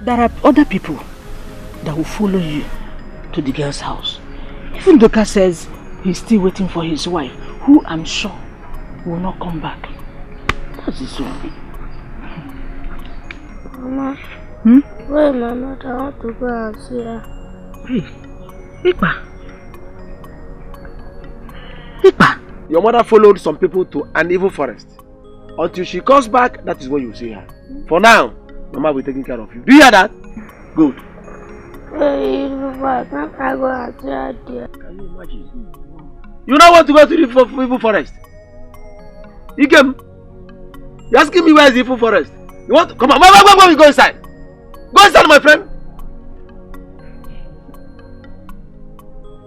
There are other people that will follow you to the girl's house. Even Doka says he's still waiting for his wife, who I'm sure will not come back. That's his own. Mama, where my mother? I want to go and see her. Hey, Ikpa. Your mother followed some people to an evil forest. Until she comes back, that is when you see her. For now, Mama will be taking care of you. Do you hear that? Good. Hey, Papa, can't I go and see her there? Can you imagine? You don't want to go to the evil forest? Ikem, you're asking me where is the evil forest? You want to come on? Why go inside? Go inside, my friend.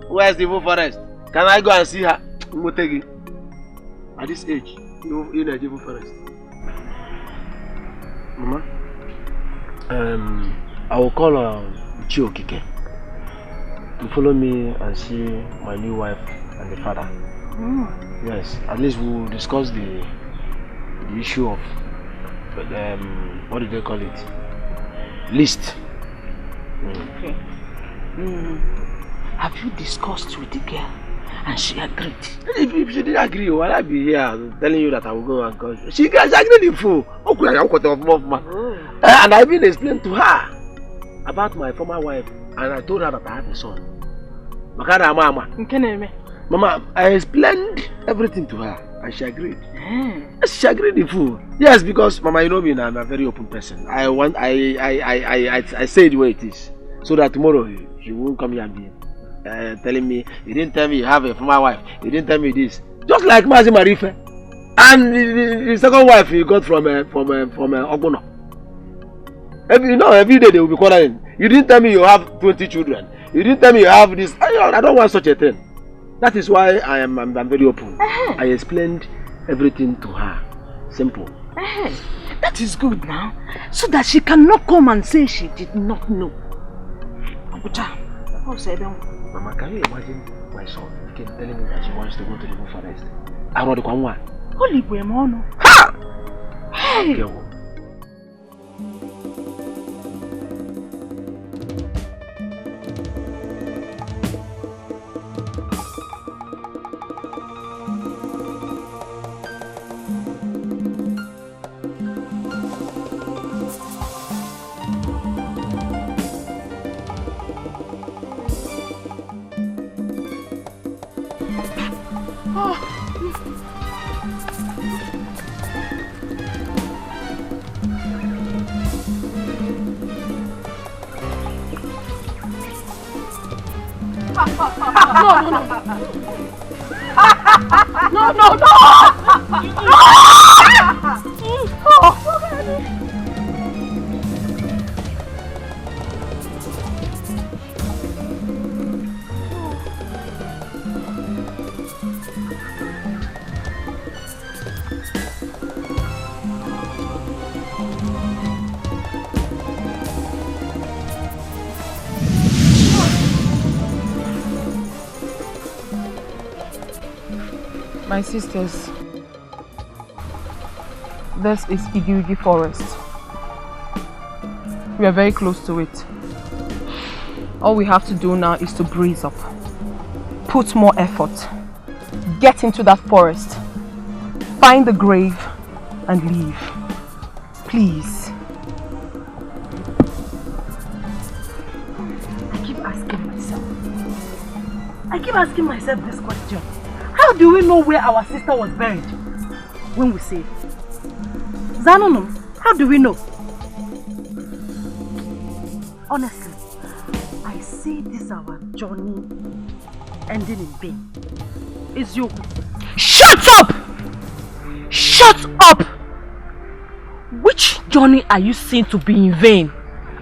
Where is the evil forest? Can I go and see her? Motegi. At this age, you in a evil forest. Mama, I will call Chiokike to follow me and see my new wife and the father. Yes, at least we will discuss the issue of what do they call it? List. Okay. Have you discussed with the girl and she agreed? If she didn't agree, why I be here telling you that I will go and call you? She agreed in full. And I even explained to her about my former wife, and I told her that I have a son. Mama, I explained everything to her and she agreed. She agreed in full. Yes, because Mama, you know me, I'm a very open person. I say it the way it is, so that tomorrow she won't come here and be telling me, you didn't tell me you have a former wife, you didn't tell me this. Just like Mazi Marife. And the second wife you got from Ogono. Every day they will be quarreling. You didn't tell me you have 20 children. You didn't tell me you have this. I don't want such a thing. That is why I'm very open. I explained everything to her. Simple. That is good now. So that she cannot come and say she did not know. Mama, can you imagine my son telling me that she wants to go to the forest? I want to come one. Holy boy, mono. Ha! Hey! No, no, no! My sisters, this is Ugezu forest. We are very close to it. All we have to do now is to breeze up, put more effort, get into that forest, find the grave and leave. Please. I keep asking myself this question. How do we know where our sister was buried when we say? Zanonum, how do we know? Honestly, I see this our journey ending in vain. It's you. Shut up! Shut up! Which journey are you seeing to be in vain?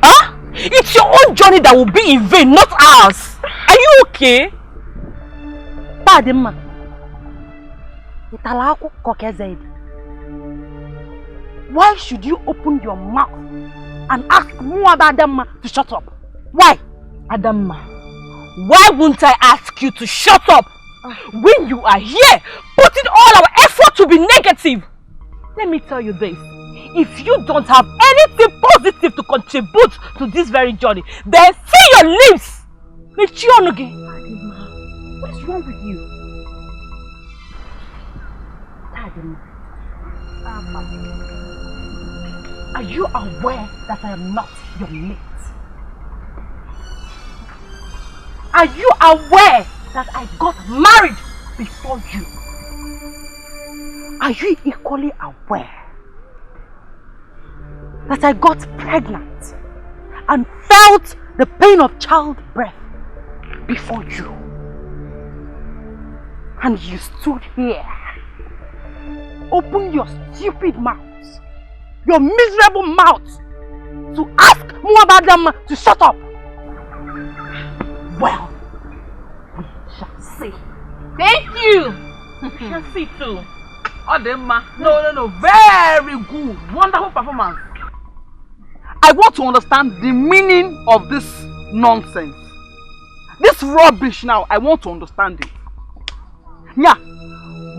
Huh? It's your own journey that will be in vain, not ours. Are you okay? Padma. Why should you open your mouth and ask Adamma to shut up? Why? Adamma, why won't I ask you to shut up when you are here putting all our effort to be negative? Let me tell you this. If you don't have anything positive to contribute to this very journey, then see your lips! What is wrong with you? Are you aware that I am not your mate? Are you aware that I got married before you? Are you equally aware that I got pregnant and felt the pain of childbirth before you? And you stood here, open your stupid mouth, your miserable mouth, to ask Muabadam to shut up. Well, we shall see. Thank you. We shall see too. Ademma, no, very good, wonderful performance. I want to understand the meaning of this nonsense. This rubbish now, I want to understand it. Yeah,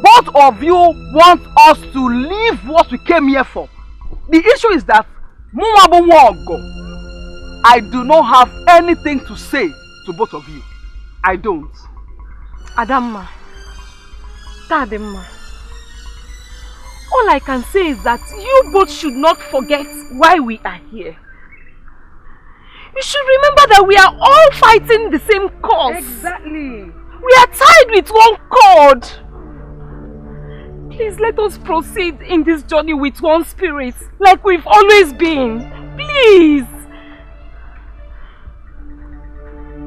both of you want us to leave what we came here for. The issue is that I do not have anything to say to both of you. I don't. Adamma, Tademma, all I can say is that you both should not forget why we are here. You should remember that we are all fighting the same cause. Exactly. We are tied with one cord. Please let us proceed in this journey with one spirit, like we've always been. Please.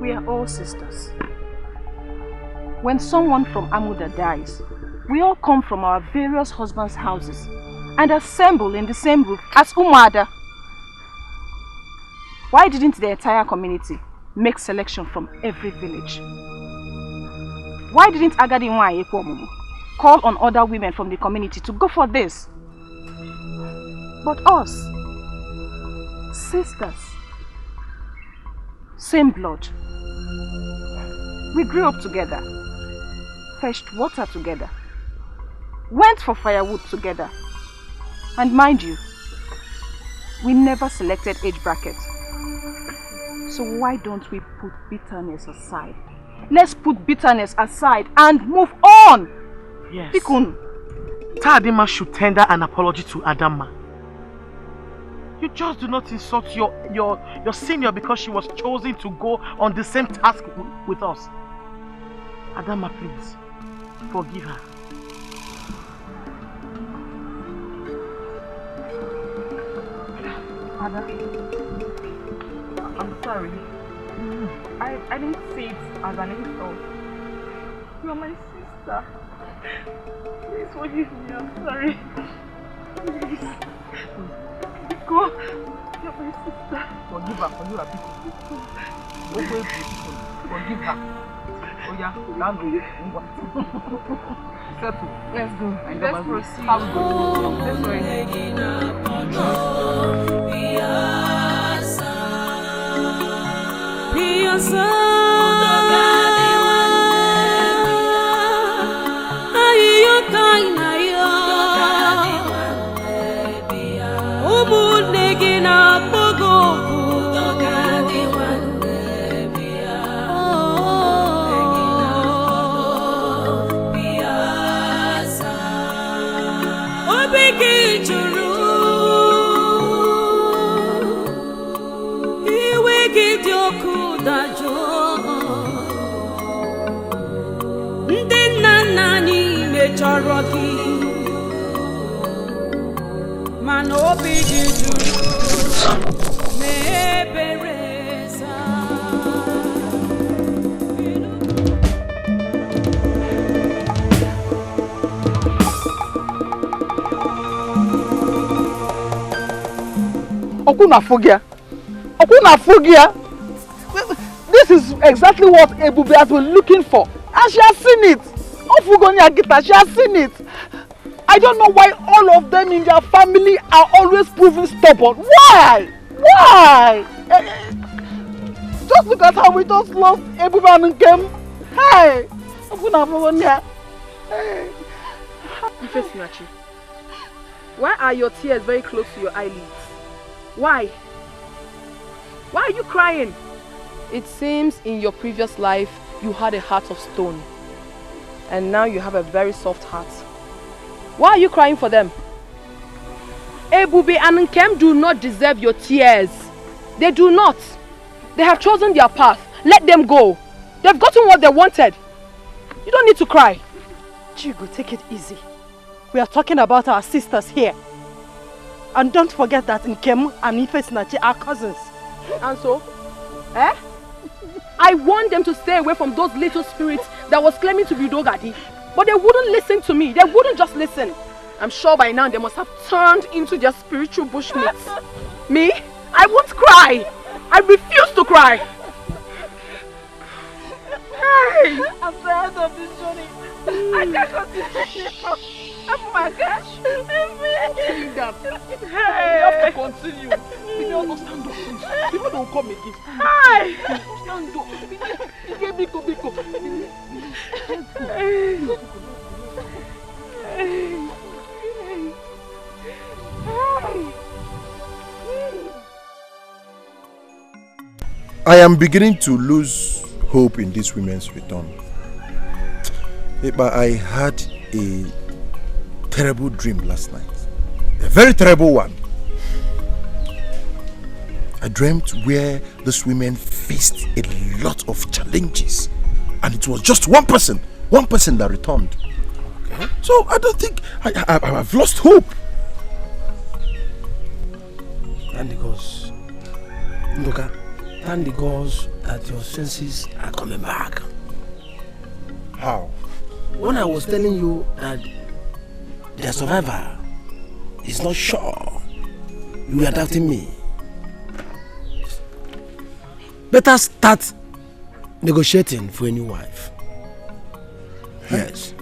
We are all sisters. When someone from Amuda dies, we all come from our various husbands' houses and assemble in the same roof as Umada. Why didn't the entire community make selection from every village? Why didn't Agadi Nwaye call on other women from the community to go for this? But us, sisters, same blood, we grew up together, fetched water together, went for firewood together, and mind you, we never selected age bracket. So why don't we put bitterness aside? Let's put bitterness aside and move on. Yes. Pikun. Tadima should tender an apology to Adamma. You just do not insult your senior because she was chosen to go on the same task with us. Adamma, please, forgive her. Ada, I'm sorry. I didn't see it as an insult. You are my sister. Please forgive me, I'm sorry. Please. Go. You're my sister. Forgive her, Forgive her. Oh yeah, settle. Let's go. Let's proceed. This is exactly what Ebube has been looking for, and she has seen it. She has seen it. I don't know why all of them in their family are always proving stubborn. Why? Just look at how we just lost Ebube and Nkem. Hey! Ifesinachi, why are your tears very close to your eyelids? Why? Why are you crying? It seems in your previous life you had a heart of stone, and now you have a very soft heart. Why are you crying for them? Ebube and Nkem do not deserve your tears. They do not. They have chosen their path. Let them go. They've gotten what they wanted. You don't need to cry. Chigo, take it easy. We are talking about our sisters here. And don't forget that Nkem and Ifesinachi are cousins. And so? I want them to stay away from those little spirits that was claiming to be Dogadi. But they wouldn't listen to me. They wouldn't just listen. I'm sure by now they must have turned into their spiritual bushmates. Me? I won't cry. I refuse to cry. Hey! I'm tired of this journey. I can't continue. Oh my gosh. Calm down. Hey! You have to continue. You don't stand up. People don't come again. Hi! Stand up. Biko. I am beginning to lose hope in these women's return. But I had a terrible dream last night. A very terrible one. I dreamt where these women faced a lot of challenges. And it was just one person that returned. Okay. So I don't think I've lost hope. Thank the gods. Ndoka, thank the gods that your senses are coming back. How? When I was telling you that the survivor is not sure, you were doubting me. Better start negotiating for a new wife. Yes.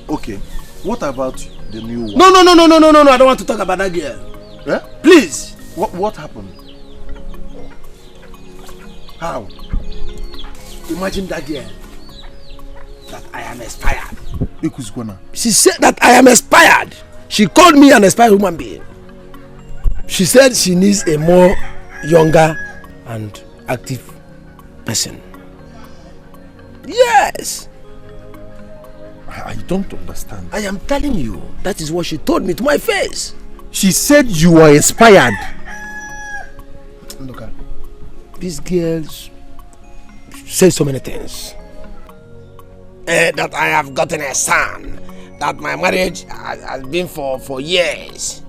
Okay, what about the new wife? No, I don't want to talk about that girl. Eh? Please. What happened? How? Imagine that girl. That I am expired. Ikuzkwana. She said that I am expired. She called me an expired human being. She said she needs a more younger and active person. Yes. I don't understand. I am telling you, that is what she told me to my face. She said you were inspired. Look, these girls say so many things. That I have gotten a son. That my marriage has been for years.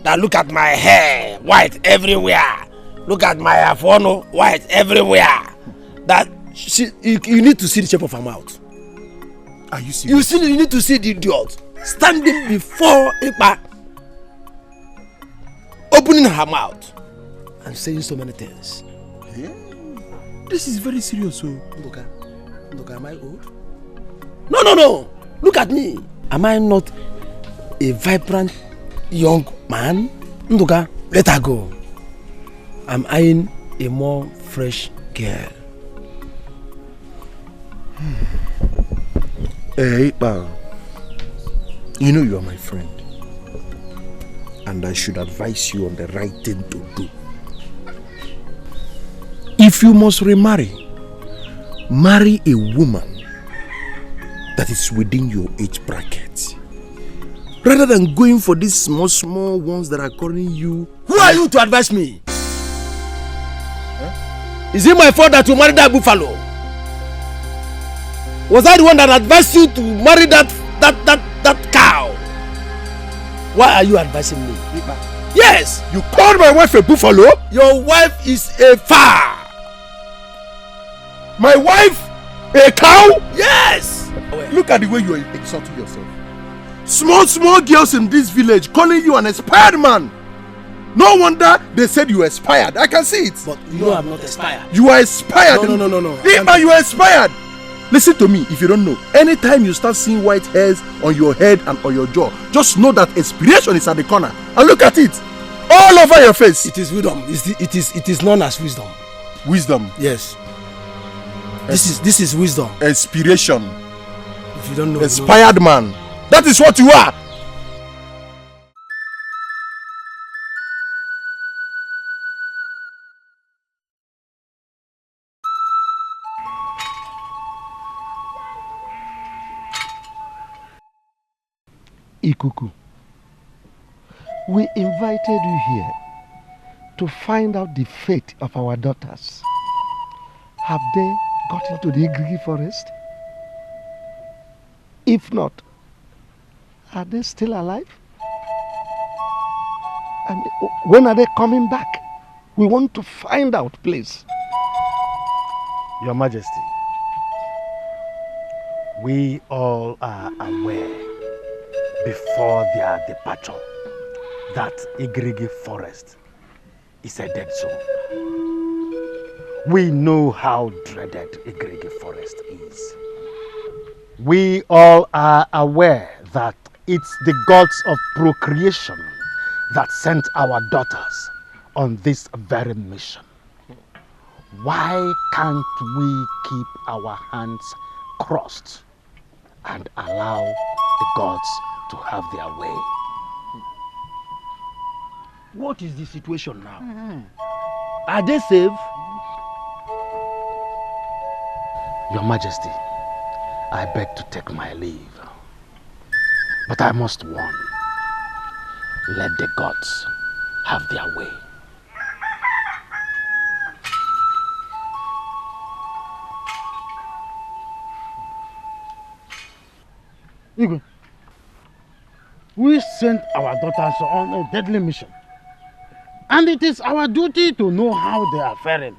That look at my hair, white everywhere. Look at my afono, white everywhere. That you need to see the shape of her mouth. Are you serious? You need to see the idiot standing before Ipa, opening her mouth and saying so many things. Yeah. This is very serious, so. Ndoka, am I old? No. Look at me. Am I not a vibrant young man? Ndoka, let her go. I'm eyeing a more fresh girl. Hey, Ipa, you know you are my friend, and I should advise you on the right thing to do. If you must remarry, marry a woman that is within your age bracket, rather than going for these small ones that are calling you. Who are you to advise me? Huh? Is it my fault that you married that buffalo? Was I the one that advised you to marry that cow? Why are you advising me? Yes! You called my wife a buffalo? Your wife is a fowl. My wife? A cow? Yes! Look at the way you are insulting yourself. Small girls in this village calling you an expired man. No wonder they said you expired. I can see it. But you know I'm not expired. You are expired. No. Ipa, you are expired. Listen to me, if you don't know, anytime you start seeing white hairs on your head and on your jaw, just know that expiration is at the corner. And look at it, all over your face. It is wisdom. It is known as wisdom. Wisdom? Yes. This is wisdom. Expiration. If you don't know. Expired man. That is what you are. Ikuku, we invited you here to find out the fate of our daughters. Have they got into the Igrigi forest? If not, are they still alive? And when are they coming back? We want to find out, please. Your Majesty, we all are aware before their departure that Igrigi forest is a dead zone. We know how dreaded Igrigi forest is. We all are aware that it's the gods of procreation that sent our daughters on this very mission. Why can't we keep our hands crossed and allow the gods to have their way? What is the situation now? Are they safe? Your Majesty, I beg to take my leave. But I must warn, let the gods have their way. Igwe, we sent our daughters on a deadly mission. And it is our duty to know how they are faring.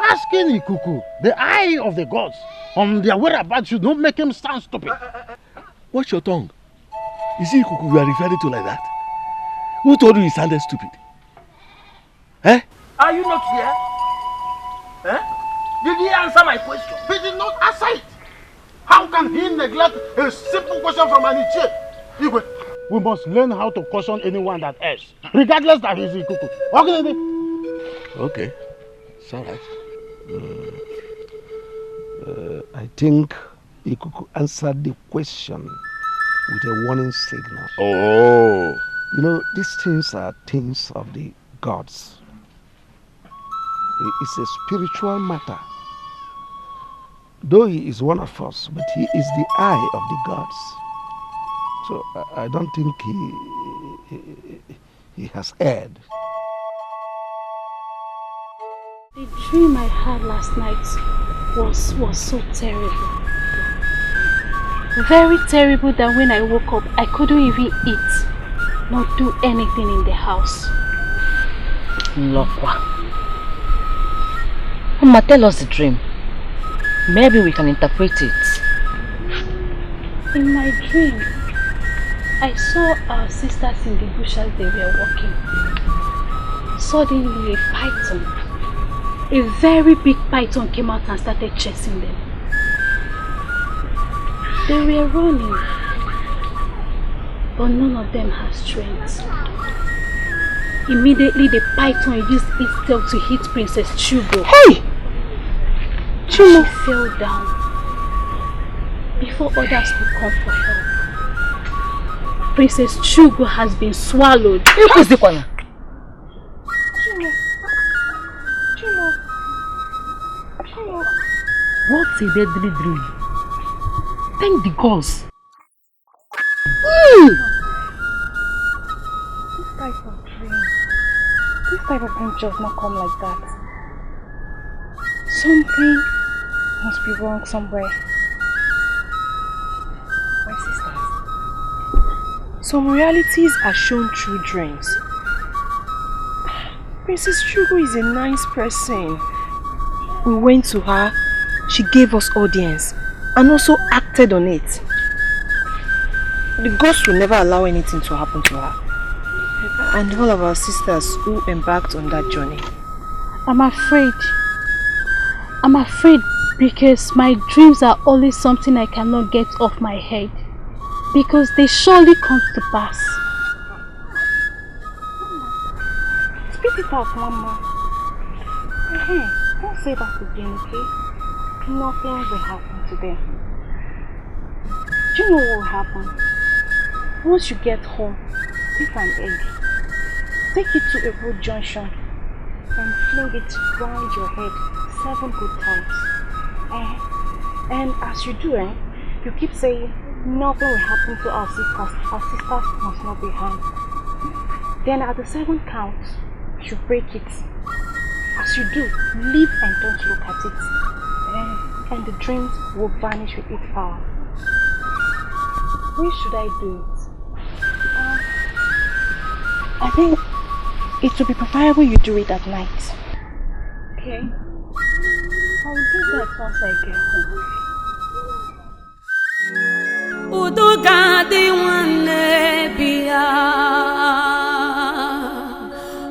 Asking Ikuku, the eye of the gods, on their whereabouts should not make him stand stupid. Watch your tongue. Is it Ikuku you are referring to like that? Who told you he sounded stupid? Eh? Are you not here? Eh? Did he answer my question? He did not answer it. How can he neglect a simple question from an Ichie? Igwe, we must learn how to caution anyone that errs, regardless that he is Ikuku. Okay, it's alright. I think Ikuku answered the question with a warning signal. Oh. You know, these things are things of the gods. It's a spiritual matter. Though he is one of us, but he is the eye of the gods. So I don't think he has erred. The dream I had last night was so terrible. Very terrible that when I woke up, I couldn't even eat. not do anything in the house. Lokwa. Mama, tell us the dream. Maybe we can interpret it. In my dream, I saw our sisters in the bush as they were walking. Suddenly a python, a very big python, came out and started chasing them. They were running, but none of them had strength. Immediately the python used its tail to hit Princess Chugo. Hey! She fell down before others could come for help. Princess Chugo has been swallowed. What's a deadly dream? Thank the gods. This type of dream, this type of dream does not come like that. Something must be wrong somewhere. My sisters, some realities are shown through dreams. Princess Chugo is a nice person. We went to her, she gave us audience and also acted on it. The gods will never allow anything to happen to her. And all of our sisters who embarked on that journey. I'm afraid because my dreams are always something I cannot get off my head. Because they surely come to pass. Spit it out, Mama. Don't say that again, okay? Nothing will happen to them. Do you know what will happen? Once you get home, take an egg, take it to a road junction, and fling it round your head 7 good times. And as you do, you keep saying, nothing will happen to our sisters must not be harmed. Then at the 7th count, you break it. As you do, leave and don't look at it. And the dreams will vanish with its power. When should I do it? I think it would be preferable you do it at night. Okay. I'll do that once I get home. Udogadi wane bia,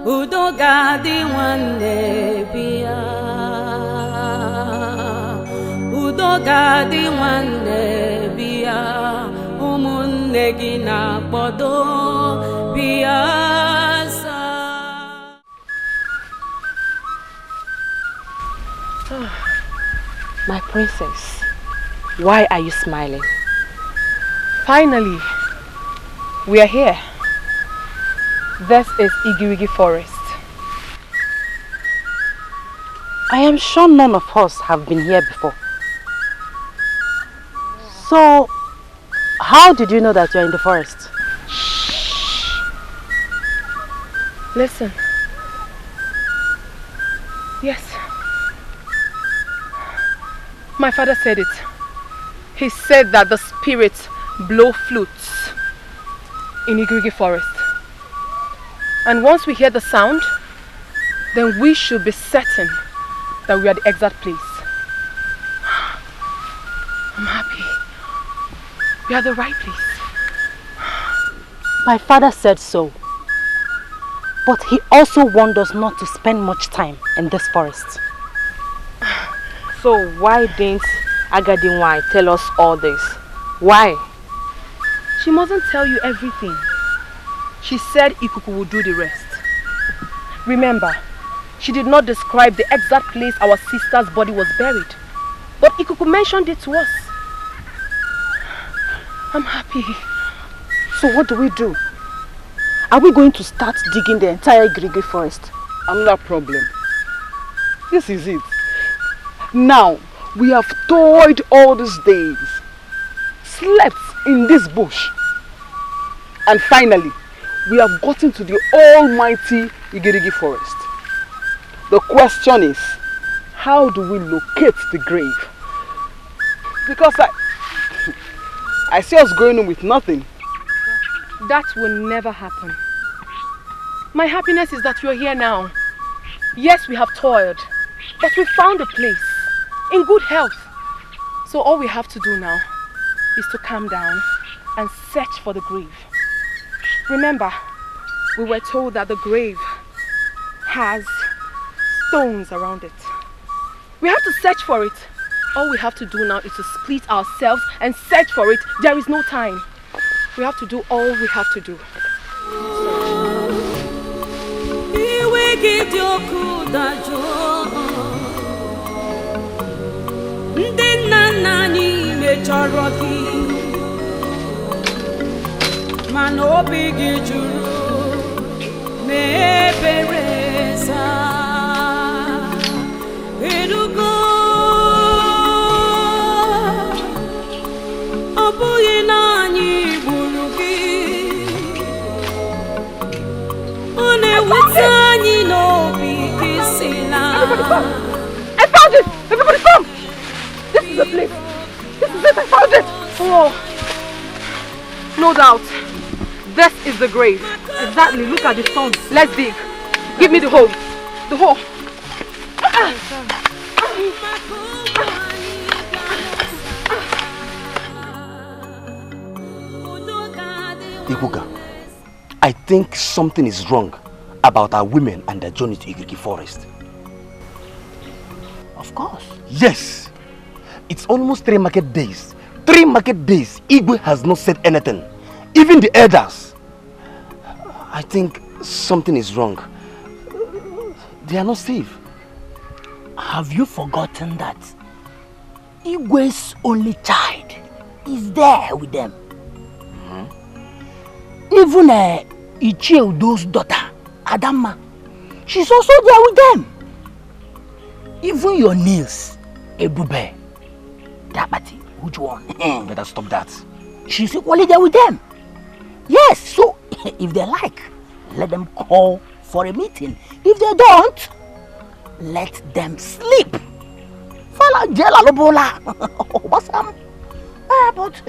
Udogadi wane bia, Udogadi wane bia, umunne gi na bodo biasa. My princess, why are you smiling? Finally, we are here. This is Igirigi Forest. I am sure none of us have been here before. So, how did you know that you are in the forest? Listen. Yes. My father said it. He said that the spirits blow flutes in Igirigi Forest. And once we hear the sound, then we should be certain that we are the exact place. I'm happy. We are the right place. My father said so. But he also warned us not to spend much time in this forest. So why didn't Agadinwai tell us all this? Why? She mustn't tell you everything. She said Ikuku will do the rest. Remember, she did not describe the exact place our sister's body was buried. But Ikuku mentioned it to us. I'm happy. So what do we do? Are we going to start digging the entire Igirigi forest? Another problem. This is it. Now, we have toiled all these days, slept in this bush, and finally, we have gotten to the almighty Igirigi forest. The question is, how do we locate the grave? Because I see us going on with nothing. That will never happen. My happiness is that you're here now. Yes, we have toiled, but we found a place in good health. So all we have to do now is to calm down and search for the grave. Remember, we were told that the grave has stones around it. We have to search for it. All we have to do now is to split ourselves and search for it. There is no time. We have to do all we have to do. I found it! Everybody come! This is the place! This is it! I found it! Oh! No doubt. This is the grave. Exactly. Look at the stones. Let's dig. Give me the hole. The hole. Ikuka, I think something is wrong about our women and their journey to Igirigi forest. Of course. Yes. It's almost 3 market days. 3 market days. Igwe has not said anything. Even the elders. I think something is wrong. They are not safe. Have you forgotten that Igwe's only child is there with them? Even Ichie Udo's daughter, Adama, she's also there with them. Even your niece, Ebube, Dabati, which one? Better stop that. She's equally there with them. Yes, so if they like, let them call for a meeting. If they don't, let them sleep. Fala jela lobola. But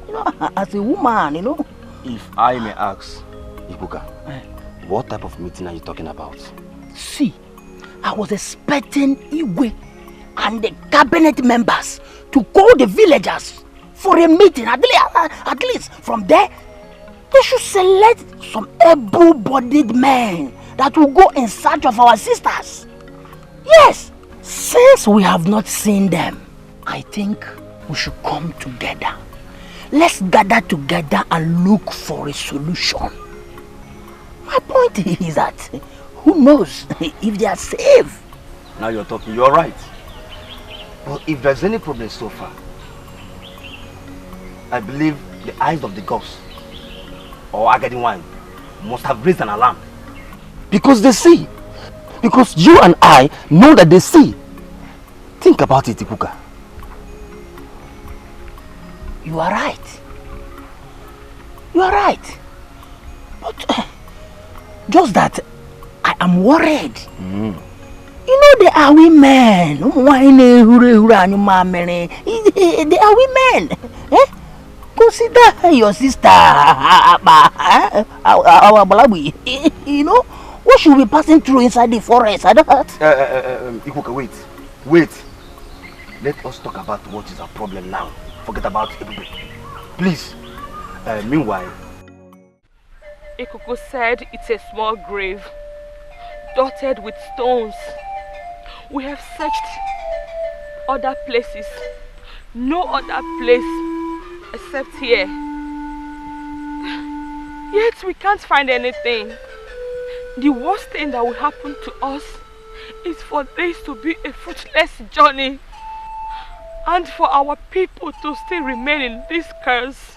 you know, as a woman, you know. If I may ask, Ibuka, what type of meeting are you talking about? See, I was expecting Igwe and the cabinet members to call the villagers for a meeting. At least from there, they should select some able-bodied men that will go in search of our sisters. Yes, since we have not seen them, I think we should come together. Let's gather together and look for a solution. My point is that who knows if they are safe? Now you're talking, you're right. But if there's any problem so far, I believe the eyes of the gods or Agadi wine must have raised an alarm. Because they see. Because you and I know that they see. Think about it, Ipuka. You are right. You are right. But just that I am worried. You know, they are women. They are women. Eh? Consider your sister. You know, what should be passing through inside the forest? Ikuka, wait. Let us talk about what is our problem now. Forget about everybody. Please. Meanwhile, Ikuku said it's a small grave, dotted with stones. We have searched other places. No other place except here. Yet we can't find anything. The worst thing that will happen to us is for this to be a fruitless journey, and for our people to still remain in this curse.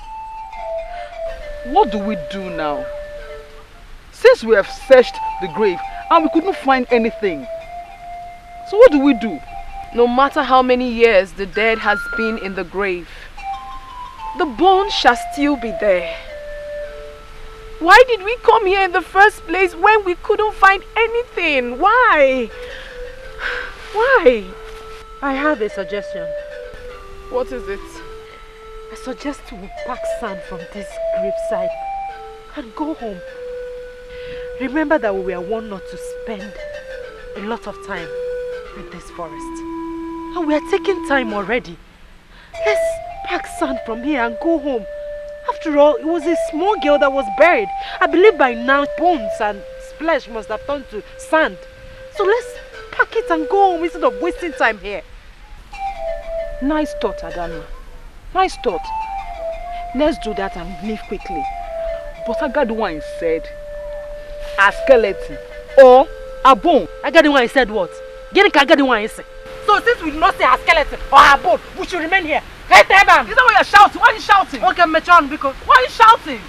What do we do now? Since we have searched the grave and we couldn't find anything, so what do we do? No matter how many years the dead has been in the grave, the bones shall still be there. Why did we come here in the first place when we couldn't find anything? Why? Why? I have a suggestion. What is it? I suggest we pack sand from this graveside and go home. Remember that we were warned not to spend a lot of time in this forest. And we are taking time already. Let's pack sand from here and go home. After all, it was a small girl that was buried. I believe by now bones and flesh must have turned to sand. So let's pack it and go home instead of wasting time here. Nice thought, Adanma. Nice thought. Let's do that and leave quickly. But Agaduwan said a skeleton or a bone. Agaduwan said what? Agaduwan said. So since we did not say a skeleton or a bone, we should remain here. Hey, Teban! Is that why you're shouting? Why are you shouting? Okay, Metron, because... Why are you shouting?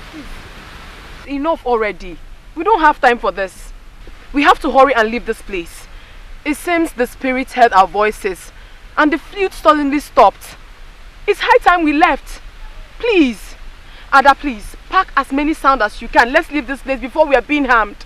Enough already. We don't have time for this. We have to hurry and leave this place. It seems the spirits heard our voices and the flute suddenly stopped. It's high time we left. Please, Ada, please, pack as many sound as you can. Let's leave this place before we are being harmed.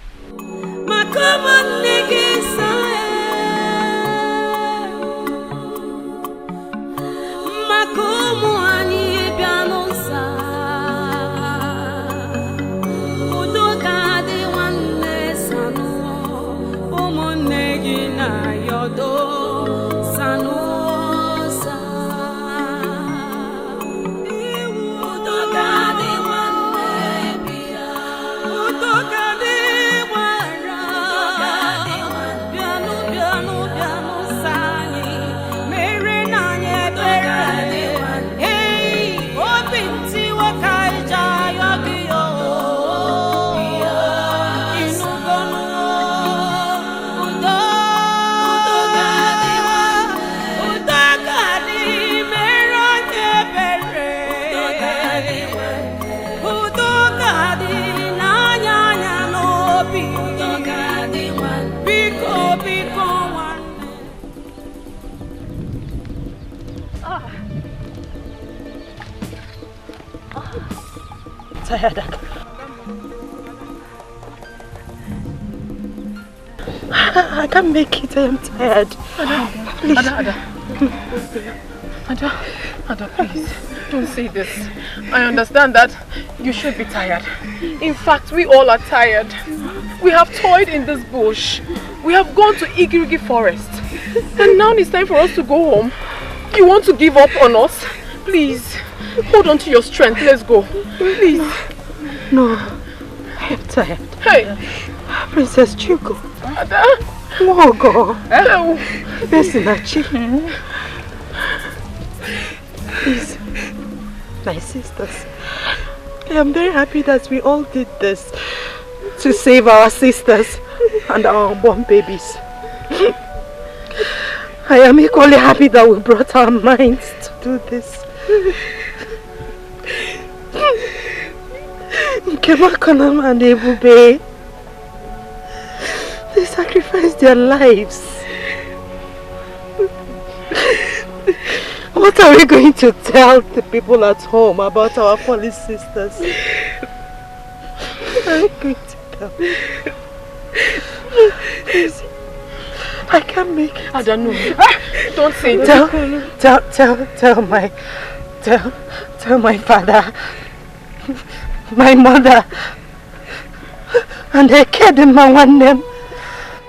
Tired. I can't make it. I am tired. Please. Ada, please, don't say this. I understand that you should be tired. In fact, we all are tired. We have toiled in this bush. We have gone to Igirigi forest. And now it's time for us to go home. You want to give up on us? Please, hold on to your strength. Let's go. Please. No, I am tired. Hey, Princess Chuko. Ada. Wogo. Hello. Besinachi. Please, my sisters. I am very happy that we all did this to save our sisters and our unborn babies. I am equally happy that we brought our minds to do this. Nkemakonam and Ebube, they sacrificed their lives. What are we going to tell the people at home about our fallen sisters? What are we going to tell? Please, I can't make it. I don't know. Don't say it. Tell my father, my mother, and I cared in my one name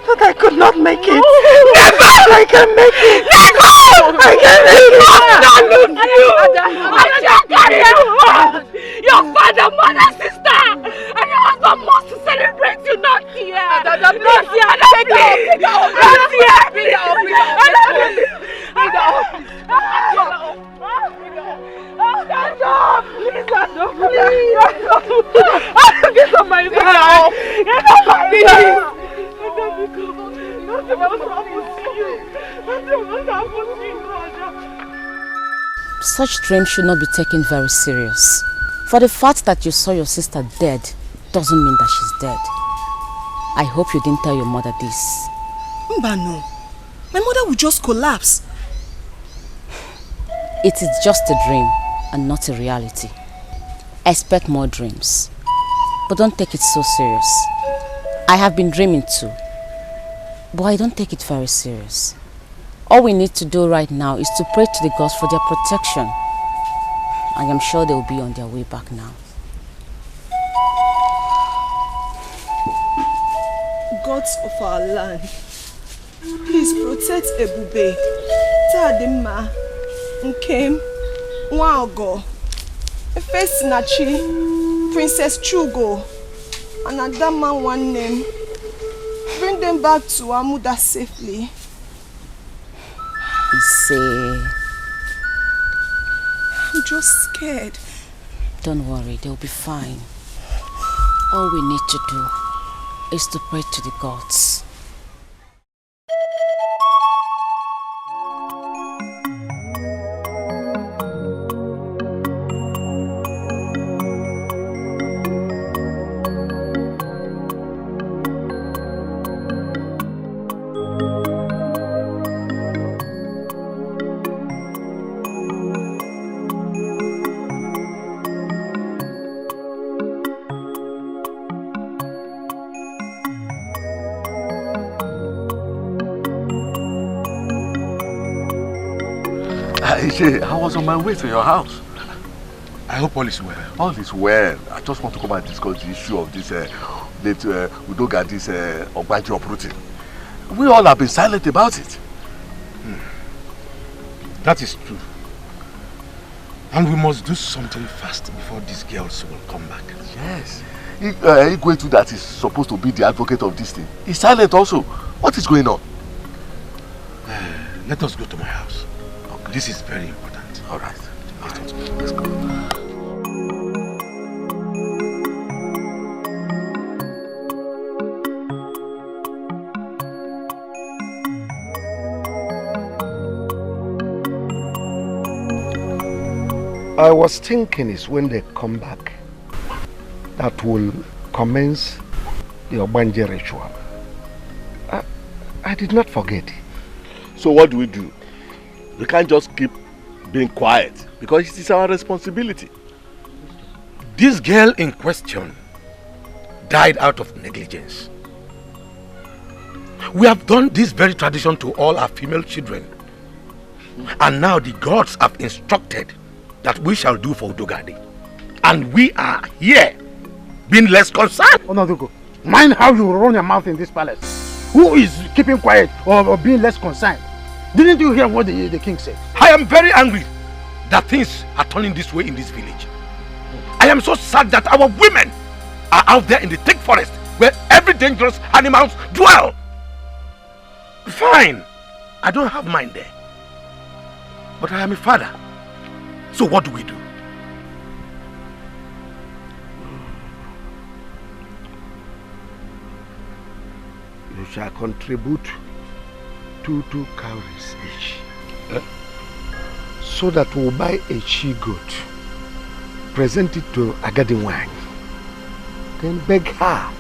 that I could not make it. Never! I can make it. Never! I can make it. Your father, mother, sister, and your husband must celebrate you, not here. Not here. Pick it up. Not here. Pick it up. Stand up. Please stand up. Get on my back. Get on my back. Such dreams should not be taken very serious. For the fact that you saw your sister dead doesn't mean that she's dead. I hope you didn't tell your mother this. Mbano, my mother will just collapse. It is just a dream and not a reality. Expect more dreams, but don't take it so serious. I have been dreaming too, but I don't take it very serious. All we need to do right now is to pray to the gods for their protection. I am sure they will be on their way back now. gods of our land, please protect Ebube, Tadima, Nkem, Nwaogo, Efesinachi, Princess Chugo, and Adama one name. Bring them back to Amuda safely. I'm just scared. Don't worry, they'll be fine. All we need to do is to pray to the gods. I was on my way to your house. I hope all is well. All is well. I just want to come and discuss the issue of this Udoga, this Obaji uprooting. We all have been silent about it. That is true. And we must do something fast before these girls will come back. Yes. Igwetu, that is supposed to be the advocate of this thing, is silent also. What is going on? Let us go to my house. Okay. This is very important. All right. Let's go. I was thinking is when they come back that will commence the Obanje ritual. I did not forget. So what do? We can't just keep being quiet because it is our responsibility. This girl in question died out of negligence. We have done this very tradition to all our female children. And now the gods have instructed that we shall do for Udogadi. And we are here being less concerned. Onadugo, mind how you run your mouth in this palace. Who is keeping quiet or being less concerned? Didn't you hear what the king said? I am very angry that things are turning this way in this village. I am so sad that our women are out there in the thick forest where every dangerous animals dwell. Fine, I don't have mine there. But I am a father. So what do we do? You shall contribute 2 cowries each. So that we'll buy a she-goat, present it to Agadiwang, then beg her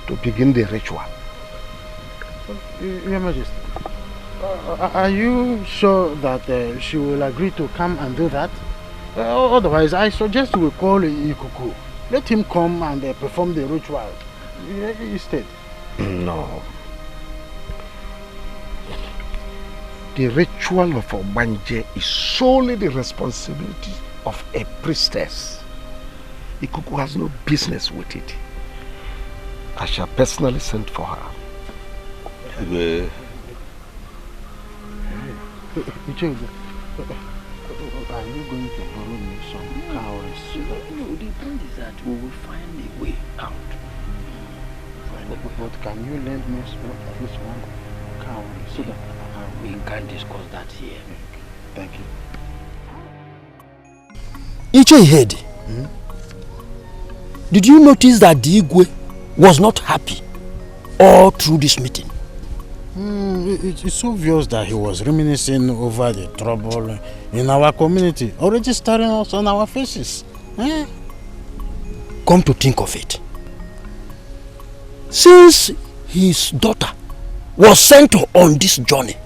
to begin the ritual. Your Majesty, are you sure that she will agree to come and do that? Otherwise, I suggest we call Ikuku. Let him come and perform the ritual instead. No. The ritual of Obanje is solely the responsibility of a priestess. Ikuku has no business with it. I shall personally send for her. Are you going to borrow me some cowries? No, the point is that we will find a way out. But can you lend me at least one cowrie so that we can discuss that here? Thank you. Iche, did you notice that the Igwe was not happy all through this meeting? It's obvious that he was reminiscing over the trouble in our community, already staring us on our faces. Come to think of it, since his daughter was sent on this journey,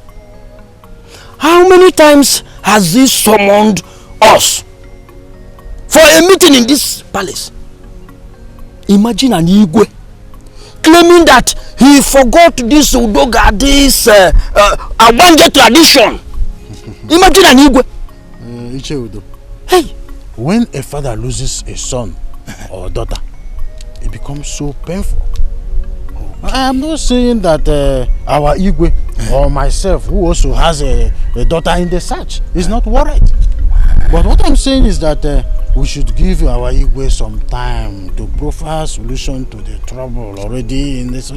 how many times has he summoned us for a meeting in this palace? Imagine an Igwe claiming that he forgot this Udoga, this Abanje tradition. Imagine an Igwe. Icheudo. Hey! When a father loses a son or daughter, it becomes so painful. I'm not saying that our Igwe or myself, who also has a daughter in the search, is not worried. But what I'm saying is that we should give our Igwe some time to provide solution to the trouble already in this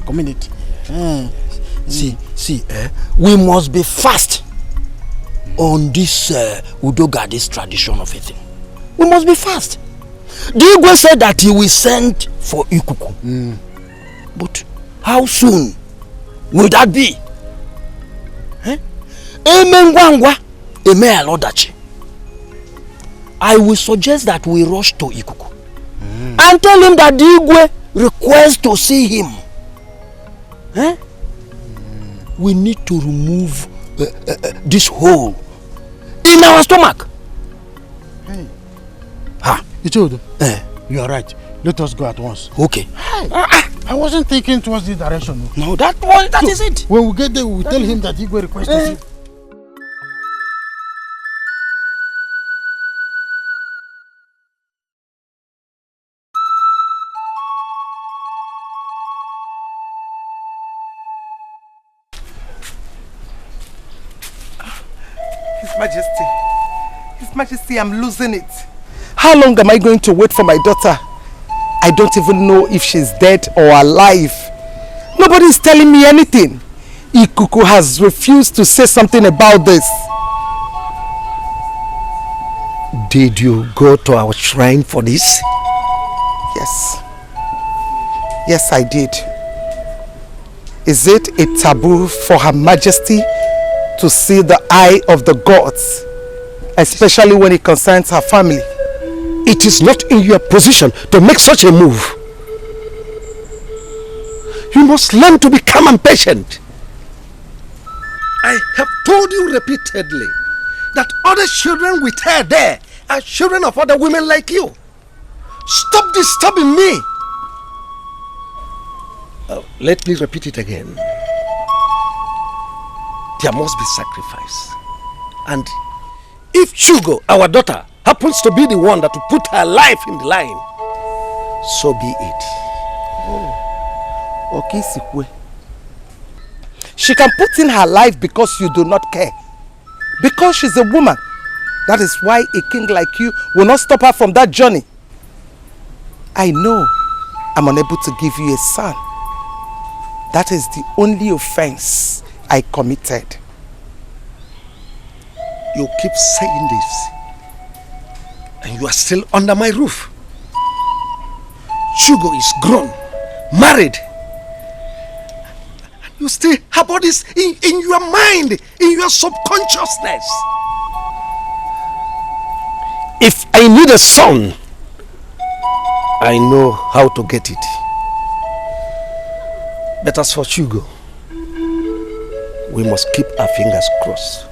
community. See, we must be fast on this Udoga, this tradition of a thing. We must be fast. The Igwe said that he will send for Ikuku. But how soon will that be? I will suggest that we rush to Ikuku and tell him that the Igwe requests to see him. We need to remove this hole in our stomach. Ichodo, you are right. Let us go at once. Okay. I wasn't thinking towards this direction. No, that is it. When we get there, we will tell him that Igwe requests to see. His Majesty, I'm losing it. How long am I going to wait for my daughter? I don't even know if she's dead or alive. Nobody is telling me anything. Ikuku has refused to say something about this. Did you go to our shrine for this? Yes. Yes, I did. Is it a taboo for Her Majesty to see the eye of the gods, especially when it concerns her family? It is not in your position to make such a move. You must learn to be calm and patient. I have told you repeatedly that other children with her there are children of other women like you. Stop disturbing me. Let me repeat it again. There must be sacrifice. And if Chugo, our daughter, happens to be the one that will put her life in the line, so be it. Okay, Sikwe. She can put in her life because you do not care. Because she's a woman. That is why a king like you will not stop her from that journey. I know I'm unable to give you a son. That is the only offense I committed. You keep saying this, and you are still under my roof. Chugo is grown, married. You still harbor this in your mind, in your subconsciousness. If I need a son, I know how to get it. But as for Chugo, we must keep our fingers crossed.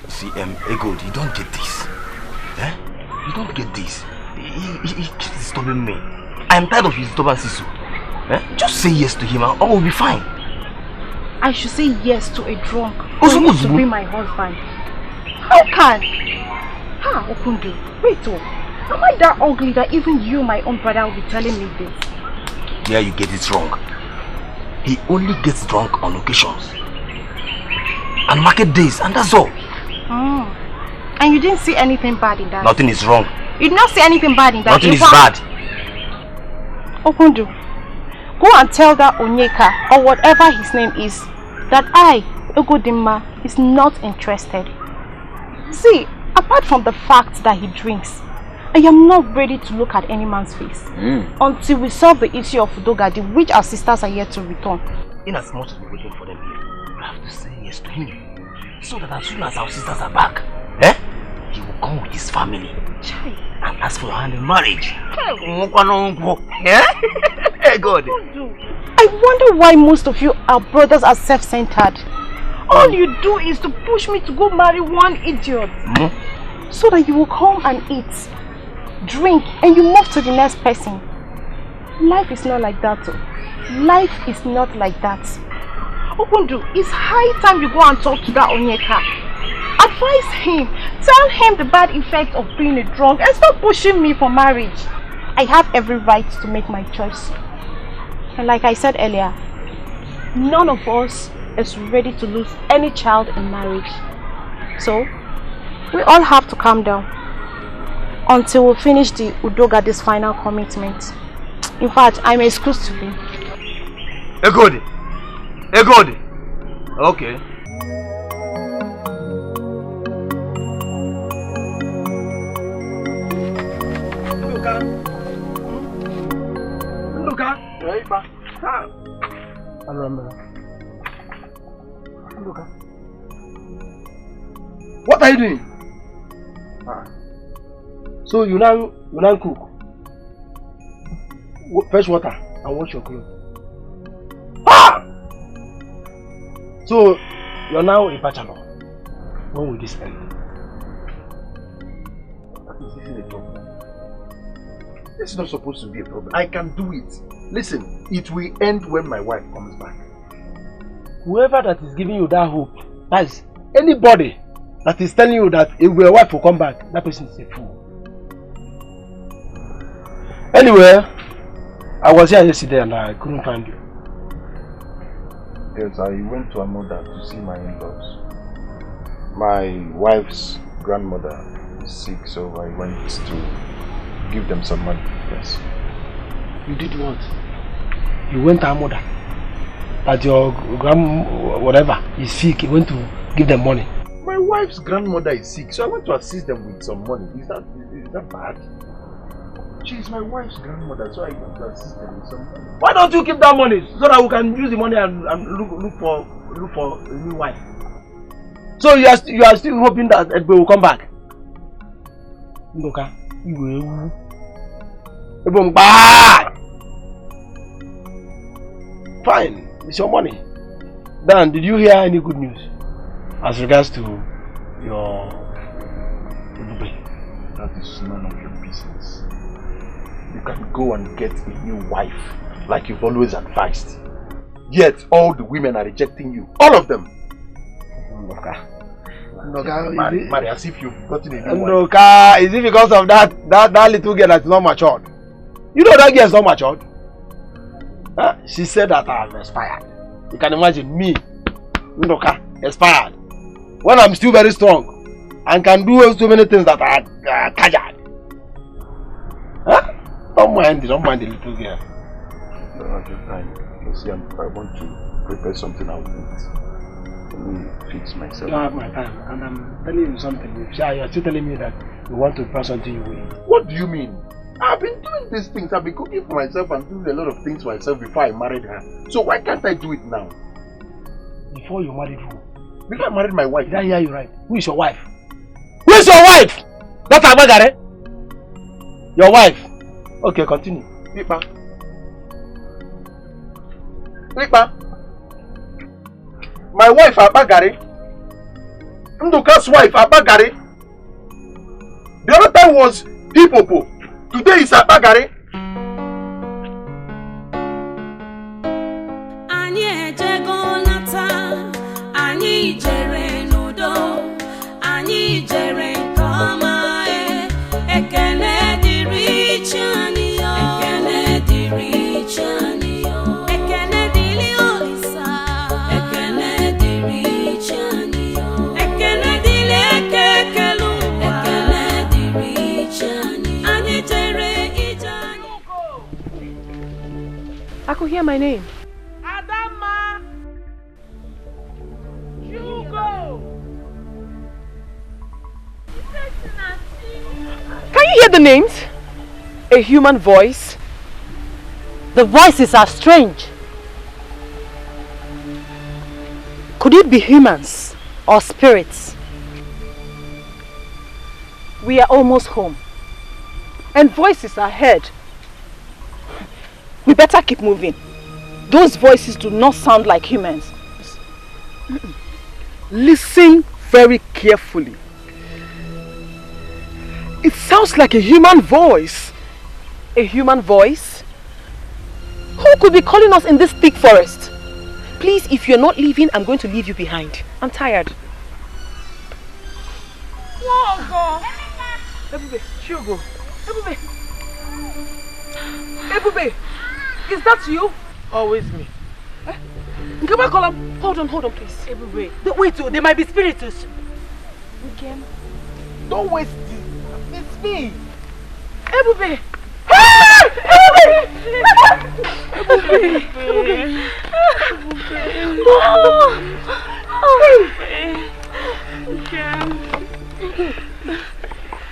See, Ego, you don't get this. You don't get this. He keeps disturbing me. I'm tired of his disturbances. Just say yes to him and all will be fine. I should say yes to a drunk who wants to be my husband. How can? Okundu, wait am I that ugly that even you, my own brother, will be telling me this? Yeah, you get it wrong. He only gets drunk on occasions. And market days, and that's all. And you didn't see anything bad in that? Nothing is wrong. You did not see anything bad in that? Nothing is bad. Okundu, go and tell that Onyeka, or whatever his name is, that I, Ugodimma, is not interested. See, apart from the fact that he drinks, I am not ready to look at any man's face until we solve the issue of Udogadi, which our sisters are yet to return. In as much as we're waiting for them here, we have to say yes to him, so that as soon as our sisters are back, he will come with his family and ask for your hand in marriage. My God. I wonder why most of you our brothers are self-centered. All you do is to push me to go marry one idiot. So that you will come and eat, drink, and you move to the next person. Life is not like that. Life is not like that. Okundu, it's high time you go and talk to that Onyeka. Advise him. Tell him the bad effect of being a drunk and stop pushing me for marriage. I have every right to make my choice. And like I said earlier, none of us is ready to lose any child in marriage. So, we all have to calm down until we finish the Udoga's final commitment. In fact, I'm excused to be. Egodi. Okay. Nduka. What are you doing? So you now cook, fetch water and wash your clothes. So you're now a bachelor. When will this end? This isn't a problem. This is not supposed to be a problem. I can do it. Listen, it will end when my wife comes back. Whoever that is giving you that hope, that is anybody that is telling you that if your wife will come back, that person is a fool. Anyway, I was here yesterday and I couldn't find you. Yes, I went to Amoda to see my in-laws. My wife's grandmother is sick, so I went to give them some money. Yes. You did what? You went to Amoda? That your whatever is sick, you went to give them money? My wife's grandmother is sick, so I went to assist them with some money. Is that bad? She is my wife's grandmother, so I went to assist them with some money. Why don't you keep that money so that we can use the money and look for a new wife? So you are still hoping that Edbe will come back? Ndoka, you will. Fine, it's your money. Dan, did you hear any good news as regards to your Edbe? That is none of your business. You can go and get a new wife, like you've always advised. Yet all the women are rejecting you. All of them. Ndoka, marry as if you've gotten a new wife. Ndoka, is it because of that little girl that's not matured? You know that girl is not matured. She said that I have expired. You can imagine me, Ndoka, expired. When I'm still very strong and can do so many things that are casual. Don't mind the little girl. No, at your time. You see, I want to prepare something I'll eat. Let me fix myself. You don't have my time, and I'm telling you something. You're still telling me that you want to prepare something you will eat. What do you mean? I've been doing these things. I've been cooking for myself and doing a lot of things for myself before I married her. So why can't I do it now? Before you married who? Before I married my wife. Did I hear you right? Who is your wife? Who is your wife? Not Abagare? Your wife. Okay, continue. Pipa. My wife Abagare. Nduka's wife Abagare. The other time was Hipopo. Today is Abagare. I could hear my name. Adama! Hugo! Can you hear the names? A human voice? The voices are strange. Could it be humans or spirits? We are almost home, and voices are heard. We better keep moving. Those voices do not sound like humans. Listen very carefully. It sounds like a human voice. A human voice? Who could be calling us in this thick forest? Please, if you're not leaving, I'm going to leave you behind. I'm tired. Ebube, Shugo. Ebube. Ebube, is that you? Always me. Come back, Colum. Hold on, please. Ebube. Wait, there might be spirits. Okay. Don't waste it. It's me. Ebube.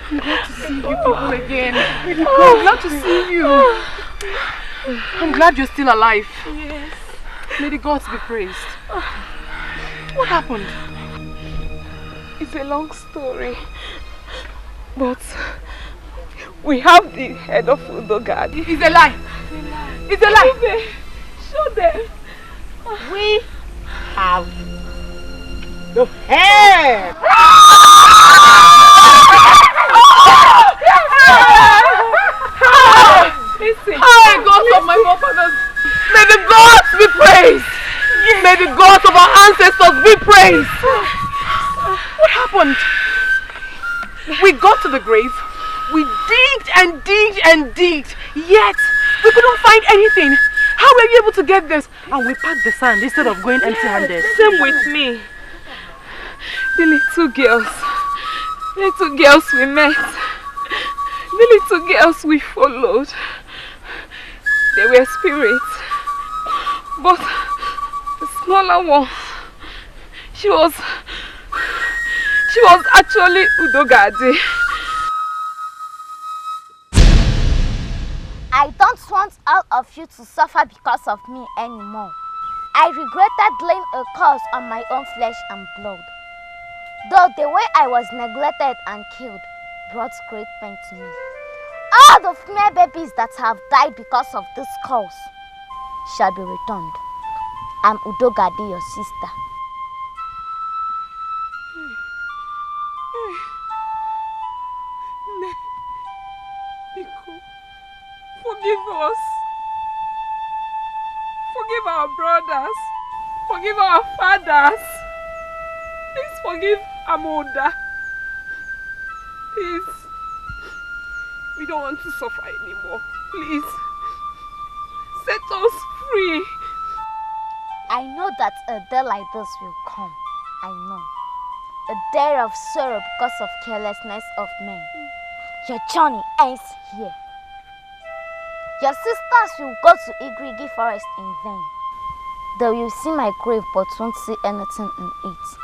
I'm glad to see you people again. I'm glad to see you. I'm glad you're still alive. Yes. May the gods be praised. What happened? It's a long story. But we have the head of Udogadi. It's a lie. It's a lie. Show them. We have the head. Listen. Hi, gods of my forefathers. May the gods be praised. May the gods of our ancestors be praised. What happened? We got to the grave. We digged and digged and digged. Yet, we couldn't find anything. How were you able to get this? And we packed the sand instead of going empty-handed. Same with me. The little girls we met. The little girls we followed. They were spirits. But the smaller one, she was actually Udogadi. I don't want all of you to suffer because of me anymore. I regretted laying a curse on my own flesh and blood. Though the way I was neglected and killed brought great pain to me. All the female babies that have died because of this curse shall be returned. I'm Udogadi, your sister. Forgive us. Forgive our brothers. Forgive our fathers. Please forgive Amoda. Please. We don't want to suffer anymore. Please. Set us free. I know that a day like this will come. I know. A day of sorrow because of carelessness of men. Your journey ends here. Your sisters will go to Igrigi forest in vain. They will see my grave but won't see anything in it.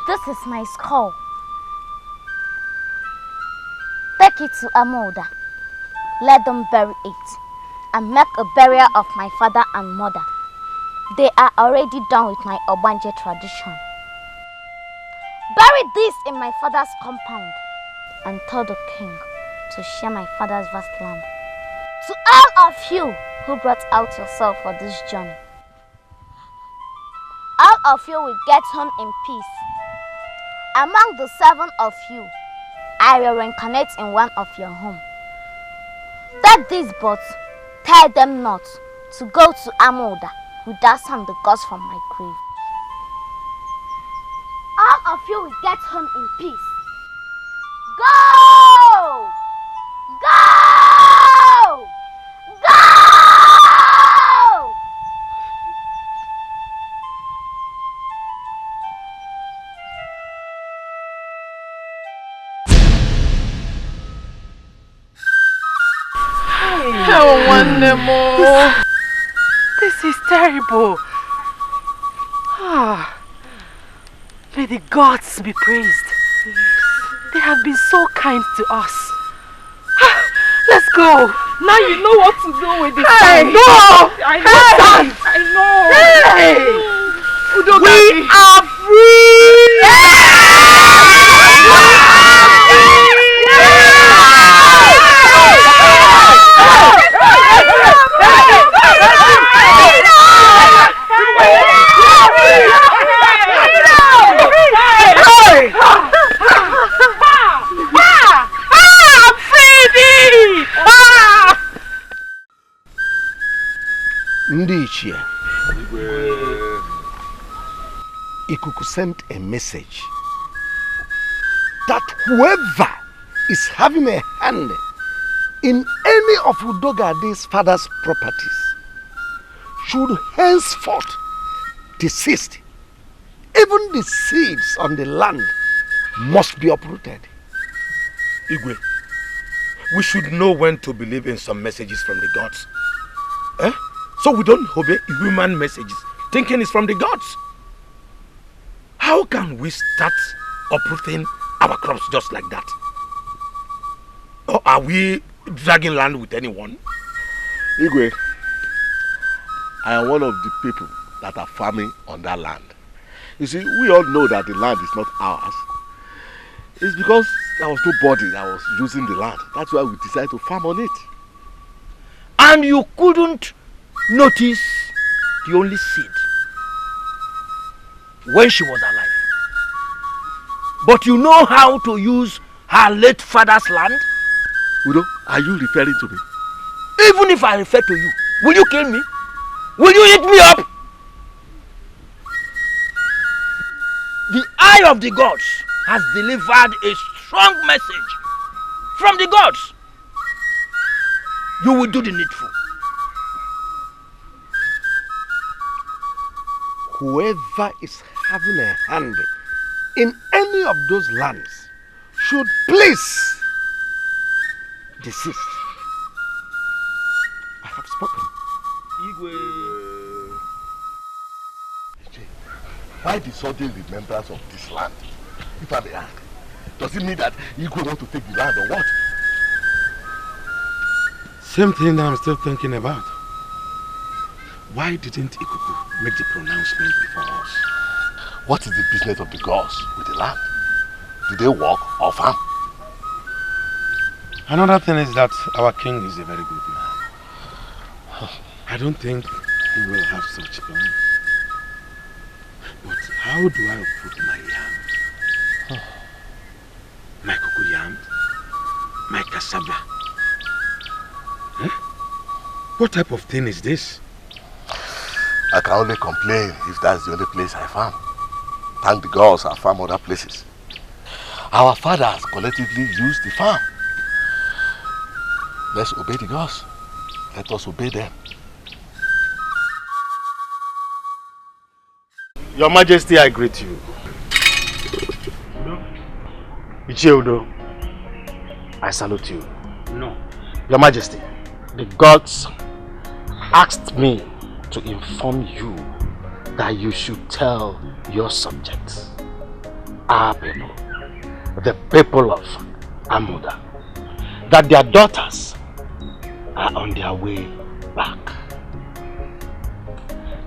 This is my skull. Take it to Amoda. Let them bury it and make a burial of my father and mother. They are already done with my Obanje tradition. Bury this in my father's compound and tell the king to share my father's vast land. To all of you who brought out yourself for this journey, all of you will get home in peace. Among the 7 of you, I will reincarnate in one of your homes. Take these boats, tell them not to go to Amoda without some the gods from my grave. All of you will get home in peace. Go! Go! Go! Oh, wonderful. This is terrible. May the gods be praised. They have been so kind to us. Let's go. Now you know what to do with this time. No! I know. I know. Hey! We are free! Ndichie, Ikuku sent a message that whoever is having a hand in any of Udogade's father's properties should henceforth desist. Even the seeds on the land must be uprooted. Igwe, we should know when to believe in some messages from the gods. So we don't obey human messages, thinking it's from the gods. How can we start uprooting our crops just like that? Or are we dragging land with anyone? Igwe, I am one of the people that are farming on that land. You see, we all know that the land is not ours. It's because there was nobody that was using the land. That's why we decided to farm on it. And you couldn't notice the only seed when she was alive. But you know how to use her late father's land? Udo, are you referring to me? Even if I refer to you, will you kill me? Will you eat me up? The eye of the gods has delivered a strong message from the gods. You will do the needful. Whoever is having a hand in any of those lands should please desist. I have spoken. Igwe. Why the sudden remembrance of this land? If I may ask, does it mean that Igwe want to take the land or what? Same thing that I'm still thinking about. Why didn't Ikuku make the pronouncement before us? What is the business of the gods with the land? Do they work or farm? Another thing is that our king is a very good man. I don't think he will have such plan. But how do I uproot my yam? My cocoa yam? My cassava? What type of thing is this? I can only complain if that's the only place I farm. Thank the gods I farm other places. Our fathers collectively use the farm. Let's obey the gods. Let us obey them. Your Majesty, I greet you. Ichie Udo, I salute you. No. Your Majesty, the gods asked me to inform you that you should tell your subjects, our people, the people of Amuda, that their daughters are on their way back.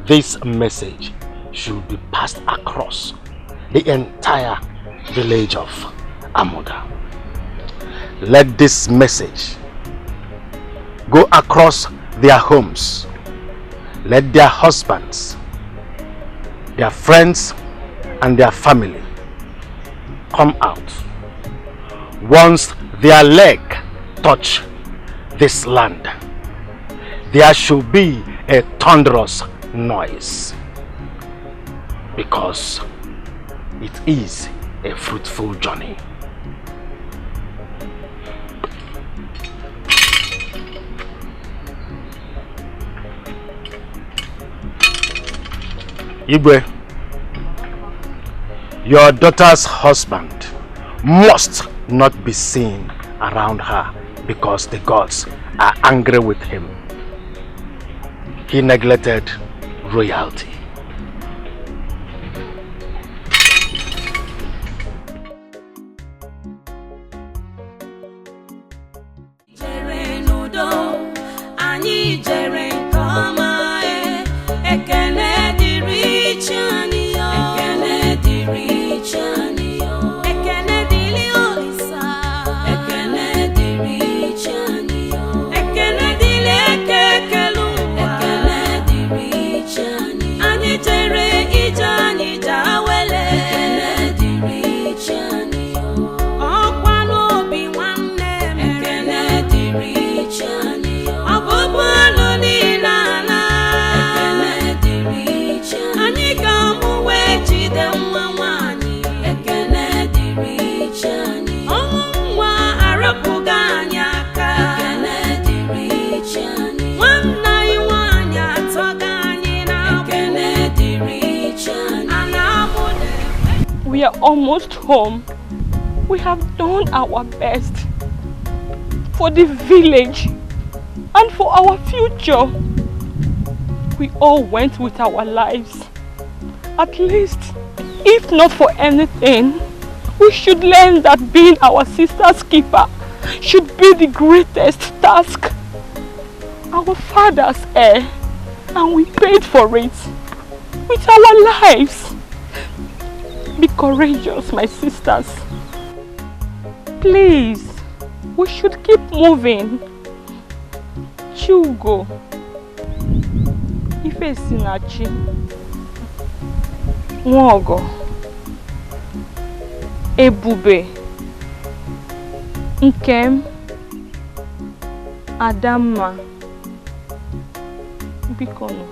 This message should be passed across the entire village of Amuda. Let this message go across their homes. Let their husbands, their friends, and their family come out. Once their leg touch this land, there should be a thunderous noise, because it is a fruitful journey. Igwe, your daughter's husband must not be seen around her because the gods are angry with him. He neglected royalty. Anyị jere nke ọma ekele dịrị Chani yo. Ekele dịrị Chani yo. Ekele dịrị Olisa. Ekele dịrị Chani yo. Ekele dịrị ekekelu. Ekele dịrị Chani. Anyị jere ije anyị jawele. Ekele dịrị Chani yo. Ọkwa n'obi nwanne m. Ekele dịrị Chani yo. Ọbụbụ ọnụ niile ala. Ekele dịrị Chani. Anyị ga-amụ wee jide nwa nwanyị. Ekele dịrị Chani. Ọnwụ nwa arapụghị anyị aka. Ekele dịrị Chani. Nwanne anyị nwanyị atọghị anyị n'agbụ. Ekele dịrị Chani. A na-amụ na We are almost home. We have done our best for the village and for our future. We all went with our lives. At least, if not for anything, we should learn that being our sister's keeper should be the greatest task. Our father's heir, and we paid for it with our lives. Be courageous, my sisters. Please, we should keep moving. Chugo, Ifesinachi, Nwogo, Ebube, Nkem, Adamma, Bikono.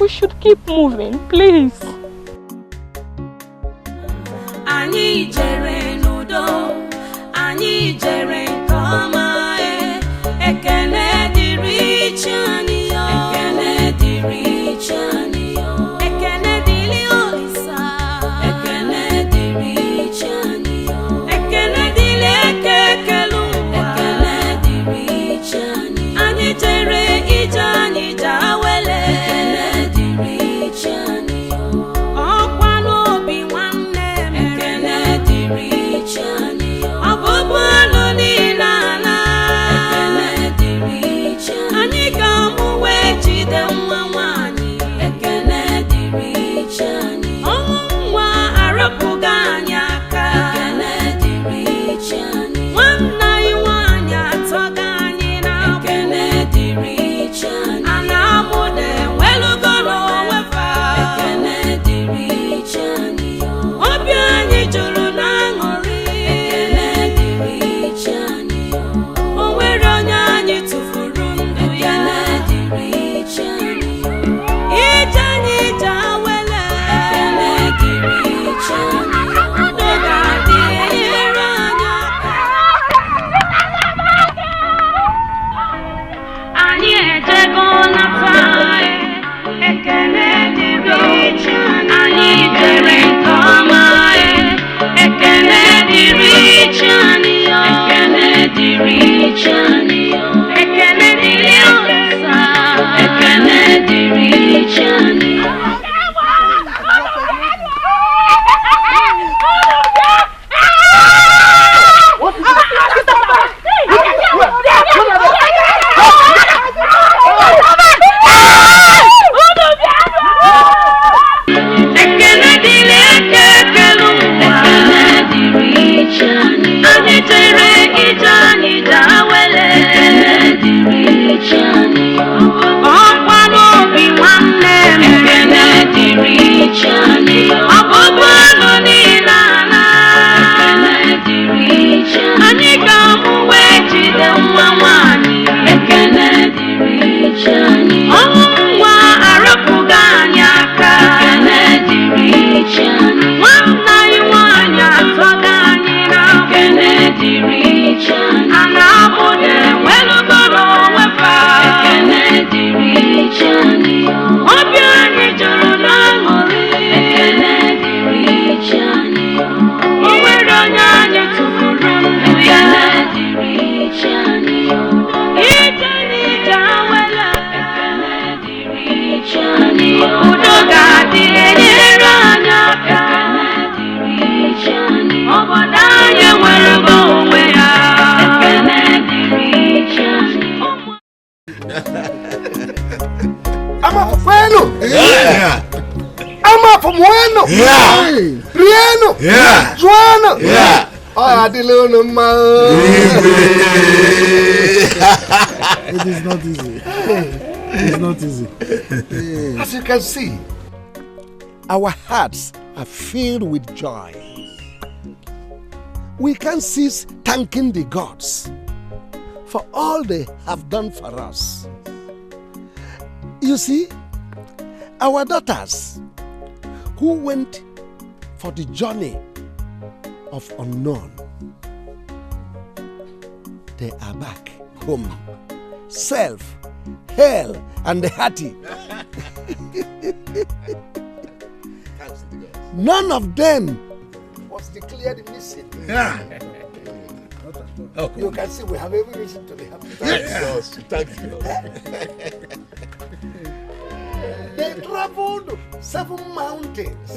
We should keep moving, please. Anyị jere n'udo. Anyị jere nke ọma ekele dịrị Chani yo. Ekele dịrị Chani yo. Ekele dịrị Olisa. Ekele dịrị Chani yo. Ekele dịrị ekekelu. Ekele dịrị Chani. Anyị jere ije anyị jawele. Ekele dịrị Chani yo. Ọkwa n'obi nwanne m. Ekele dịrị Chani yo. Ọbụbụ ọnụ niile ala. Ekele dịrị Chani. Anyị ga-amụ wee jide nwa nwanyị. Ekele dịrị Chani. Ọnwụ nwa arapụghị anyị aka. Ekele dịrị Chani. Nwanne anyị nwanyị atọghị anyị n'agbụ. Ekele dịrị Chani. A na-amụ na enwelugo n'onwefa. Ekele dịrị Chani yo. Obi anyị juru n'aṅụrị. Ekele dịrị Chani yo. O nwere onye anyị tụfuru ndụ ya. Ekele dịrị Chani yo. Ije anyị jawele. Ekele dịrị Chani yo. Udo ga-adị enyere anyị aka. Anyị ejego nata. Ekele dịrị Chani. Anyị jere nke ọma. Ekele dịrị Chani yo. Ekele dịrị Chani yo. Ekele dịrị Olisa. Ekele dịrị Chani yo. Ekele dịrị ekekelu. Ekele dịrị Chani. Anyị jere ije anyị jawele. Ekele Ama bueno. Yeah. Ama bueno. Yeah. Rieno. Yeah. Juana. Yeah. Oh, It is not easy. It's not easy. As you can see, our hearts are filled with joy. We can't cease thanking the gods for all they have done for us. You see, our daughters who went for the journey of unknown, they are back home, safe, hale, and hearty. None of them was declared missing. Yeah. Okay. You can see we have every reason to be happy. Thank you. They traveled 7 mountains,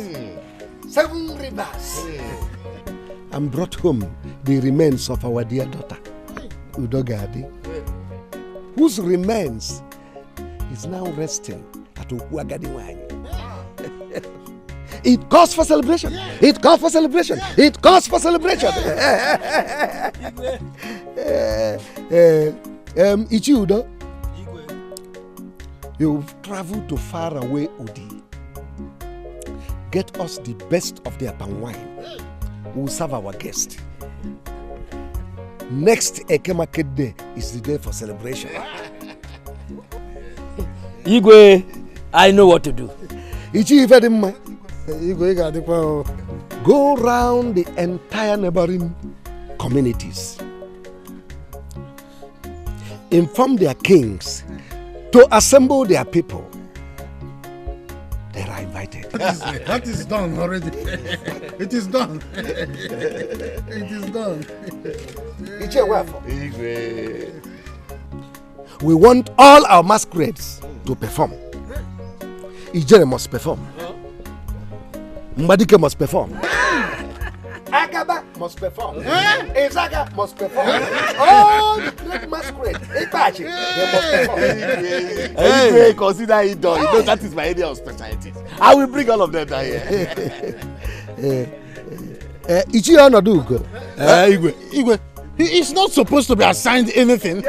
7 rivers, and brought home the remains of our dear daughter, Udogadi, whose remains is now resting at Uwagadiwanyi. It calls for celebration. It calls for celebration. It calls for celebration. Ichiudo, you've traveled to far away Udi. Get us the best of their palm wine. We'll serve our guest. Next Eke Market Day is the day for celebration. Igwe, I know what to do. Go round the entire neighboring communities. Inform their kings to assemble their people. They are invited. That is done already. It is done. It is done. We want all our masquerades to perform. Ijere must perform. Mbadike must perform. Agaba must perform. Ezaga must perform. All the great masquerades, they must perform. Anyway, consider it done. You know that is my area of specialty. I will bring all of them down here. Ichi Onodugo. Igwe, he is not supposed to be assigned anything.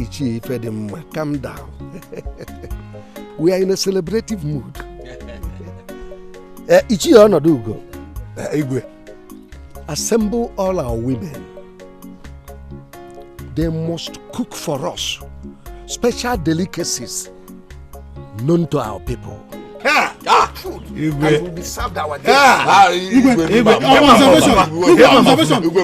Ichi Fedem, calm down. We are in a celebrative mood. Ichi Onodugo. Igwe, assemble all our women. They must cook for us special delicacies known to our people. Food. And will be served our observation.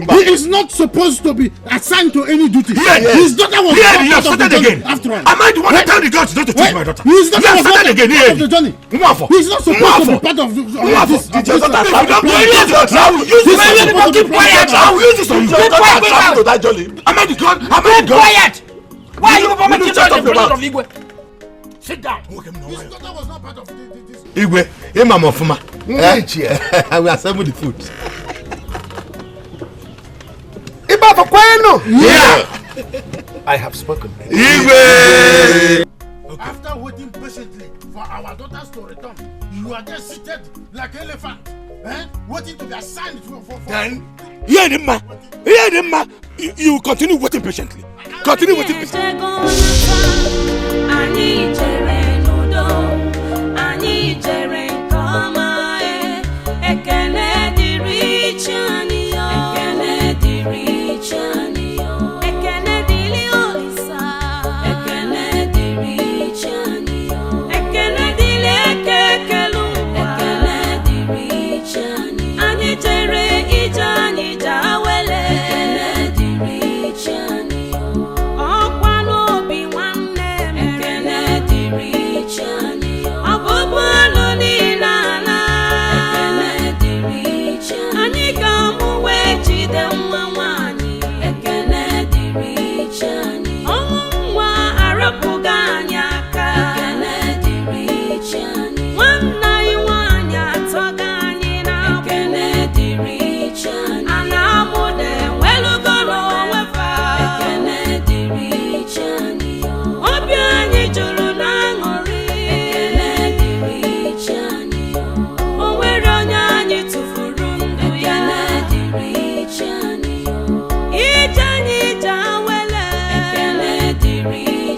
He is not supposed to be assigned to any duty. His daughter was not part of the journey. After all, am I the one to tell the girls not to take my daughter? His daughter was not part of the journey. He is not supposed to be part of this. Keep quiet. Am I the god? Quiet. Why are you performing children in front of Igwe? Sit down. His daughter was not part of this. Igwe, Imam Fuma. I will assemble the food. Yeah. I have spoken. Igwe. After waiting patiently for our daughters to return, you are just seated like an elephant, waiting to be assigned for. Then, hear them, ma. Hear them, ma. You continue waiting patiently. Continue waiting patiently. Ọkwa n'obi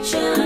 Channel.